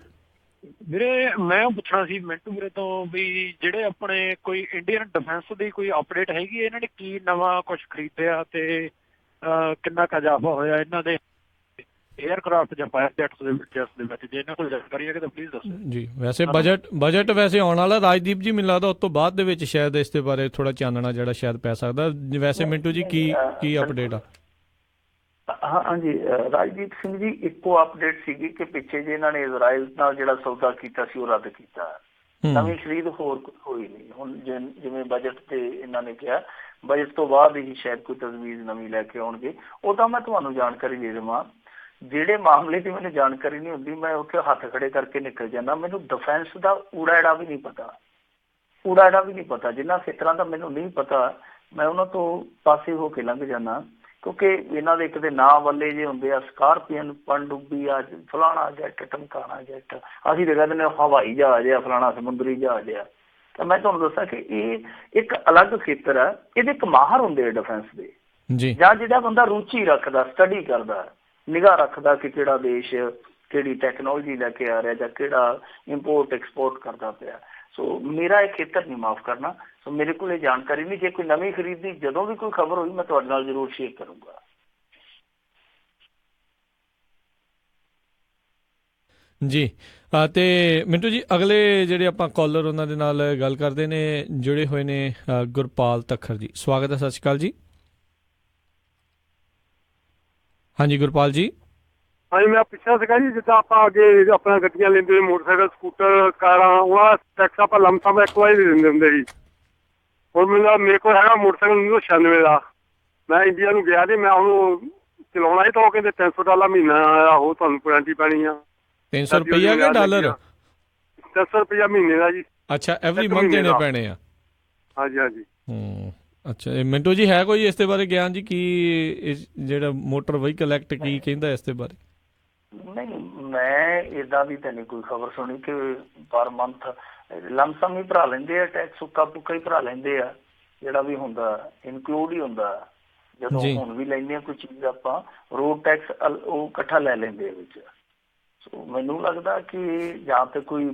Speaker 10: ਵੀਰੇ, ਮੈਂ ਪੁੱਛਣਾ ਸੀ ਮਿੰਟੂ ਵੀਰੇ ਤੋਂ ਵੀ ਜਿਹੜੇ ਆਪਣੇ ਕੋਈ ਇੰਡੀਅਨ ਡਿਫੈਂਸ ਦੀ ਕੋਈ ਅਪਡੇਟ ਹੈਗੀ ਹੈ, ਇਹਨਾਂ ਨੇ ਕੀ ਨਵਾਂ ਕੁਝ ਖਰੀਦਿਆ ਤੇ ਕਿੰਨਾ ਕੁ ਇਜ਼ਾਫਾ ਹੋਇਆ ਇਹਨਾਂ ਦੇ 에ਅਰਕ੍ਰਾਫਟ ਜਾਂ ਫਾਇਰ ਜੈਟਸ ਦੇ ਵਿੱਚ, ਜੇ ਇਹਨਾਂ ਕੋਲ ਜਾਣਕਾਰੀ ਹੈ ਤਾਂ ਪਲੀਜ਼ ਦੱਸੋ ਜੀ।
Speaker 1: ਵੈਸੇ ਬਜਟ ਵੈਸੇ ਆਉਣ ਵਾਲਾ ਰਾਜਦੀਪ ਜੀ, ਮੈਨੂੰ ਲੱਗਦਾ ਉਸ ਤੋਂ ਬਾਅਦ ਦੇ ਵਿੱਚ ਸ਼ਾਇਦ ਇਸ ਦੇ ਬਾਰੇ ਥੋੜਾ ਚਾਨਣਾ ਜਿਹੜਾ ਸ਼ਾਇਦ ਪੈ ਸਕਦਾ। ਵੈਸੇ ਮਿੰਟੂ ਜੀ ਕੀ ਅਪਡੇਟ ਆ?
Speaker 2: ਹਾਂਜੀ ਰਾਜਦੀਪ ਸਿੰਘ ਜੀ, ਇੱਕੋ ਅਪਡੇਟ ਸੀਗੀ ਕਿ ਪਿੱਛੇ ਜੇ ਇਹਨਾਂ ਨੇ ਇਜ਼ਰਾਈਲ ਨਾਲ ਜਿਹੜਾ ਸੌਦਾ ਕੀਤਾ ਸੀ ਉਹ ਰੱਦ ਕੀਤਾ, ਨਵੀਂ ਖਰੀਦ ਹੋਰ ਹੋਈ ਨਹੀਂ। ਹੁਣ ਜਿਵੇਂ ਬਜਟ ਤੇ ਇਹਨਾਂ ਨੇ ਕਿਹਾ ਬਜਟ ਤੋਂ ਬਾਅਦ ਹੀ ਸ਼ਾਇਦ ਕੋਈ ਤਜਵੀਜ਼ ਨਵੀਂ ਲੈ ਕੇ ਆਉਣਗੇ। ਉਹ ਤਾਂ ਮੈਂ ਤੁਹਾਨੂੰ ਜਾਣਕਾਰੀ ਦੇ ਦੇਵਾਂ, ਜਿਹੜੇ ਮਾਮਲੇ ਦੀ ਮੈਨੂੰ ਜਾਣਕਾਰੀ ਨਹੀਂ ਹੁੰਦੀ ਮੈਂ ਉੱਥੇ ਹੱਥ ਖੜੇ ਕਰਕੇ ਨਿਕਲ ਜਾਂਦਾ। ਮੈਨੂੰ ਡਿਫੈਂਸ ਦਾ ਊੜਾ ਐੜਾ ਵੀ ਨਹੀਂ ਪਤਾ, ਜਿਨ੍ਹਾਂ ਖੇਤਰਾਂ ਦਾ ਮੈਨੂੰ ਨਹੀਂ ਪਤਾ ਮੈਂ ਉਹਨਾਂ ਤੋਂ ਪਾਸੇ ਹੋ ਕੇ ਲੰਘ ਜਾਂਦਾ, ਕਿਉਂਕਿ ਇਹਨਾਂ ਦੇ ਇੱਕ ਦੇ ਨਾਂ ਵਾਲੇ ਜੇ ਹੁੰਦੇ ਆ, ਸਕਾਰਪੀਅਨ, ਪਣਡੁੱਬੀ ਆ, ਫਲਾਣਾ ਜੈਟ, ਟਮਕਾਣਾ ਜੈਟ, ਅਸੀਂ ਤਾਂ ਕਹਿੰਦੇ ਨੇ ਹਵਾਈ ਜਹਾਜ਼ ਆ, ਫਲਾਣਾ ਸਮੁੰਦਰੀ ਜਹਾਜ਼ ਆ। ਤਾਂ ਮੈਂ ਤੁਹਾਨੂੰ ਦੱਸਾਂ ਕਿ ਇਹ ਇੱਕ ਅਲੱਗ ਖੇਤਰ ਆ, ਇਹਦੇ ਇੱਕ ਮਾਹਰ ਹੁੰਦੇ ਆ ਡਿਫੈਂਸ ਦੇ, ਜਾਂ ਜਿਹੜਾ ਬੰਦਾ ਰੁਚੀ ਰੱਖਦਾ, ਸਟੱਡੀ ਕਰਦਾ, ਨਿਗਾਹ ਰੱਖਦਾ ਕਿ ਕਿਹੜਾ ਦੇਸ਼ ਕਿਹੜੀ ਟੈਕਨੋਲੋਜੀ ਲੈ ਕੇ ਆ ਰਿਹਾ ਜਾਂ ਕਿਹੜਾ ਇੰਪੋਰਟ ਐਕਸਪੋਰਟ ਕਰਦਾ ਪਿਆ। ਸੋ ਮੇਰਾ ਇਹ ਖੇਤਰ ਨਹੀਂ ਮਾਫ਼ ਕਰਨਾ। ਸੋ ਮੇਰੇ ਕੋਲ ਇਹ ਜਾਣਕਾਰੀ ਨਹੀਂ। ਜੇ ਕੋਈ ਨਵੀਂ ਖਰੀਦ ਦੀ ਜਦੋਂ ਵੀ ਕੋਈ ਖਬਰ ਹੋਈ ਮੈਂ ਤੁਹਾਡੇ ਨਾਲ ਜ਼ਰੂਰ ਸ਼ੇਅਰ ਕਰੂੰਗਾ।
Speaker 1: ਜੀ ਤੇ ਮਿੰਟੂ ਜੀ, ਅਗਲੇ ਜਿਹੜੇ ਆਪਾਂ ਕਾਲਰ ਉਹਨਾਂ ਦੇ ਨਾਲ ਗੱਲ ਕਰਦੇ ਨੇ, ਜੁੜੇ ਹੋਏ ਨੇ ਗੁਰਪਾਲ ਤੱਖਰ ਜੀ, ਸਵਾਗਤ ਹੈ। ਸਤਿ ਸ਼੍ਰੀ ਅਕਾਲ ਜੀ। ਹਾਂਜੀ ਗੁਰਪਾਲ ਜੀ।
Speaker 11: ਹਾਂਜੀ, ਮੈਂ ਪੁੱਛਿਆ ਸੀਗਾ ਜੀ, ਜਿੱਦਾਂ ਆਪਾਂ ਅੱਗੇ ਆਪਣਾ ਗੱਡੀਆਂ ਲੈਂਦੇ, ਮੋਟਰਸਾਈਕਲ, ਸਕੂਟਰ, ਕਾਰਾਂ, ਉਹਨਾਂ ਟੈਕਸ ਆਪਾਂ ਲਮਸਮ ਇੱਕ ਵਾਰੀ ਦੇ ਦਿੰਦੇ ਹੁੰਦੇ ਸੀ। ਹੁਣ ਮੇਰੇ ਕੋਲ ਹੈਗਾ ਮੋਟਰਸਾਈਕਲ 1996 ਦਾ, ਮੈਂ ਇੰਡੀਆ ਨੂੰ ਗਿਆ ਤੇ ਮੈਂ ਉਹਨੂੰ ਚਲਾਉਣਾ ਸੀ ਤਾਂ ਉਹ ਕਹਿੰਦੇ $300 ਮਹੀਨਾ ਆਇਆ, ਉਹ ਤੁਹਾਨੂੰ ਵਾਰੰਟੀ ਪੈਣੀ ਆ।
Speaker 1: 300 ਰੁਪਇਆ ਕਿ ਡਾਲਰ?
Speaker 11: 300 ਰੁਪਇਆ ਮਹੀਨੇ ਦਾ ਜੀ।
Speaker 1: ਅੱਛਾ, ਐਵਰੀ ਮੰਥ ਦੇਣੇ ਪੈਣੇ ਆ? ਹਾਂਜੀ
Speaker 11: ਹਾਂਜੀ।
Speaker 1: ਅੱਛਾ, ਮਿੰਟੂ ਜੀ ਹੈ ਕੋਈ ਇਸ ਦੇ ਬਾਰੇ ਗਿਆਨ ਜੀ, ਕੀ ਜਿਹੜਾ ਮੋਟਰ ਵਹੀਕਲ ਐਕਟ ਕੀ ਕਹਿੰਦਾ ਇਸ ਦੇ ਬਾਰੇ?
Speaker 2: ਨਹੀਂ, ਮੈਂ ਏਦਾਂ ਦੀ ਤਾਂ ਨਹੀਂ ਕੋਈ ਖਬਰ ਸੁਣੀ ਕਿ ਪਰ ਮੰਥ ਲਮਸਮ ਹੀ ਭਰਾ ਲੈਂਦੇ ਆ ਟੈਕਸ, ਸੁੱਕਾ ਪੁੱਕਾ ਹੀ ਭਰਾ ਲੈਂਦੇ ਆ, ਜਿਹੜਾ ਵੀ ਹੁੰਦਾ ਇਨਕਲੂਡ ਹੀ ਹੁੰਦਾ। ਜਦੋਂ ਹੁਣ ਵੀ ਲੈਂਦੇ ਆ ਕੋਈ ਚੀਜ਼ ਆਪਾਂ, ਰੋਡ ਟੈਕਸ ਉਹ ਇਕੱਠਾ ਲੈ ਲੈਂਦੇ ਆ ਵਿੱਚ। ਸੋ ਮੈਨੂੰ ਲੱਗਦਾ ਕਿ ਜਾਂ ਤੇ ਕੋਈ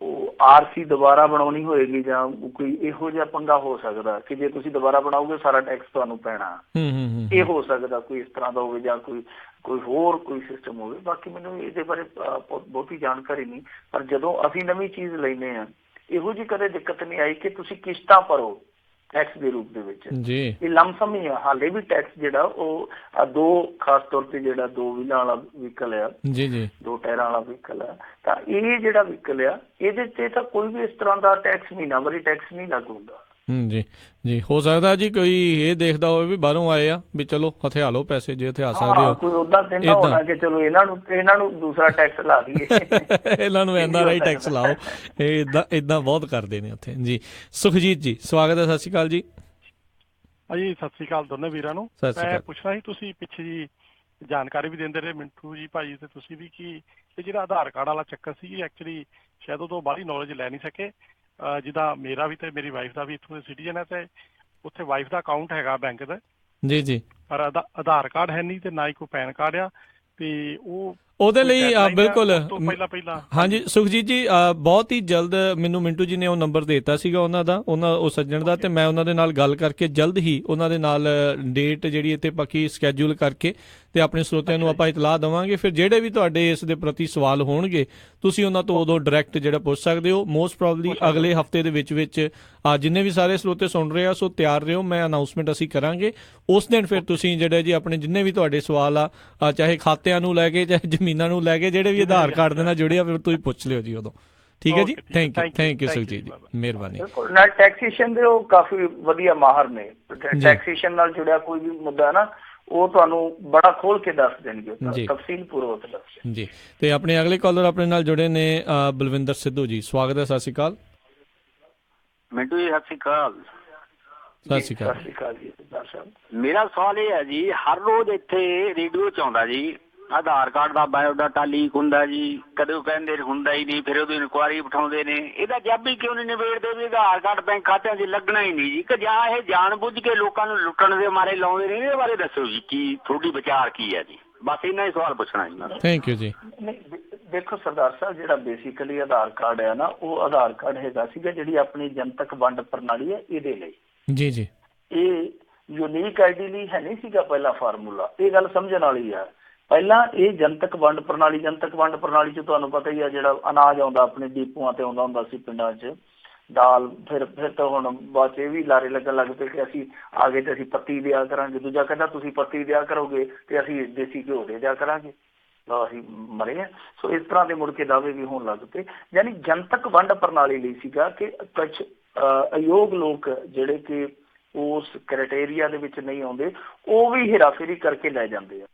Speaker 2: ਉਹ ਆਰਸੀ ਦੁਬਾਰਾ ਬਣਾਉਣੀ ਹੋਏਗੀ ਜਾਂ ਕੋਈ ਇਹੋ ਜਿਹਾ ਪੰਗਾ ਹੋ ਸਕਦਾ ਕਿ ਜੇ ਤੁਸੀਂ ਦੁਬਾਰਾ ਬਣਾਓਗੇ ਸਾਰਾ ਟੈਕਸ ਤੁਹਾਨੂੰ ਪੈਣਾ, ਇਹ ਹੋ ਸਕਦਾ ਕੋਈ ਇਸ ਤਰ੍ਹਾਂ ਦਾ ਹੋਵੇ ਜਾਂ ਕੋਈ ਹੋਰ ਕੋਈ ਸਿਸਟਮ ਹੋਵੇ। ਬਾਕੀ ਮੈਨੂੰ ਇਹਦੇ ਬਾਰੇ ਬਹੁਤੀ ਜਾਣਕਾਰੀ ਨਹੀਂ, ਪਰ ਜਦੋਂ ਅਸੀਂ ਨਵੀਂ ਚੀਜ਼ ਲੈਂਦੇ ਹਾਂ ਇਹੋ ਜਿਹੀ ਕਦੇ ਦਿੱਕਤ ਨਹੀਂ ਆਈ ਕਿ ਤੁਸੀਂ ਕਿਸ਼ਤਾਂ ਭਰੋ ਟੈਕਸ ਦੇ ਰੂਪ ਦੇ ਵਿੱਚ। ਇਹ ਲਮਸਮ ਹੀ ਆ। ਹਾਲੇ ਵੀ ਟੈਕਸ ਜਿਹੜਾ ਉਹ ਦੋ, ਖਾਸ ਤੌਰ ਤੇ ਜਿਹੜਾ 2 ਵੀਲਾਂ ਵਾਲਾ ਵਹੀਕਲ ਆ, 2 ਟਾਇਰਾਂ ਵਾਲਾ ਵਹੀਕਲ ਆ, ਤਾਂ ਇਹ ਜਿਹੜਾ ਵਹੀਕਲ ਆ ਇਹਦੇ ਤੇ ਤਾਂ ਕੋਈ ਵੀ ਇਸ ਤਰ੍ਹਾਂ ਦਾ ਟੈਕਸ ਮਹੀਨਾਵਾਰੀ ਟੈਕਸ ਨਹੀਂ ਲਾਗੂ ਹੁੰਦਾ।
Speaker 1: ਜੀ ਹੋ ਸਕਦਾ ਜੀ ਕੋਈ ਇਹ ਦੇਖਦਾ ਹੋਵੇ ਵੀ ਬਾਹਰੋਂ ਆਏ ਆ ਵੀ ਚਲੋ ਹਥਿਆ ਲਓ ਪੈਸੇ, ਜੇ ਹਥਿਆ ਸਕਦੇ ਹੋ।
Speaker 2: ਕੋਈ ਉਦਾਂ ਕਹਿੰਦਾ ਹੋਣਾ ਕਿ ਚਲੋ ਇਹਨਾਂ ਨੂੰ ਦੂਸਰਾ ਟੈਕਸ ਲਾ ਦਈਏ,
Speaker 1: ਇਹਨਾਂ ਨੂੰ NRI ਟੈਕਸ ਲਾਓ। ਇਹ ਏਦਾਂ ਬਹੁਤ ਕਰਦੇ ਨੇ ਉੱਥੇ। ਜੀ ਸੁਖਜੀਤ ਜੀ, ਸਵਾਗਤ ਹੈ। ਸਤਿ ਸ਼੍ਰੀ ਅਕਾਲ ਜੀ।
Speaker 10: ਹਾਂਜੀ ਸਤਿ ਸ਼੍ਰੀ ਅਕਾਲ ਦੋਨੇ ਵੀਰਾਂ ਨੂੰ। ਮੈਂ ਪੁੱਛਣਾ ਸੀ, ਤੁਸੀਂ ਪਿੱਛੇ ਜੀ ਜਾਣਕਾਰੀ ਵੀ ਦਿੰਦੇ ਰਹੇ ਮਿੰਟੂ ਜੀ ਭਾਜੀ ਤੇ ਤੁਸੀਂ ਵੀ, ਕਿ ਇਹ ਜਿਹੜਾ ਆਧਾਰ ਕਾਰਡ ਵਾਲਾ ਚੱਕਰ ਸੀ ਐਕਚੁਅਲੀ ਸ਼ਾਇਦ ਉਹ ਤੋਂ ਬਾਹਲੀ ਨੌਲੇਜ ਲੈ ਨਹੀਂ ਸਕੇ। ਜਿੱਦਾਂ ਮੇਰਾ ਵੀ ਤੇ ਮੇਰੀ ਵਾਈਫ ਦਾ ਵੀ ਇੱਥੋਂ ਦੇ ਸਿਟੀਜ਼ਨ ਹੈ ਤੇ ਉੱਥੇ ਵਾਈਫ ਦਾ ਅਕਾਊਂਟ ਹੈਗਾ ਬੈਂਕ ਦਾ, ਪਰ ਆਧਾਰ ਕਾਰਡ ਹੈ ਨਹੀਂ ਤੇ ਨਾ ਹੀ ਕੋਈ ਪੈਨ ਕਾਰਡ ਆ, ਤੇ ਉਹਦੇ ਲਈ
Speaker 1: ਬਿਲਕੁਲ ਹਾਂਜੀ ਸੁਖਜੀਤ ਜੀ, ਬਹੁਤ ਹੀ ਜਲਦ ਮੈਨੂੰ ਮਿੰਟੂ ਜੀ ਨੇ ਉਹ ਨੰਬਰ ਦੇ ਦਿੱਤਾ ਸੀਗਾ ਉਹ ਸੱਜਣ ਦਾ, ਤੇ ਮੈਂ ਉਹਨਾਂ ਦੇ ਨਾਲ ਗੱਲ ਕਰਕੇ ਜਲਦ ਹੀ ਉਹਨਾਂ ਦੇ ਨਾਲ ਡੇਟ ਜਿਹੜੀ ਇੱਥੇ ਪੱਕੀ ਸਕੈਜੂਲ ਕਰਕੇ ਤੇ ਆਪਣੇ ਸਰੋਤਿਆਂ ਨੂੰ ਆਪਾਂ ਇਤਲਾਹ ਦੇਵਾਂਗੇ। ਫਿਰ ਜਿਹੜੇ ਵੀ ਤੁਹਾਡੇ ਇਸ ਦੇ ਪ੍ਰਤੀ ਸਵਾਲ ਹੋਣਗੇ ਤੁਸੀਂ ਉਹਨਾਂ ਤੋਂ ਉਦੋਂ ਡਾਇਰੈਕਟ ਜਿਹੜਾ ਪੁੱਛ ਸਕਦੇ ਹੋ। ਮੋਸਟ ਪ੍ਰੋਬਬਲੀ ਅਗਲੇ ਹਫਤੇ ਦੇ ਵਿੱਚ ਜਿੰਨੇ ਵੀ ਸਾਰੇ ਸਰੋਤੇ ਸੁਣ ਰਹੇ ਆ ਸੋ ਤਿਆਰ ਰਹੋ, ਮੈਂ ਅਨਾਊਂਸਮੈਂਟ ਅਸੀਂ ਕਰਾਂਗੇ ਉਸ ਦਿਨ। ਫਿਰ ਤੁਸੀਂ ਜਿਹੜੇ ਜੀ ਆਪਣੇ ਜਿੰਨੇ ਵੀ ਤੁਹਾਡੇ ਸਵਾਲ ਆ ਚਾਹੇ ਖਾਤਿਆਂ ਨੂੰ ਲੈ ਕੇ ਚਾਹੇ ਜ਼ਮੀਨਾਂ ਨੂੰ ਲੈ ਕੇ, ਜਿਹੜੇ ਵੀ ਆਧਾਰ ਕਾਰਡ ਦੇ ਨਾਲ ਜੁੜੇ ਆ, ਫਿਰ ਤੁਸੀਂ ਪੁੱਛ ਲਿਓ ਜੀ ਉਦੋਂ। ਠੀਕ ਹੈ ਜੀ, ਥੈਂਕ ਯੂ ਸੁਖਜੀਤ ਜੀ, ਮਿਹਰਬਾਨੀ।
Speaker 2: ਟੈਕਸੇਸ਼ਨ ਦੇ ਉਹ ਕਾਫੀ ਵਧੀਆ ਮਾਹਰ ਨੇ, ਟੈਕਸੇਸ਼ਨ ਨਾਲ ਜੁੜਿਆ ਕੋਈ ਵੀ ਮੁੱਦਾ ਨਾ ਉਹ ਤੁਹਾਨੂੰ ਬੜਾ ਖੋਲ ਕੇ ਦੱਸ ਦੇਣਗੇ, ਤਫਸੀਲ ਪੂਰਵਕ ਦੱਸ
Speaker 1: ਜੀ। ਤੇ ਆਪਣੇ ਅਗਲੇ ਕਾਲਰ ਆਪਣੇ ਨਾਲ ਜੁੜੇ ਨੇ ਬਲਵਿੰਦਰ ਸਿੱਧੂ ਜੀ, ਸਵਾਗਤ ਹੈ। ਸਤਿ ਸ਼੍ਰੀ ਅਕਾਲ
Speaker 12: ਮਿੰਟੂ ਜੀ। ਸਤਿ ਸ਼੍ਰੀ ਅਕਾਲ।
Speaker 1: ਸਤਿ ਸ਼੍ਰੀ ਅਕਾਲ
Speaker 2: ਜੀ।
Speaker 12: ਮੇਰਾ ਸਵਾਲ ਇਹ ਹੈ ਜੀ, ਹਰ ਰੋਜ਼ ਇੱਥੇ ਰੇਡੀਓ 'ਚ ਆਉਂਦਾ ਜੀ ਆਧਾਰ ਕਾਰਡ ਦਾ ਬਾਇਓਡਾਟਾ ਲੀਕ ਹੁੰਦਾ ਜੀ, ਕਦੇ ਕਹਿੰਦੇ ਹੁੰਦਾ ਹੀ ਨਹੀਂ, ਫਿਰ ਉਹਦੀ ਇਨਕੁਆਇਰੀ ਬਿਠਾਉਂਦੇ ਨੇ। ਇਹਦਾ ਜੱਬ ਹੀ ਕਿਉਂ ਨਹੀਂ ਨਿਬੇੜਦੇ ਵੀ ਆਧਾਰ ਕਾਰਡ ਬੈਂਕ ਖਾਤਿਆਂ 'ਚ ਲੱਗਣਾ ਹੀ ਨਹੀਂ ਜੀ, ਕਿ ਜਾਂ ਇਹ ਜਾਣ ਬੁੱਝ ਕੇ ਲੋਕਾਂ ਨੂੰ ਲੁੱਟਣ ਦੇ ਮਾਰੇ ਲਾਉਂਦੇ ਨੇ? ਇਹਦੇ ਬਾਰੇ ਦੱਸੋ ਜੀ, ਕੀ ਤੁਹਾਡੀ ਵਿਚਾਰ ਕੀ ਹੈ ਜੀ? ਬਸ ਇੰਨਾ ਹੀ ਸਵਾਲ ਪੁੱਛਣਾ ਜੀ।
Speaker 1: ਥੈਂਕ ਯੂ ਜੀ।
Speaker 2: ਦੇਖੋ ਸਰਦਾਰ ਸਾਹਿਬ, ਜਿਹੜਾ ਬੇਸਿਕਲੀ ਆਧਾਰ ਕਾਰਡ ਹੈ ਨਾ, ਉਹ ਆਧਾਰ ਕਾਰਡ ਹੈਗਾ ਸੀਗਾ ਜਿਹੜੀ ਆਪਣੀ ਜਨਤਕ ਵੰਡ ਪ੍ਰਣਾਲੀ ਹੈ ਇਹਦੇ ਲਈ।
Speaker 1: ਜੀ ਜੀ।
Speaker 2: ਇਹ ਯੂਨੀਕ ਆਈਡੀ ਲਈ ਹੈ ਨਹੀਂ ਸੀਗਾ ਪਹਿਲਾ ਫਾਰਮੂਲਾ, ਇਹ ਗੱਲ ਸਮਝਣ ਵਾਲੀ ਆ। ਪਹਿਲਾਂ ਇਹ ਜਨਤਕ ਵੰਡ ਪ੍ਰਣਾਲੀ 'ਚ ਤੁਹਾਨੂੰ ਪਤਾ ਹੀ ਆ, ਜਿਹੜਾ ਅਨਾਜ ਆਉਂਦਾ ਆਪਣੇ ਡੀਪੂਆਂ ਤੇ ਆਉਂਦਾ ਹੁੰਦਾ ਸੀ ਪਿੰਡਾਂ 'ਚ, ਦਾਲ, ਫਿਰ ਤਾਂ ਹੁਣ ਬਾਅਦ 'ਚ ਇਹ ਵੀ ਲਾਰੇ ਲੱਗਣ ਲੱਗ ਪਏ ਕਿ ਅਸੀਂ ਆ ਗਏ ਤੇ ਅਸੀਂ ਪੱਤੀ ਦਿਆ ਕਰਾਂਗੇ। ਦੂਜਾ ਕਹਿੰਦਾ ਤੁਸੀਂ ਪੱਤੀ ਦਿਆ ਕਰੋਗੇ ਤੇ ਅਸੀਂ ਦੇਸੀ ਘਿਓ ਦੇ ਦਿਆ ਕਰਾਂਗੇ, ਲਓ ਅਸੀਂ ਮਰੇ ਹਾਂ। ਸੋ ਇਸ ਤਰ੍ਹਾਂ ਦੇ ਮੁੜ ਕੇ ਦਾਅਵੇ ਵੀ ਹੋਣ ਲੱਗ ਪਏ। ਯਾਨੀ ਜਨਤਕ ਵੰਡ ਪ੍ਰਣਾਲੀ ਲਈ ਸੀਗਾ ਕਿ ਕੁਛ ਅਯੋਗ ਲੋਕ ਜਿਹੜੇ ਕਿ ਉਸ ਕ੍ਰਾਈਟੇਰੀਆ ਦੇ ਵਿੱਚ ਨਹੀਂ ਆਉਂਦੇ, ਉਹ ਵੀ ਹੇਰਾਫੇਰੀ ਕਰਕੇ ਲੈ ਜਾਂਦੇ ਆ।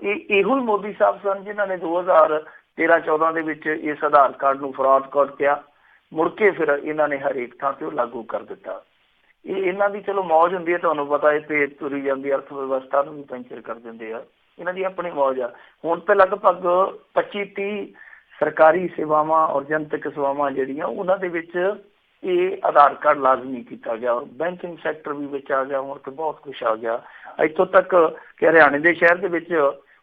Speaker 2: ਇਹੋ ਹੀ ਮੋਦੀ ਸਾਹਿਬ ਸਨ ਜਿਨ੍ਹਾਂ ਨੇ 2013-14 ਦੇ ਵਿੱਚ ਇਸ ਆਧਾਰ ਕਾਰਡ ਨੂੰ ਫਰਾਡ ਕਾਰਡ ਕਿਹਾ। ਮੁੜ ਕੇ ਫਿਰ ਇਹਨਾਂ ਨੇ ਹਰੇਕ ਥਾਂ ਤੇ ਉਹ ਲਾਗੂ ਕਰ ਦਿੱਤਾ। ਇਹ ਇਹਨਾਂ ਦੀ ਚਲੋ ਮੌਜ ਹੁੰਦੀ ਹੈ, ਤੁਹਾਨੂੰ ਪਤਾ ਹੈ, ਤੇ ਤੁਰੀ ਜਾਂਦੀ ਅਰਥ ਵਿਵਸਥਾ ਨੂੰ ਵੀ ਪੈਂਚਰ ਕਰ ਦਿੰਦੇ ਆ, ਇਹਨਾਂ ਦੀ ਆਪਣੀ ਮੌਜ ਆ। ਹੁਣ ਤਾਂ ਲਗਭਗ 25-30 ਸਰਕਾਰੀ ਸੇਵਾਵਾਂ ਔਰ ਜਨਤਕ ਸੇਵਾਵਾਂ ਜਿਹੜੀਆਂ ਉਹਨਾਂ ਦੇ ਵਿੱਚ ਇਹ ਆਧਾਰ ਕਾਰਡ ਲਾਜ਼ਮੀ ਕੀਤਾ ਗਿਆ, ਔਰ ਬੈਂਕਿੰਗ ਸੈਕਟਰ ਵੀ ਵਿੱਚ ਆ ਗਿਆ, ਹੁਣ ਤੇ ਬਹੁਤ ਕੁਛ ਆ ਗਿਆ। ਇੱਥੋਂ ਤੱਕ ਕਿ ਹਰਿਆਣੇ ਦੇ ਸ਼ਹਿਰ ਦੇ ਵਿੱਚ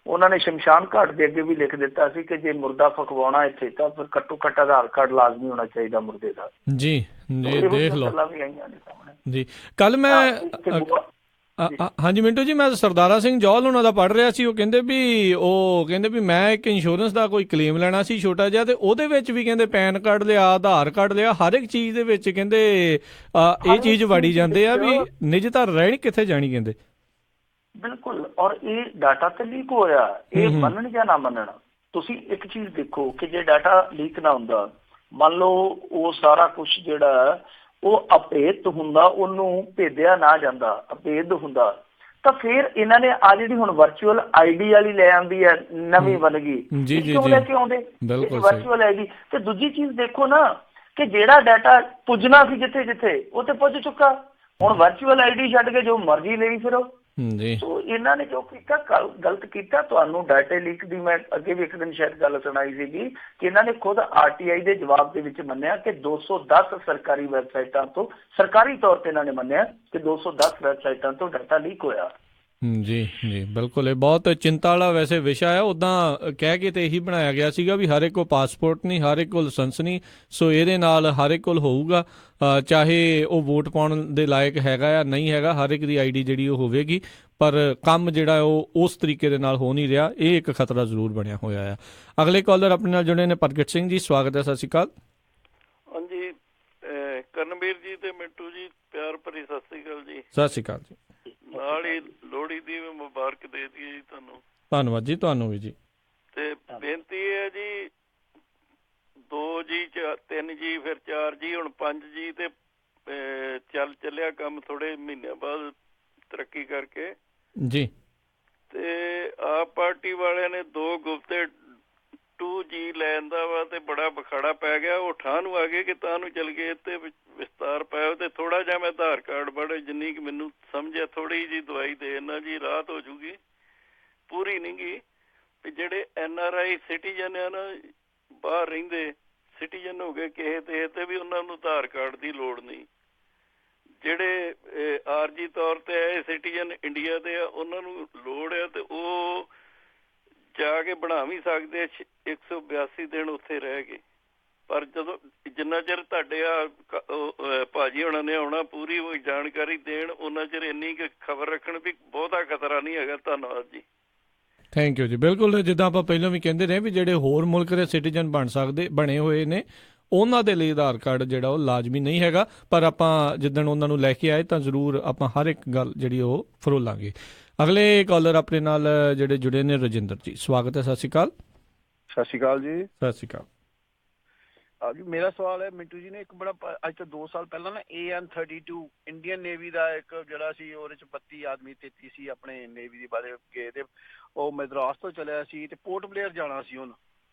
Speaker 2: ਉਹਨਾਂ ਨੇ ਸ਼ਮਸ਼ਾਨ ਘਾਟ ਦੇ ਅੱਗੇ ਵੀ ਲਿਖ ਦਿੱਤਾ ਸੀ ਕਿ ਜੇ ਮੁਰਦਾ ਫਕਵਾਉਣਾ ਇੱਥੇ ਤਾਂ ਫਿਰ ਘੱਟੋ ਘੱਟ ਆਧਾਰ ਕਾਰਡ ਲਾਜ਼ਮੀ ਹੋਣਾ ਚਾਹੀਦਾ ਮੁਰਦੇ ਦਾ।
Speaker 1: ਜੀ ਜੀ, ਦੇਖ ਲਓ ਜੀ। ਕੱਲ ਮੈਂ ਹਾਂਜੀ ਮਿੰਟੂ ਜੀ, ਮੈਂ ਸਰਦਾਰਾ ਸਿੰਘ ਜੌਹਲ ਉਹਨਾਂ ਦਾ ਪੜ੍ਹ ਰਿਹਾ ਸੀ। ਉਹ ਕਹਿੰਦੇ ਵੀ ਮੈਂ ਇੱਕ ਇੰਸ਼ੋਰੈਂਸ ਦਾ ਕੋਈ ਕਲੇਮ ਲੈਣਾ ਸੀ ਛੋਟਾ ਜਿਹਾ, ਤੇ ਉਹਦੇ ਵਿੱਚ ਵੀ ਕਹਿੰਦੇ ਪੈਨ ਕਾਰਡ ਲਿਆ, ਆਧਾਰ ਕਾਰਡ ਲਿਆ, ਹਰ ਇੱਕ ਚੀਜ਼ ਦੇ ਵਿੱਚ ਕਹਿੰਦੇ ਇਹ ਚੀਜ਼ ਵੜੀ ਜਾਂਦੇ ਆ ਵੀ ਨਿਜਤਾ ਰਹਿਣੀ ਕਿੱਥੇ ਜਾਣੀ ਕਹਿੰਦੇ।
Speaker 2: ਬਿਲਕੁਲ, ਔਰ ਇਹ ਡਾਟਾ ਤੇ ਲੀਕ ਹੋਇਆ, ਇਹ ਮੰਨਣ ਜਾਂ ਨਾ ਮੰਨਣ। ਤੁਸੀਂ ਇੱਕ ਚੀਜ਼ ਦੇਖੋ ਕਿ ਜੇ ਡਾਟਾ ਲੀਕ ਨਾ ਹੁੰਦਾ, ਮੰਨ ਲਓ ਉਹ ਸਾਰਾ ਕੁਝ ਜਿਹੜਾ ਉਹ ਅਭੇਦ ਹੁੰਦਾ, ਉਹਨੂੰ ਭੇਦਿਆ ਨਾ ਜਾਂਦਾ, ਅਭੇਦ ਹੁੰਦਾ, ਤਾਂ ਫਿਰ ਇਹਨਾਂ ਨੇ ਆ ਜਿਹੜੀ ਹੁਣ ਵਰਚੁਅਲ ਆਈਡੀ ਵਾਲੀ ਲੈ ਆਂਦੀ ਹੈ ਨਵੀਂ ਬਣ ਗਈ, ਕਿਉਂ ਲੈ ਕੇ ਆਉਂਦੇ ਵਰਚੁਅਲ ਆਈਡੀ? ਤੇ ਦੂਜੀ ਚੀਜ਼ ਦੇਖੋ ਨਾ ਕਿ ਜਿਹੜਾ ਡਾਟਾ ਪੁੱਜਣਾ ਸੀ ਜਿੱਥੇ ਜਿੱਥੇ, ਉਹ ਤੇ ਪੁੱਜ ਚੁੱਕਾ। ਹੁਣ ਵਰਚੁਅਲ ਆਈਡੀ ਛੱਡ ਕੇ ਜੋ ਮਰਜ਼ੀ ਲਈ ਫਿਰੋ। ਸੋ ਇਹਨਾਂ ਨੇ ਜੋ ਕੀਤਾ ਗਲਤ ਕੀਤਾ। ਤੁਹਾਨੂੰ ਡਾਟਾ ਲੀਕ ਦੀ ਮੈਂ ਅੱਗੇ ਵੀ ਇੱਕ ਦਿਨ ਸ਼ਾਇਦ ਗੱਲ ਸੁਣਾਈ ਸੀਗੀ ਕਿ ਇਹਨਾਂ ਨੇ ਖੁਦ RTI ਦੇ ਜਵਾਬ ਦੇ ਵਿੱਚ ਮੰਨਿਆ ਕਿ 210 ਸਰਕਾਰੀ ਵੈਬਸਾਈਟਾਂ ਤੋਂ, ਸਰਕਾਰੀ ਤੌਰ ਤੇ ਇਹਨਾਂ ਨੇ ਮੰਨਿਆ ਕਿ 210 ਵੈਬਸਾਈਟਾਂ ਤੋਂ ਡਾਟਾ ਲੀਕ ਹੋਇਆ।
Speaker 1: ਜੀ ਜੀ, ਬਿਲਕੁਲ। ਇਹ ਬਹੁਤ ਚਿੰਤਾ ਵਾਲਾ ਵੈਸੇ ਵਿਸ਼ਾ ਹੈ। ਉੱਦਾਂ ਕਹਿ ਕੇ ਤੇ ਇਹੀ ਬਣਾਇਆ ਗਿਆ ਸੀਗਾ ਵੀ ਹਰ ਇੱਕ ਕੋਲ ਪਾਸਪੋਰਟ ਨਹੀਂ, ਹਰ ਇੱਕ ਕੋਲ ਲਾਇਸੈਂਸ ਨਹੀਂ। ਸੋ ਇਹਦੇ ਨਾਲ ਹਰ ਇੱਕ ਕੋਲ ਹੋਊਗਾ, ਚਾਹੇ ਉਹ ਵੋਟ ਪਾਉਣ ਦੇ ਲਾਇਕ ਹੈਗਾ ਜਾਂ ਨਹੀਂ ਹੈਗਾ, ਹਰ ਇੱਕ ਦੀ ID ਜਿਹੜੀ ਉਹ ਹੋਵੇਗੀ। ਪਰ ਕੰਮ ਜਿਹੜਾ ਉਹ ਉਸ ਤਰੀਕੇ ਦੇ ਨਾਲ ਹੋ ਨਹੀਂ ਰਿਹਾ, ਇਹ ਇੱਕ ਖਤਰਾ ਜ਼ਰੂਰ ਬਣਿਆ ਹੋਇਆ ਆ। ਅਗਲੇ ਕਾਲਰ ਆਪਣੇ ਨਾਲ ਜੁੜੇ ਨੇ ਪ੍ਰਗਟ ਸਿੰਘ ਜੀ, ਸਵਾਗਤ ਹੈ। ਸਤਿ ਸ਼੍ਰੀ ਅਕਾਲ।
Speaker 13: ਹਾਂਜੀ, ਕਰਨਵੀਰ ਜੀ ਤੇ ਮਿੰਟੂ ਜੀ, ਪਿਆਰ ਭਰੀ ਸਤਿ ਸ਼੍ਰੀ ਅਕਾਲ ਜੀ।
Speaker 1: ਸਤਿ ਸ਼੍ਰੀ ਅਕਾਲ ਜੀ।
Speaker 13: ਨਾਲ ਹੀ ਲੋਹੜੀ ਦੀ ਵੀ ਮੁਬਾਰਕ ਦੇ ਦਈਏ ਜੀ ਤੁਹਾਨੂੰ।
Speaker 1: ਧੰਨਵਾਦ ਜੀ, ਤੁਹਾਨੂੰ ਵੀ ਜੀ।
Speaker 13: ਤੇ ਬੇਨਤੀ ਹੈ ਜੀ, 2G 3G ਫਿਰ 4G ਹੁਣ 5G ਤੇ ਚੱਲਿਆ ਕੰਮ ਥੋੜੇ ਮਹੀਨਿਆਂ ਬਾਅਦ ਤਰੱਕੀ ਕਰਕੇ
Speaker 1: ਜੀ।
Speaker 13: ਤੇ ਆਪ ਪਾਰਟੀ ਵਾਲਿਆਂ ਨੇ 2 ਗੁਫਤੇ 2G ਲੈਣ ਦਾ ਵਾ ਤੇ ਬੜਾ ਬਖਾੜਾ ਪੈ ਗਿਆ। ਉਹ ਠਾਹ ਨੂੰ ਆ ਗਏ ਕਿ ਤਾਂ ਨੂੰ ਚੱਲ ਗਏ ਤੇ ਵਿਸਤਾਰ ਪਾਇਆ। ਤੇ ਥੋੜਾ ਜਿਹਾ ਮੈਂ ਆਧਾਰ ਕਾਰਡ ਬੜੇ ਜਿੰਨੀ ਕਿ ਮੈਨੂੰ ਸਮਝਿਆ ਥੋੜੀ ਜਿਹੀ ਦਵਾਈ ਦੇਣਾ ਜੀ, ਰਾਹਤ ਹੋ ਜੂਗੀ, ਪੂਰੀ ਨਹੀਂ ਗੀ। ਤੇ ਜਿਹੜੇ NRI ਸਿਟੀਜ਼ਨ ਆ ਨਾ, ਬਾਹਰ ਰਹਿੰਦੇ ਸਿਟੀਜ਼ਨ ਹੋ ਗਏ ਕਿਸੇ ਤੇ ਵੀ ਉਹਨਾਂ ਨੂੰ ਆਧਾਰ ਕਾਰਡ ਦੀ ਲੋੜ ਨਹੀਂ। ਜਿਹੜੇ ਆਰਜੀ ਤੌਰ ਤੇ ਆਏ ਸਿਟੀਜ਼ਨ ਇੰਡੀਆ ਦੇ ਆ, ਉਹਨਾਂ ਨੂੰ ਲੋੜ ਆ ਤੇ ਉਹ ਜਾ ਕੇ ਬਣਾ ਵੀ ਸਕਦੇ। 182 ਦਿਨ ਉੱਥੇ ਰਹਿ ਗਏ। ਪਰ ਜਦੋਂ ਜਿੰਨਾ ਚਿਰ ਤੁਹਾਡੇ ਭਾਜੀ ਹੋਣਾ ਨੇ ਆਉਣਾ ਪੂਰੀ ਜਾਣਕਾਰੀ ਦੇਣ, ਉਹਨਾਂ ਚਿਰ ਇੰਨੀ ਕੁ ਖਬਰ ਰੱਖਣ ਵੀ ਬਹੁਤਾ ਖਤਰਾ ਨਹੀਂ ਹੈਗਾ। ਧੰਨਵਾਦ ਜੀ।
Speaker 1: ਥੈਂਕ ਯੂ ਜੀ। ਬਿਲਕੁਲ, ਜਿੱਦਾਂ ਆਪਾਂ ਪਹਿਲਾਂ ਵੀ ਕਹਿੰਦੇ ਰਹੇ ਵੀ ਜਿਹੜੇ ਹੋਰ ਮੁਲਕ ਦੇ ਸਿਟੀਜ਼ਨ ਬਣੇ ਹੋਏ ਨੇ, ਉਹਨਾਂ ਦੇ ਲਈ ਆਧਾਰ ਕਾਰਡ ਜਿਹੜਾ ਉਹ ਲਾਜ਼ਮੀ ਨਹੀਂ ਹੈਗਾ। ਪਰ ਆਪਾਂ ਜਿੱਦਣ ਉਹਨਾਂ ਨੂੰ ਲੈ ਕੇ ਆਏ ਤਾਂ ਜ਼ਰੂਰ ਆਪਾਂ ਹਰ ਇੱਕ ਗੱਲ ਜਿਹੜੀ ਉਹ ਫਰੋਲਾਂਗੇ। ਅਗਲੇ ਕਾਲਰ ਆਪਣੇ ਨਾਲ ਜਿਹੜੇ ਜੁੜੇ ਨੇ ਰਜਿੰਦਰ ਜੀ, ਸਵਾਗਤ ਹੈ। ਸਤਿ ਸ਼੍ਰੀ ਅਕਾਲ।
Speaker 14: ਸਤਿ ਸ਼੍ਰੀ ਅਕਾਲ ਜੀ।
Speaker 1: ਸਤਿ ਸ਼੍ਰੀ ਅਕਾਲ।
Speaker 14: ਮੇਰਾ ਸਵਾਲ ਹੈ ਮਿੰਟੂ ਜੀ ਨੇ ਇੱਕ ਬੜਾ ਅੱਜ ਤੋਂ 2 ਸਾਲ ਪਹਿਲਾਂ ਨਾ AN-32 ਇੰਡੀਅਨ ਨੇਵੀ ਦਾ ਇੱਕ ਜਿਹੜਾ ਸੀ ਉਹਦੇ ਚ 32 ਆਦਮੀ 33 ਸੀ ਆਪਣੇ ਨੇਵੀ ਦੇ ਬਾਰੇ ਗਏ ਤੇ ਉਹ ਮਦਰਾਸ ਤੋਂ ਚੱਲਿਆ ਸੀ ਤੇ ਪੋਰਟ ਬਲੇਅਰ ਜਾਣਾ ਸੀ ਹੁਣ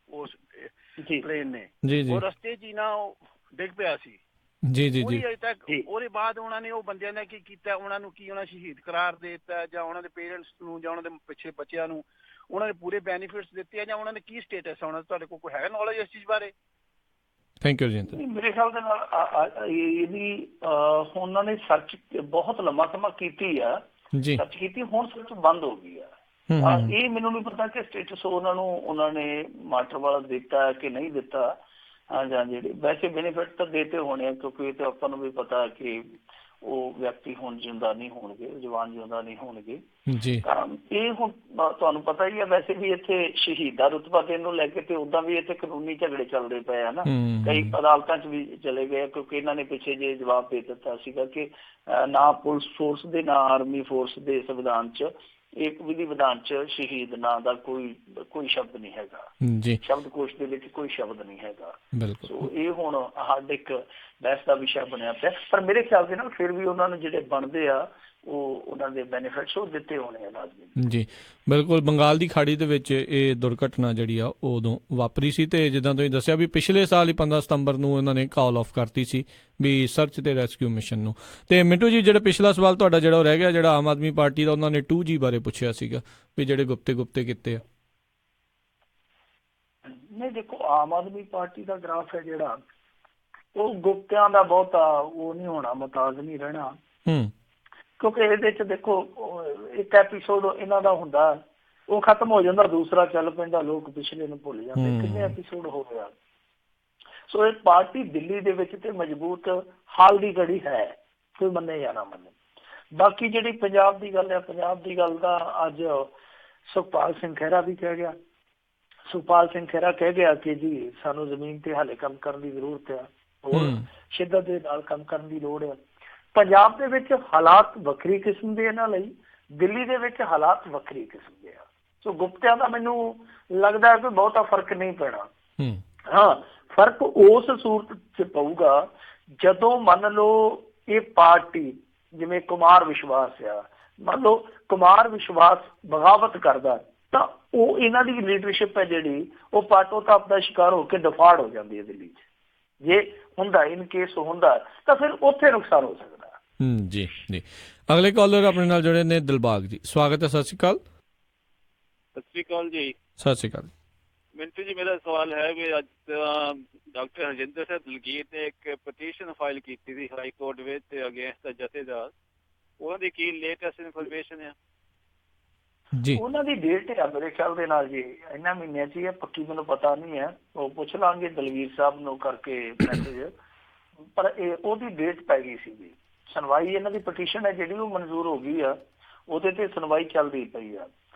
Speaker 14: ਉਸ ਪਲੇਨ ਨੇ ਉਹ ਰਸਤੇ ਚ ਹੀ ਨਾ ਉਹ ਡਿੱਗ ਪਿਆ ਸੀ
Speaker 1: ਜੀ ਜੀ ਜੀ
Speaker 14: ਅਜੇ ਤੱਕ ਉਹਦੇ ਬਾਅਦ ਉਹਨਾਂ ਨੇ ਉਹ ਬੰਦਿਆਂ ਨੇ ਕੀ ਕੀਤਾ ਉਹਨਾਂ ਨੂੰ ਕੀ ਉਹਨਾਂ ਸ਼ਹੀਦ ਕਰਾਰ ਦੇ ਦਿੱਤਾ ਜਾਂ ਉਹਨਾਂ ਦੇ ਪੇਰੈਂਟਸ ਨੂੰ ਜਾਂ ਉਹਨਾਂ ਦੇ ਪਿੱਛੇ ਬੱਚਿਆਂ ਨੂੰ ਉਹਨਾਂ ਨੇ ਪੂਰੇ ਬੈਨੀਫਿਟਸ ਦਿੱਤੇ ਆ ਜਾਂ ਉਹਨਾਂ ਨੇ ਕੀ ਸਟੇਟਸ ਆ ਉਹਨਾਂ ਦਾ ਤੁਹਾਡੇ ਕੋਲ ਕੋਈ ਹੈਗਾ ਨੌਲੇਜ ਇਸ ਚੀਜ਼ ਬਾਰੇ?
Speaker 1: Thank you Rajinder.
Speaker 2: ਮੇਰੇ ਖਿਆਲ ਦੇ ਨਾਲ ਇਹਦੀ ਉਹਨਾਂ ਨੇ ਸਰਚ ਬਹੁਤ ਲੰਮਾ ਸਮਾਂ ਕੀਤੀ ਆ ਸਰਚ ਕੀਤੀ ਹੁਣ ਸਰਚ ਬੰਦ ਹੋ ਗਈ ਆ ਇਹ ਮੈਨੂੰ ਨਹੀਂ ਪਤਾ ਕਿ ਸਟੇਟਸ ਉਹਨਾਂ ਨੇ ਮਾਸਟਰ ਵਾਲਾ ਦਿੱਤਾ ਕਿ ਨਹੀਂ ਦਿੱਤਾ ਜਾਂ ਜਿਹੜੇ ਵੈਸੇ ਬੈਨੀਫਿਟ ਤਾਂ ਦੇਤੇ ਹੋਣੇ ਆ ਕਿਉਂਕਿ ਇਹ ਤਾਂ ਆਪਾਂ ਨੂੰ ਵੀ ਪਤਾ ਕਿ ਉਹ ਵਿਅਕਤੀ ਹੁਣ ਜਿਉਂਦਾ ਨਹੀਂ ਹੋਣਗੇ ਜਵਾਨ ਜਿਉਂਦਾ ਨਹੀਂ ਹੋਣਗੇ
Speaker 1: ਜੀ
Speaker 2: ਇਹ ਹੁਣ ਤੁਹਾਨੂੰ ਪਤਾ ਹੀ ਆ ਵੈਸੇ ਵੀ ਇੱਥੇ ਸ਼ਹੀਦਾਂ ਰੁਤਬਾ ਦੇਣ ਨੂੰ ਲੈ ਕੇ ਤੇ ਉਦਾਂ ਵੀ ਇੱਥੇ ਕਾਨੂੰਨੀ ਝਗੜੇ ਚੱਲਦੇ ਪਏ ਆ ਨਾ ਕਈ ਅਦਾਲਤਾਂ 'ਚ ਵੀ ਚਲੇ ਗਏ ਕਿਉਂਕਿ ਇਹਨਾਂ ਨੇ ਪਿੱਛੇ ਜੇ ਜਵਾਬ ਦੇ ਦਿੱਤਾ ਸੀਗਾ ਕਿ ਨਾ ਪੁਲਿਸ ਫੋਰਸ ਦੇ ਨਾ ਆਰਮੀ ਫੋਰਸ ਦੇ ਸੰਵਿਧਾਨ 'ਚ ਇੱਕ ਵਿਧੀ ਵਿਧਾਨ 'ਚ ਸ਼ਹੀਦ ਨਾਂ ਦਾ ਕੋਈ ਸ਼ਬਦ ਨਹੀਂ ਹੈਗਾ
Speaker 1: ਜੀ
Speaker 2: ਸ਼ਬਦਕੋਸ਼ ਦੇ ਵਿੱਚ ਕੋਈ ਸ਼ਬਦ ਨਹੀਂ ਹੈਗਾ
Speaker 1: ਬਿਲਕੁਲ
Speaker 2: ਇਹ ਹੁਣ ਹੱਦ ਇੱਕ ਬਹਿਸ ਦਾ ਵਿਸ਼ਾ ਬਣਿਆ ਪਿਆ ਪਰ ਮੇਰੇ ਖਿਆਲ ਦੇ ਨਾਲ ਫਿਰ ਵੀ ਉਹਨਾਂ ਨੂੰ ਜਿਹੜੇ ਬਣਦੇ ਆ ਉਹ ਉਹਨਾਂ ਦੇ ਬੈਨੀਫਿਟਸ ਉਹ ਦਿੱਤੇ ਹੋਣੇ ਆ ਲਾਜ਼ਮੀ ਜੀ
Speaker 1: ਬਿਲਕੁਲ ਬੰਗਾਲ ਦੀ ਖਾੜੀ ਦੇ ਵਿੱਚ ਇਹ ਦੁਰਘਟਨਾ ਜਿਹੜੀ ਆ ਉਦੋਂ ਵਾਪਰੀ ਸੀ ਤੇ ਜਿੱਦਾਂ ਤੁਸੀਂ ਦੱਸਿਆ ਵੀ ਪਿਛਲੇ ਸਾਲ ਹੀ 15 ਸਤੰਬਰ ਨੂੰ ਇਹਨਾਂ ਨੇ ਕਾਲ ਆਫ ਕਰਤੀ ਸੀ ਵੀ ਸਰਚ ਤੇ ਰੈਸਕਿਊ ਮਿਸ਼ਨ ਨੂੰ। ਤੇ ਮਿੰਟੂ ਜੀ ਜਿਹੜਾ ਪਿਛਲਾ ਸਵਾਲ ਤੁਹਾਡਾ ਜਿਹੜਾ ਰਹਿ ਗਿਆ ਜਿਹੜਾ ਆਮ ਆਦਮੀ ਪਾਰਟੀ ਦਾ ਉਹਨਾਂ ਨੇ 2G ਬਾਰੇ ਪੁੱਛਿਆ ਸੀਗਾ ਵੀ ਜਿਹੜੇ ਗੁਪਤੇ ਕੀਤੇ ਆ।
Speaker 2: ਨਹੀਂ ਦੇਖੋ ਆਮ ਆਦਮੀ ਪਾਰਟੀ ਦਾ ਗ੍ਰਾਫ ਹੈ ਜਿਹੜਾ ਉਹ ਗੁਪਤਿਆਂ ਦਾ ਬਹੁਤਾ ਉਹ ਨਹੀਂ ਹੋਣਾ ਮੁਤਾਜ ਨਹੀਂ ਰਹਿਣਾ ਕਿਉਂਕਿ ਇਹਦੇ ਚ ਦੇਖੋ ਇੱਕ ਐਪੀਸੋਡ ਇਹਨਾਂ ਦਾ ਹੁੰਦਾ ਉਹ ਖਤਮ ਹੋ ਜਾਂਦਾ ਦੂਸਰਾ ਚੱਲ ਪੈਂਦਾ ਲੋਕ ਪਿਛਲੇ ਨੂੰ ਭੁੱਲ ਜਾਂਦੇ ਕਿੰਨੇ ਐਪੀਸੋਡ ਹੋ ਗਿਆ ਸੋ ਇਹ ਪਾਰਟੀ ਦਿੱਲੀ ਦੇ ਵਿੱਚ ਤੇ ਮਜ਼ਬੂਤ ਹਾਲ ਦੀ ਘੜੀ ਹੈ ਕੋਈ ਮੰਨੇ ਜਾਂ ਨਾ ਮੰਨੇ ਬਾਕੀ ਜਿਹੜੀ ਪੰਜਾਬ ਦੀ ਗੱਲ ਹੈ ਪੰਜਾਬ ਦੀ ਗੱਲ ਦਾ ਅੱਜ ਸੁਖਪਾਲ ਸਿੰਘ ਖਹਿਰਾ ਵੀ ਕਹਿ ਗਿਆ ਸੁਖਪਾਲ ਸਿੰਘ ਖਹਿਰਾ ਕਹਿ ਗਿਆ ਕਿ ਜੀ ਸਾਨੂੰ ਜ਼ਮੀਨ ਤੇ ਹਾਲੇ ਕੰਮ ਕਰਨ ਦੀ ਜ਼ਰੂਰਤ ਹੈ ਹੋਰ ਸ਼ਿੱਦਤ ਦੇ ਨਾਲ ਕੰਮ ਕਰਨ ਦੀ ਲੋੜ ਹੈ। ਪੰਜਾਬ ਦੇ ਵਿੱਚ ਹਾਲਾਤ ਵੱਖਰੀ ਕਿਸਮ ਦੇ ਇਹਨਾਂ ਲਈ ਦਿੱਲੀ ਦੇ ਵਿੱਚ ਹਾਲਾਤ ਵੱਖਰੀ ਕਿਸਮ ਦੇ ਆ ਸੋ ਗੁਪਤਿਆਂ ਦਾ ਮੈਨੂੰ ਲੱਗਦਾ ਕਿ ਬਹੁਤਾ ਫਰਕ ਨਹੀਂ ਪੈਣਾ ਹਾਂ ਫਰਕ ਉਸ ਸੂਰਤ 'ਚ ਪਊਗਾ ਜਦੋਂ ਮੰਨ ਲਓ ਇਹ ਪਾਰਟੀ ਜਿਵੇਂ ਕੁਮਾਰ ਵਿਸ਼ਵਾਸ ਆ ਮੰਨ ਲਓ ਕੁਮਾਰ ਵਿਸ਼ਵਾਸ ਬਗਾਵਤ ਕਰਦਾ ਤਾਂ ਉਹ ਇਹਨਾਂ ਦੀ ਲੀਡਰਸ਼ਿਪ ਹੈ ਜਿਹੜੀ ਉਹ ਪਾਟੋ ਤਾਪ ਦਾ ਸ਼ਿਕਾਰ ਹੋ ਕੇ ਦਫਾੜ ਹੋ ਜਾਂਦੀ ਹੈ ਦਿੱਲੀ 'ਚ ਜੇ ਹੁੰਦਾ ਇਨ ਕੇਸ ਹੁੰਦਾ ਤਾਂ ਫਿਰ ਉੱਥੇ ਨੁਕਸਾਨ ਹੋ ਸਕਦਾ।
Speaker 1: ਜੀ ਜੀ ਅਗਲੇ ਕਾਲਰ ਆਪਣੇ ਨਾਲ ਜੁੜੇ ਨੇ ਦਿਲਬਾਗ ਜੀ ਸਵਾਗਤ ਹੈ। ਸਤਿ ਸ਼੍ਰੀ ਅਕਾਲ।
Speaker 15: ਸਤਿ ਸ਼੍ਰੀ ਅਕਾਲ ਜੀ।
Speaker 1: ਸਤਿ ਸ਼੍ਰੀ ਅਕਾਲ।
Speaker 15: ਮਿੰਟੂ ਜੀ ਮੇਰਾ ਸਵਾਲ ਹੈ ਵੀ ਅੱਜ ਡਾਕਟਰ ਹਰਜਿੰਦਰ ਸਿੰਘ ਦਲਗੀਰ ਨੇ ਇੱਕ ਪਟੀਸ਼ਨ ਫਾਈਲ ਕੀਤੀ ਸੀ ਹਾਈ ਕੋਰਟ ਵਿੱਚ ਅਗੇਂਸਟ ਜਥੇਦਾਰ ਉਹਨਾਂ ਦੀ ਕੀ ਲੇਟੈਸਟ ਇਨਫੋਰਮੇਸ਼ਨ ਹੈ
Speaker 2: ਜੀ? ਉਹਨਾਂ ਦੀ ਡੇਟ ਹੈ ਮੇਰੇ ਖਿਆਲ ਦੇ ਨਾਲ ਜੀ ਇਹਨਾਂ ਮਹੀਨਿਆਂ 'ਚ ਹੀ ਹੈ ਪੱਕੀ ਮੈਨੂੰ ਪਤਾ ਨਹੀਂ ਹੈ ਉਹ ਪੁੱਛ ਲਾਂਗੇ ਦਲਵੀਰ ਸਾਹਿਬ ਨੂੰ ਕਰਕੇ ਮੈਸੇਜ ਪਰ ਉਹਦੀ ਡੇਟ ਪੈ ਗਈ ਸੀਗੀ ਸੁਣਵਾਈ ਇਹਨਾਂ ਦੀ ਪਟੀਸ਼ਨ ਹੈ ਜਿਹੜੀ ਉਹ ਮਨਜ਼ੂਰ ਹੋ ਗਈ ਆ ਉਹਦੇ ਤੇ ਸੁਣਵਾਈ ਚੱਲਦੀ ਪਈ ਆ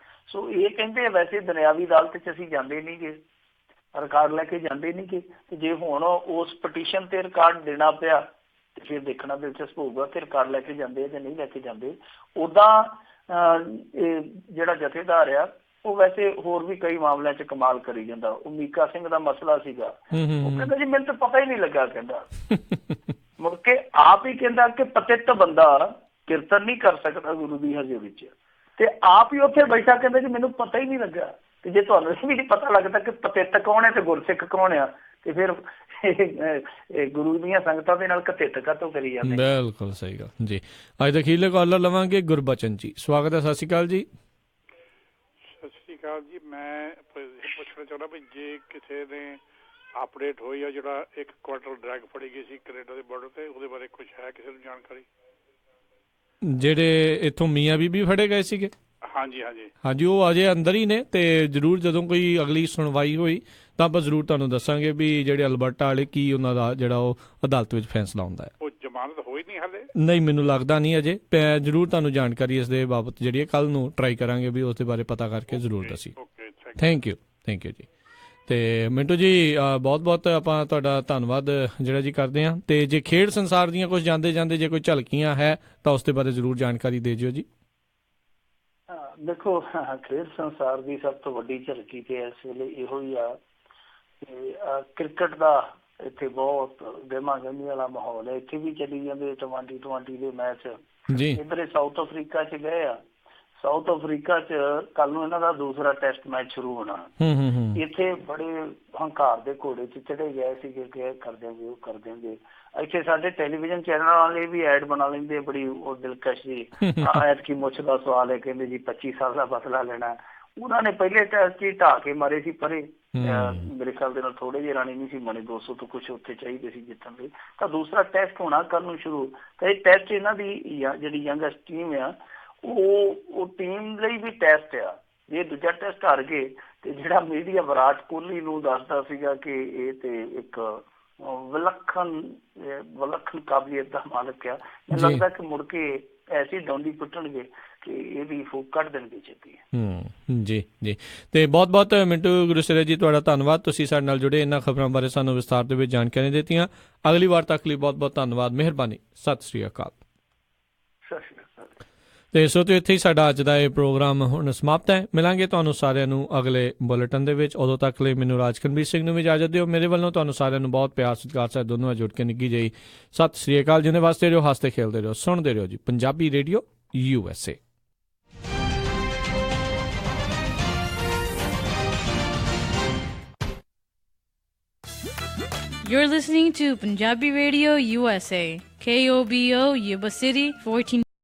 Speaker 2: ਸੋ ਇਹ ਕਹਿੰਦੇ ਵੈਸੇ ਦੁਨਿਆਵੀ ਅਦਾਲਤ 'ਚ ਅਸੀਂ ਜਾਂਦੇ ਨਹੀਂ ਗੇ ਰਿਕਾਰਡ ਲੈ ਕੇ ਜਾਂਦੇ ਨਹੀਂ ਗੇ ਤੇ ਜੇ ਹੁਣ ਉਸ ਪਟੀਸ਼ਨ ਤੇ ਰਿਕਾਰਡ ਦੇਣਾ ਪਿਆ ਤੇ ਫਿਰ ਦੇਖਣਾ ਦਿਲਚਸਪ ਹੋਊਗਾ ਕਿ ਰਿਕਾਰਡ ਲੈ ਕੇ ਜਾਂਦੇ ਜਾਂ ਨਹੀਂ ਲੈ ਕੇ ਜਾਂਦੇ। ਉੱਦਾਂ ਜਿਹੜਾ ਜਥੇਦਾਰ ਆ ਉਹ ਵੈਸੇ ਹੋਰ ਵੀ ਕਈ ਮਾਮਲਿਆਂ 'ਚ ਕਮਾਲ ਕਰੀ ਜਾਂਦਾ ਉਹ ਮੀਕਾ ਸਿੰਘ ਦਾ ਮਸਲਾ ਸੀਗਾ ਉਹ ਕਹਿੰਦਾ ਜੀ ਮੈਨੂੰ ਤਾਂ ਪਤਾ ਹੀ ਨਹੀਂ ਲੱਗਾ ਕਹਿੰਦਾ ਮੁੜ ਕੇ ਆਪ ਹੀ ਕਹਿੰਦਾ ਕਿ ਪਤਿਤ ਬੰਦਾ ਕੀਰਤਨ ਨਹੀਂ ਕਰ ਸਕਦਾ ਗੁਰੂ ਦੀ ਹਜ਼ੂਰੀ ਵਿੱਚ ਤੇ ਆਪ ਹੀ ਉੱਥੇ ਬੈਠਾ ਕਹਿੰਦਾ ਜੀ ਮੈਨੂੰ ਪਤਾ ਹੀ ਨਹੀਂ ਲੱਗਾ ਤੇ ਜੇ ਤੁਹਾਨੂੰ ਇਹ ਵੀ ਨਹੀਂ ਪਤਾ ਲੱਗਦਾ ਕਿ ਪਤਿਤ ਕੌਣ ਹੈ ਤੇ ਗੁਰਸਿੱਖ ਕੌਣ ਆ ਤੇ ਫਿਰ ਗੁਰੂ ਦੀਆਂ ਸੰਗਤਾਂ ਦੇ ਨਾਲ ਕਤਿਤ ਕਾਤੋਂ ਕਰੀ ਜਾਂਦੇ।
Speaker 1: ਬਿਲਕੁਲ ਸਹੀ ਗੱਲ ਜੀ। ਅੱਜ ਦਾ ਅਖੀਰਲਾ ਕਾਲਰ ਲਵਾਂਗੇ ਗੁਰਬਚਨ ਜੀ ਸਵਾਗਤ ਹੈ। ਸਤਿ ਸ਼੍ਰੀ ਅਕਾਲ ਜੀ।
Speaker 10: ਸਤਿ ਸ਼੍ਰੀ ਅਕਾਲ ਜੀ ਮੈਂ ਪੁੱਛਣਾ ਚਾਹੁੰਦਾ ਵੀ ਜੇ ਕਿਸੇ ਨੇ ਅਪਡੇਟ ਹੋਈ ਆ ਜਿਹੜਾ 1 ਕੁਆਂਟਲ ਡਰੱਗ ਫੜੀ ਗਈ ਸੀ ਕੈਨੇਡਾ ਦੇ ਬਾਰਡਰ ਤੇ ਉਹਦੇ ਬਾਰੇ ਕੁਝ ਹੈ ਕਿਸੇ ਨੂੰ ਜਾਣਕਾਰੀ?
Speaker 1: ਜਿਹੜੇ ਇੱਥੋਂ ਮੀਆਂ ਬੀਬੀ ਫੜੇ ਗਏ ਸੀਗੇ? ਹਾਂਜੀ ਉਹ ਅਜੇ ਅੰਦਰ ਹੀ ਨੇ ਤੇ ਜ਼ਰੂਰ ਜਦੋਂ ਕੋਈ ਅਗਲੀ ਸੁਣਵਾਈ ਹੋਈ ਤਾਂ ਆਪਾਂ ਜ਼ਰੂਰ ਤੁਹਾਨੂੰ ਦੱਸਾਂਗੇ ਵੀ ਜਿਹੜੇ ਅਲਬਰਟਾ ਵਾਲੇ ਕੀ ਉਹਨਾਂ ਦਾ ਜਿਹੜਾ ਉਹ ਅਦਾਲਤ ਵਿੱਚ ਫੈਸਲਾ ਹੁੰਦਾ ਹੈ।
Speaker 10: ਉਹ ਜ਼ਮਾਨਤ ਹੋਈ ਨਹੀਂ ਹਾਲੇ?
Speaker 1: ਨਹੀਂ ਮੈਨੂੰ ਲੱਗਦਾ ਨਹੀਂ ਅਜੇ ਜ਼ਰੂਰ ਤੁਹਾਨੂੰ ਜਾਣਕਾਰੀ ਇਸ ਦੇ ਬਾਬਤ ਜਿਹੜੀ ਹੈ ਕੱਲ ਨੂੰ ਟਰਾਈ ਕਰਾਂਗੇ ਵੀ ਉਸ ਦੇ ਬਾਰੇ ਪਤਾ ਕਰਕੇ ਜ਼ਰੂਰ ਦੱਸੀ। ਥੈਂਕ ਯੂ ਜੀ। ਤੇ ਮਿੰਟੂ ਜੀ ਬਹੁਤ ਬਹੁਤ ਆਪਾਂ ਤੁਹਾਡਾ ਧੰਨਵਾਦ ਜਿਹੜਾ ਜੀ ਕਰਦੇ ਹਾਂ ਤੇ ਜੇ ਖੇਡ ਸੰਸਾਰ ਦੀਆਂ ਕੁਝ ਜਾਂਦੇ ਜੇ ਕੋਈ ਝਲਕੀਆਂ ਹੈ ਤਾਂ ਉਸ ਦੇ ਬਾਰੇ ਜ਼ਰੂਰ ਜਾਣਕਾਰੀ ਦੇ ਜਿਓ ਜੀ।
Speaker 2: ਦੇਖੋ ਖੇਡ ਸੰਸਾਰ ਦੀ ਸਭ ਤੋਂ ਵੱਡੀ ਝਲਕੀ ਤੇ ਇਸ ਵੇਲੇ ਇਹੋ ਹੀ ਆ ਕਿ ਕ੍ਰਿਕਟ ਦਾ ਇੱਥੇ ਬਹੁਤ ਗਹਿਮਾ ਗਹਿਮੀ ਵਾਲਾ ਮਾਹੌਲ ਹੈ। ਇੱਥੇ ਵੀ ਚੱਲੀ ਜਾਂਦੇ 2020 ਦੇ ਮੈਚ। ਇੱਧਰ ਸਾਊਥ ਅਫਰੀਕਾ 'ਚ ਗਏ ਆ। ਸਾਊਥ ਅਫਰੀਕਾ 'ਚ ਕੱਲ ਨੂੰ ਇਹਨਾਂ ਦਾ ਦੂਸਰਾ ਟੈਸਟ ਮੈਚ ਸ਼ੁਰੂ ਹੋਣਾ। ਇੱਥੇ ਬੜੇ ਹੰਕਾਰ ਦੇ ਘੋੜੇ 'ਚ ਚੜੇ ਗਏ ਸੀਗੇ ਕਿ ਕਰ ਦਿਆਂਗੇ ਉਹ ਕਰ ਦਿਆਂਗੇ। ਇੱਥੇ ਸਾਡੇ ਟੈਲੀਵਿਜ਼ਨ ਚੈਨਲ ਵਾਲੇ ਵੀ ਐਡ ਬਣਾ ਲੈਂਦੇ ਬੜੀ ਉਹ ਦਿਲਕਸ਼ ਜੀ। ਐਤਕੀ ਮੁੱਛ ਦਾ ਸਵਾਲ ਹੈ, ਕਹਿੰਦੇ ਜੀ 25 ਸਾਲ ਦਾ ਬਦਲਾ ਲੈਣਾ। ਉਹਨਾਂ ਨੇ ਪਹਿਲੇ ਟੈਸਟ 'ਚ ਹੀ ਢਾਹ ਕੇ ਮਾਰੇ ਸੀ ਪਰੇ। ਮੇਰੇ ਖਿਆਲ ਦੇ ਨਾਲ ਥੋੜੇ ਜਿਹੇ ਰਾਣੀ ਨਹੀਂ ਸੀ ਬਣੇ, 200 ਤੋਂ ਕੁਛ ਉੱਥੇ ਚਾਹੀਦੇ ਸੀ ਜਿੱਤਣ ਲਈ। ਤਾਂ ਦੂਸਰਾ ਟੈਸਟ ਹੋਣਾ ਕੱਲ ਨੂੰ ਸ਼ੁਰੂ। ਤਾਂ ਇਹ ਟੈਸਟ ਇਹਨਾਂ ਦੀ ਜਿਹੜੀ ਯੰਗਸਟ ਟੀਮ ਆ ਉਹ ਟੀਮ ਲਈ ਵੀ ਟੈਸਟ ਆ। ਜੇ ਦੂਜਾ ਟੈਸਟ ਹਾਰ ਗਏ ਤੇ ਜਿਹੜਾ ਮੀਡੀਆ ਵਿਰਾਟ ਕੋਹਲੀ ਨੂੰ ਦੱਸਦਾ ਸੀਗਾ ਕਿ ਇਹ ਤੇ ਇੱਕ ਵਿਲੱਖਣ ਕਾਬਲੀਅਤ ਦਾ ਮਾਲਕ ਆ, ਮੈਨੂੰ ਲੱਗਦਾ ਕਿ ਮੁੜ ਕੇ ਐਸੀ ਡੌਂਡੀ ਪੁੱਟਣਗੇ ਕਿ ਇਹਦੀ ਫੂਕ ਕੱਢ ਦੇਣਗੇ ਛੇਤੀ।
Speaker 1: ਜੀ ਜੀ, ਤੇ ਬਹੁਤ ਬਹੁਤ ਮਿੰਟੂ ਗੁਰਸੇਰੇ ਜੀ ਤੁਹਾਡਾ ਧੰਨਵਾਦ। ਤੁਸੀਂ ਸਾਡੇ ਨਾਲ ਜੁੜੇ, ਇਹਨਾਂ ਖਬਰਾਂ ਬਾਰੇ ਸਾਨੂੰ ਵਿਸਤਾਰ ਦੇ ਵਿੱਚ ਜਾਣਕਾਰੀ ਦਿੱਤੀਆਂ। ਅਗਲੀ ਵਾਰ ਤੱਕ ਲਈ ਬਹੁਤ ਬਹੁਤ ਧੰਨਵਾਦ, ਮਿਹਰਬਾਨੀ, ਸਤਿ ਸ਼੍ਰੀ ਅਕਾਲ।
Speaker 2: ਸਤਿ ਸ਼੍ਰੀ ਅਕਾਲ।
Speaker 1: ਤੇ ਇਸ ਤੋਂ ਇੱਥੇ ਹੀ ਸਾਡਾ ਅੱਜ ਦਾ ਇਹ ਪ੍ਰੋਗਰਾਮ ਹੁਣ ਸਮਾਪਤ ਹੈ। ਮਿਲਾਂਗੇ ਤੁਹਾਨੂੰ ਸਾਰਿਆਂ ਨੂੰ ਅਗਲੇ ਬੁਲੇਟਿਨ ਦੇ ਵਿੱਚ। ਉਦੋਂ ਤੱਕ ਲਈ ਮੈਨੂੰ ਰਾਜਕਨਵੀਰ ਸਿੰਘ ਨੂੰ ਵੀ ਇਜਾਜ਼ਤ ਦਿਓ। ਮੇਰੇ ਵੱਲੋਂ ਤੁਹਾਨੂੰ ਸਾਰਿਆਂ ਨੂੰ ਬਹੁਤ ਪਿਆਰ ਸਤਿਕਾਰ ਸਾਹਿਬ ਦੋਨੋਂ ਜੁੜ ਕੇ ਨਿੱਘੀ ਜਿਹੀ ਸਤਿ ਸ਼੍ਰੀ ਅਕਾਲ। ਜਿਹਨੇ ਵਾਸਤੇ ਰਹੋ, ਹੱਸਦੇ ਖੇਲਦੇ ਰਹੋ, ਸੁਣਦੇ ਰਹੋ ਜੀ Punjabi radio USA।
Speaker 16: You're listening to Punjabi Radio USA, KOBO Yuba City, 14